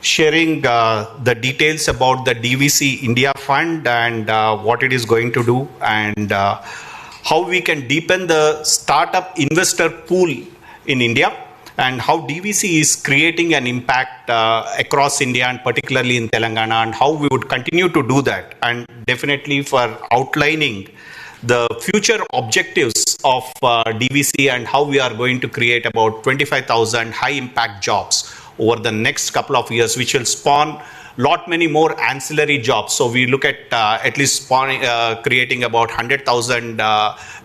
sharing the details about the DVC India Fund and what it is going to do, and how we can deepen the startup investor pool in India, and how DVC is creating an impact across India and particularly in Telangana, and how we would continue to do that, and definitely for outlining the future objectives of DVC and how we are going to create about 25,000 high impact jobs over the next couple of years, which will spawn lot many more ancillary jobs. So we look at least creating about 100,000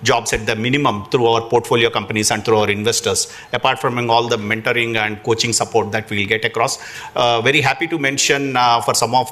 jobs at the minimum through our portfolio companies and through our investors, apart from all the mentoring and coaching support that we'll get across. Very happy to mention for some of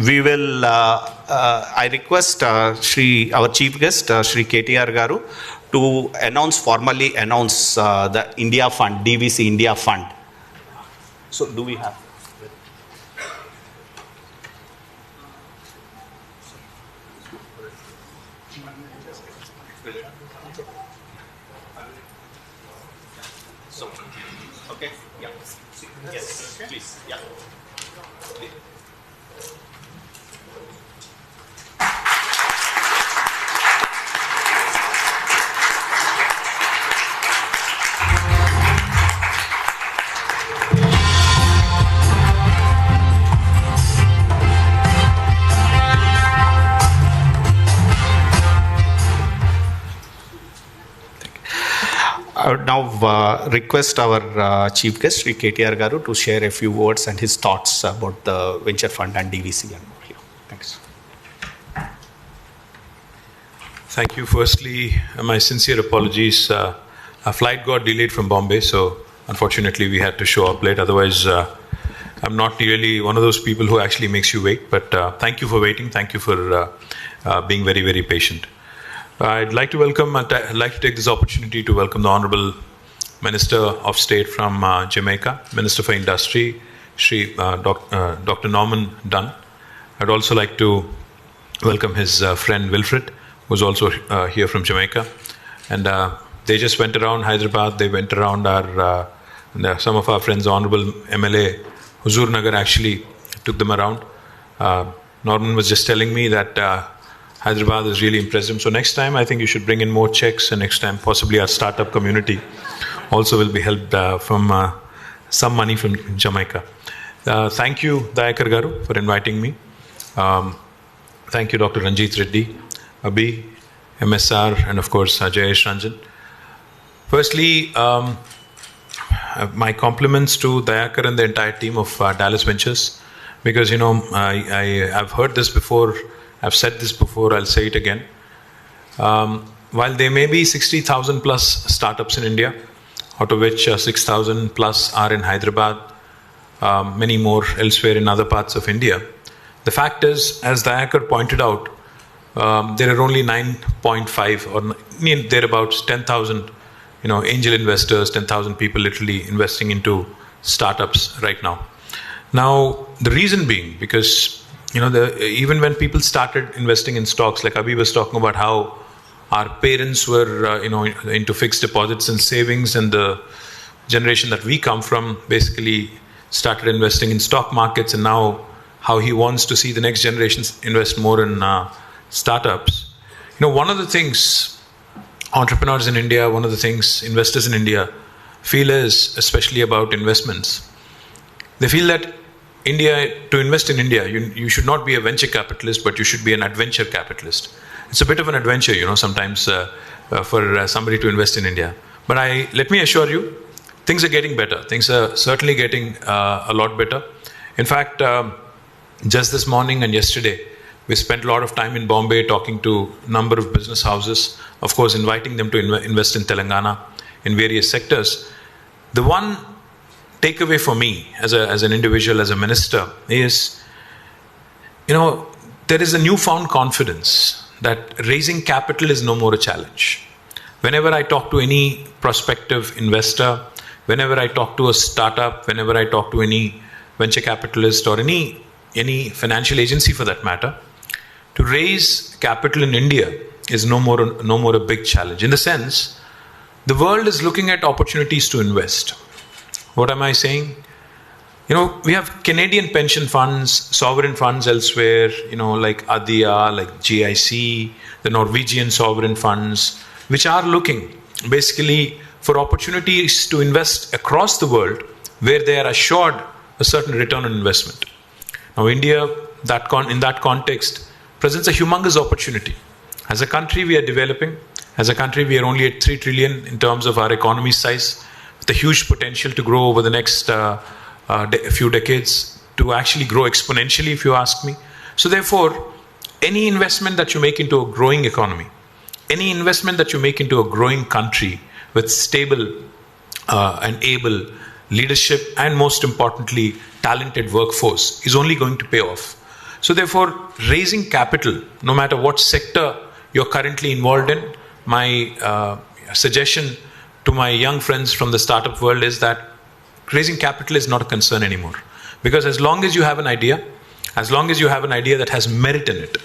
we will, I request our chief guest, Shri KTR Garu, to formally announce the India Fund, DVC India Fund. So do we have? Okay, yeah. Yes, please, yeah. I would now request our chief guest, Sri KTR Garu, to share a few words and his thoughts about the venture fund and DVC. Thanks. Thank you. Firstly, my sincere apologies. Our flight got delayed from Bombay, so unfortunately we had to show up late. Otherwise, I'm not really one of those people who actually makes you wait. But thank you for waiting. Thank you for being very, very patient. I'd like to take this opportunity to welcome the Honorable Minister of State from Jamaica, Minister for Industry, Dr. Norman Dunn. I'd also like to welcome his friend Wilfred, who's also here from Jamaica. And they just went around Hyderabad. They went around some of our friends, Honorable MLA Huzur Nagar actually took them around. Norman was just telling me that Hyderabad is really impressed him. So next time, I think you should bring in more checks, and next time possibly our startup community also will be helped from some money from Jamaica. Thank you, Dayakar Garu, for inviting me. Thank you, Dr. Ranjit Reddy, Abhi, MSR, and of course, Jayesh Ranjan. Firstly, my compliments to Dayakar and the entire team of Dallas Ventures, because, I've heard this before, I've said this before, I'll say it again. While there may be 60,000 plus startups in India, out of which 6,000 plus are in Hyderabad, many more elsewhere in other parts of India, the fact is, as Dayakar pointed out, there are only 9.5 or thereabouts 10,000 angel investors, 10,000 people literally investing into startups right now. Now, the reason being, because even when people started investing in stocks, like Abhi was talking about how our parents were into fixed deposits and savings, and the generation that we come from basically started investing in stock markets, and now how he wants to see the next generation invest more in startups. One of the things entrepreneurs in India, one of the things investors in India feel is, especially about investments, they feel that to invest in India, you should not be a venture capitalist, but you should be an adventure capitalist. It's a bit of an adventure, sometimes for somebody to invest in India. But let me assure you, things are getting better. Things are certainly getting a lot better. In fact, just this morning and yesterday, we spent a lot of time in Bombay talking to a number of business houses, of course, inviting them to invest in Telangana in various sectors. The one takeaway for me as an individual, as a minister, is, there is a newfound confidence that raising capital is no more a challenge. Whenever I talk to any prospective investor, whenever I talk to a startup, whenever I talk to any venture capitalist or any financial agency for that matter, to raise capital in India is no more a big challenge. In the sense, the world is looking at opportunities to invest. What am I saying? We have Canadian pension funds, sovereign funds elsewhere, like ADIA, like GIC, the Norwegian sovereign funds, which are looking basically for opportunities to invest across the world where they are assured a certain return on investment. Now, India, in that context, presents a humongous opportunity. As a country, we are developing. As a country, we are only at 3 trillion in terms of our economy size, with a huge potential to grow over the next few decades, to actually grow exponentially, if you ask me. So therefore, any investment that you make into a growing economy, any investment that you make into a growing country with stable and able leadership, and most importantly, talented workforce, is only going to pay off. So therefore, raising capital, no matter what sector you're currently involved in, my suggestion to my young friends from the startup world is that raising capital is not a concern anymore. Because as long as you have an idea, that has merit in it,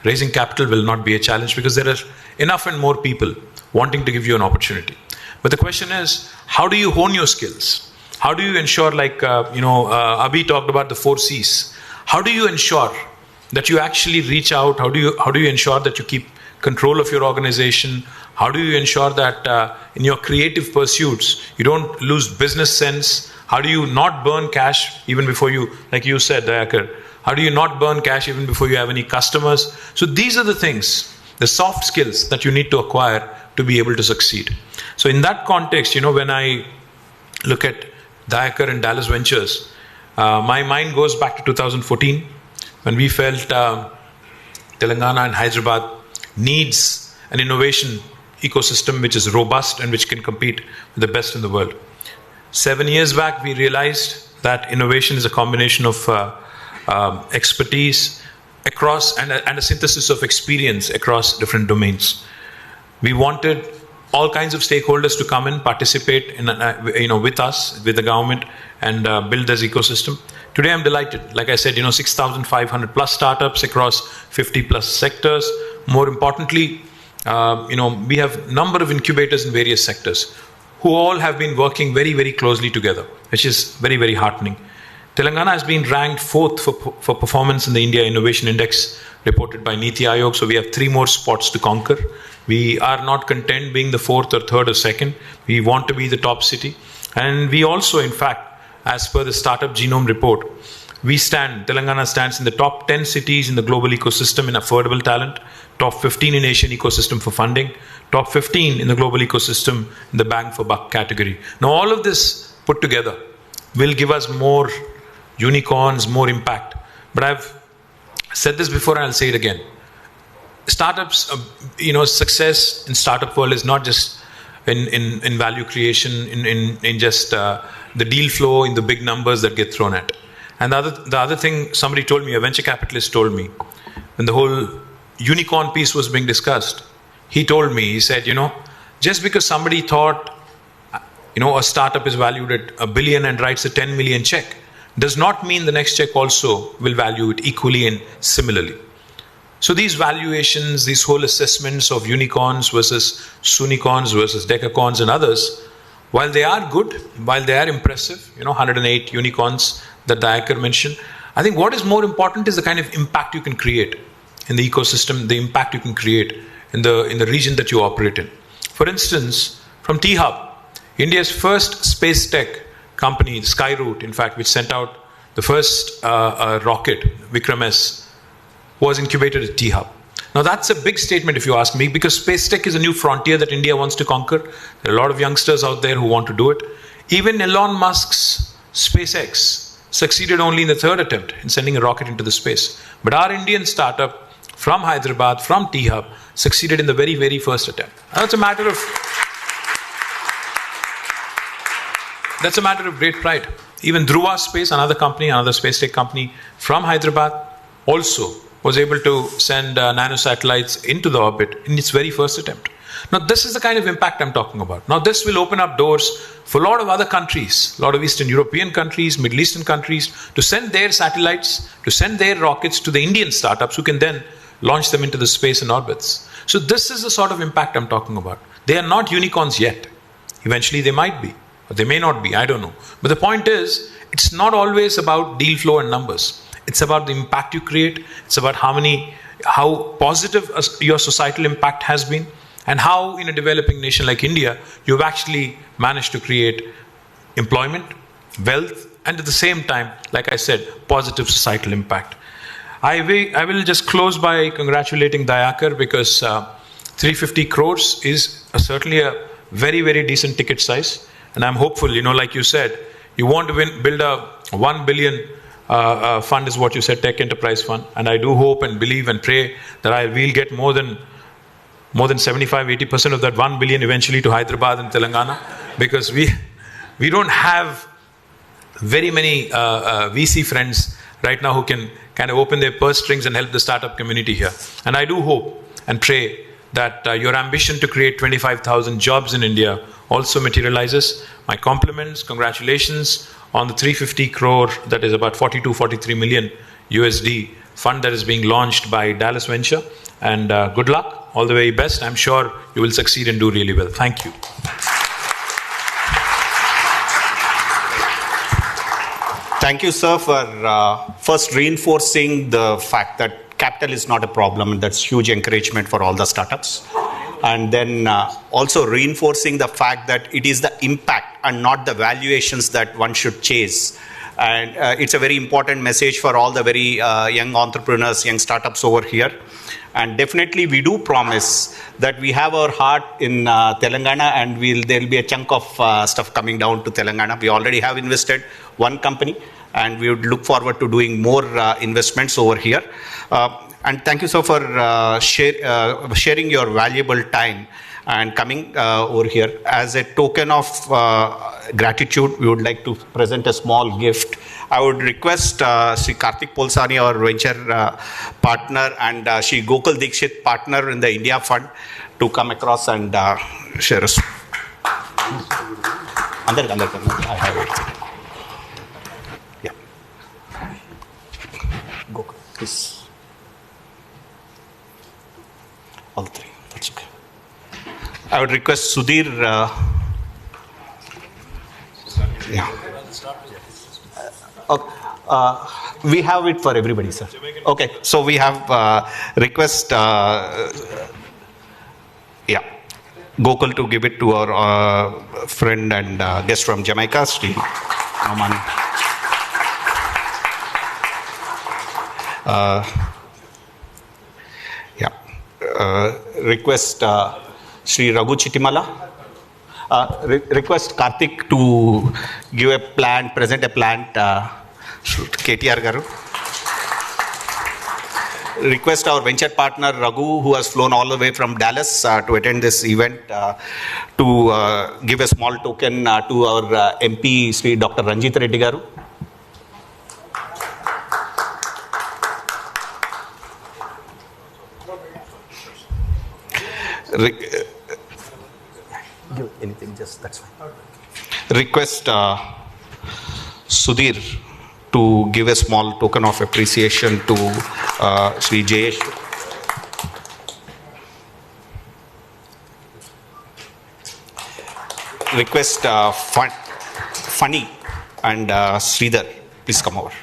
raising capital will not be a challenge, because there are enough and more people wanting to give you an opportunity. But the question is, how do you hone your skills? How do you ensure, Abhi talked about the 4 C's. How do you ensure that you actually reach out? How do you ensure that you keep control of your organization? How do you ensure that in your creative pursuits, you don't lose business sense? How do you not burn cash even before you, like you said, Dayakar, how do you not burn cash even before you have any customers? So these are the things, the soft skills that you need to acquire to be able to succeed. So in that context, when I look at Dayakar and Dallas Ventures, my mind goes back to 2014, when we felt Telangana and Hyderabad needs an innovation ecosystem which is robust and which can compete with the best in the world. 7 years back, we realized that innovation is a combination of expertise across and a synthesis of experience across different domains. We wanted all kinds of stakeholders to come in, participate in, with us, with the government, and build this ecosystem. Today I'm delighted. Like I said, 6,500 plus startups across 50 plus sectors. More importantly, we have number of incubators in various sectors who all have been working very, very closely together, which is very, very heartening. Telangana has been ranked 4th for performance in the India Innovation Index reported by Niti Aayog. So we have 3 more spots to conquer. We are not content being the 4th or 3rd or 2nd. We want to be the top city. And we also, in fact, as per the Startup Genome Report, Telangana stands in the top 10 cities in the global ecosystem in affordable talent, top 15 in Asian ecosystem for funding, top 15 in the global ecosystem in the bang for buck category. Now all of this put together will give us more unicorns, more impact. But I've said this before and I'll say it again. Startups, success in startup world is not just in value creation, in just the deal flow, in the big numbers that get thrown at. And the other thing somebody told me, a venture capitalist told me, when the whole unicorn piece was being discussed, he said, just because somebody thought, a startup is valued at $1 billion and writes a 10 million check, does not mean the next check also will value it equally and similarly. So these valuations, these whole assessments of unicorns versus sunicorns versus decacorns and others, while they are good, while they are impressive, 108 unicorns that Dayakar mentioned, I think what is more important is the kind of impact you can create in the ecosystem, the impact you can create in the region that you operate in. For instance, from T-Hub, India's first space tech company, Skyroot, in fact, which sent out the first rocket, Vikram S, was incubated at T-Hub. Now that's a big statement if you ask me, because space tech is a new frontier that India wants to conquer. There are a lot of youngsters out there who want to do it. Even Elon Musk's SpaceX succeeded only in the 3rd attempt in sending a rocket into the space. But our Indian startup from Hyderabad, from T-Hub, succeeded in the very, very first attempt. And that's a matter of great pride. Even Dhruva Space, another space tech company from Hyderabad, also was able to send nanosatellites into the orbit in its very first attempt. Now, this is the kind of impact I'm talking about. Now, this will open up doors for a lot of other countries, a lot of Eastern European countries, Middle Eastern countries, to send their satellites, to send their rockets to the Indian startups who can then launch them into the space and orbits. So this is the sort of impact I'm talking about. They are not unicorns yet. Eventually they might be, or they may not be, I don't know. But the point is, it's not always about deal flow and numbers. It's about the impact you create. It's about how positive your societal impact has been, and how in a developing nation like India, you've actually managed to create employment, wealth, and at the same time, like I said, positive societal impact. I will just close by congratulating Dayakar, because 350 crores is certainly a very, very decent ticket size. And I'm hopeful, like you said, you want to build a 1 billion fund is what you said, tech enterprise fund. And I do hope and believe and pray that we'll get more than 75-80% of that 1 billion eventually to Hyderabad and Telangana, because we don't have very many VC friends right now who can kind of open their purse strings and help the startup community here. And I do hope and pray that your ambition to create 25,000 jobs in India also materializes. My compliments, congratulations on the 350 crore, that is about 43 million USD fund that is being launched by Dallas Venture. And good luck, all the very best. I'm sure you will succeed and do really well. Thank you. Thank you, sir, for first reinforcing the fact that capital is not a problem, and that's huge encouragement for all the startups. And then also reinforcing the fact that it is the impact and not the valuations that one should chase. And it's a very important message for all the very young entrepreneurs, young startups over here. And definitely we do promise that we have our heart in Telangana, and there'll be a chunk of stuff coming down to Telangana. We already have invested one company, and we would look forward to doing more investments over here. And thank you, sir, for sharing your valuable time and coming over here. As a token of gratitude, we would like to present a small gift. I would request Sri Karthik Polsani, our venture partner, and Sri Gokul Dikshit, partner in the India Fund, to come across and share us. I have it. Yeah. I would request Sudhir. Yeah. Okay. We have it for everybody, sir. Okay, so we have request, Gokul to give it to our friend and guest from Jamaica, Sri Aman. Request Sri Raghu Chitimala. Request Karthik to give a plant, present a plant, KTR Garu. Request our venture partner Raghu, who has flown all the way from Dallas to attend this event, to give a small token to our MP, Sri Dr. Ranjit Reddy Garu. Give anything, just that's fine. Request Sudhir to give a small token of appreciation to Sri Jayesh. Request Funny and Sridhar, please come over.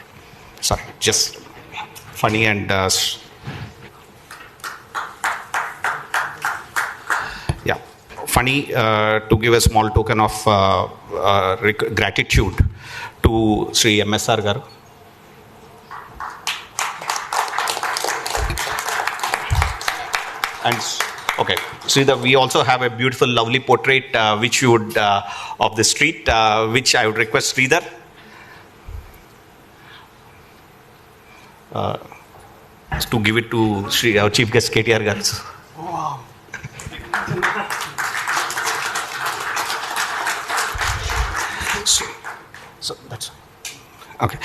Sorry, just Funny and Funny to give a small token of gratitude to Sri MSR Garu. And okay, Sridhar, we also have a beautiful, lovely portrait which you would of the street, which I would request Sridhar to give it to Sri, our chief guest KTR Garu. Wow. So that's okay.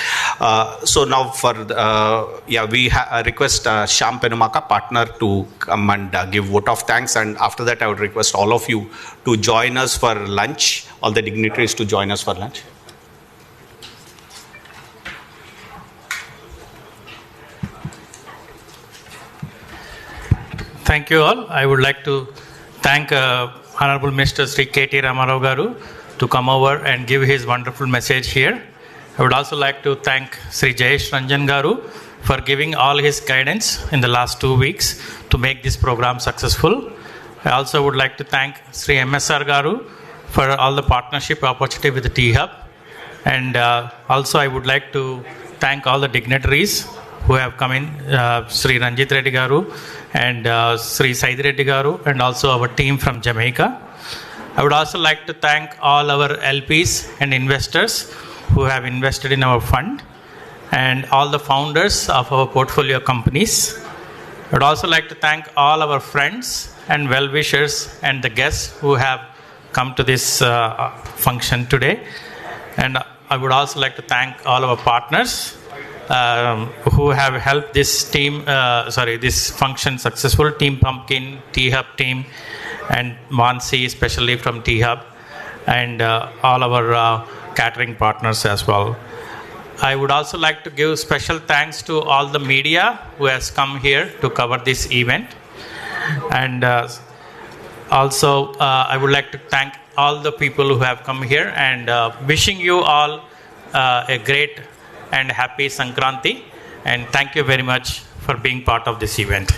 So now for we request Shyam Penumaka, partner, to come and give vote of thanks, and after that I would request all of you to join us for lunch. All the dignitaries to join us for lunch. Thank you all. I would like to thank Honorable Mr. Sri K.T. Ramarao Garu to come over and give his wonderful message here. I would also like to thank Sri Jayesh Ranjan Garu for giving all his guidance in the last 2 weeks to make this program successful. I also would like to thank Sri MSR Garu for all the partnership opportunity with the T-Hub. And also I would like to thank all the dignitaries who have come in, Sri Ranjit Reddy Garu and Sri Saidi Reddy Garu, and also our team from Jamaica. I would also like to thank all our LPs and investors who have invested in our fund, and all the founders of our portfolio companies. I would also like to thank all our friends and well-wishers and the guests who have come to this function today. And I would also like to thank all our partners who have helped this this function successful. Team Pumpkin, T-Hub team, and Mansi, especially from T-Hub, and all our catering partners as well. I would also like to give special thanks to all the media who has come here to cover this event. And also I would like to thank all the people who have come here, and wishing you all a great and happy Sankranti, and thank you very much for being part of this event.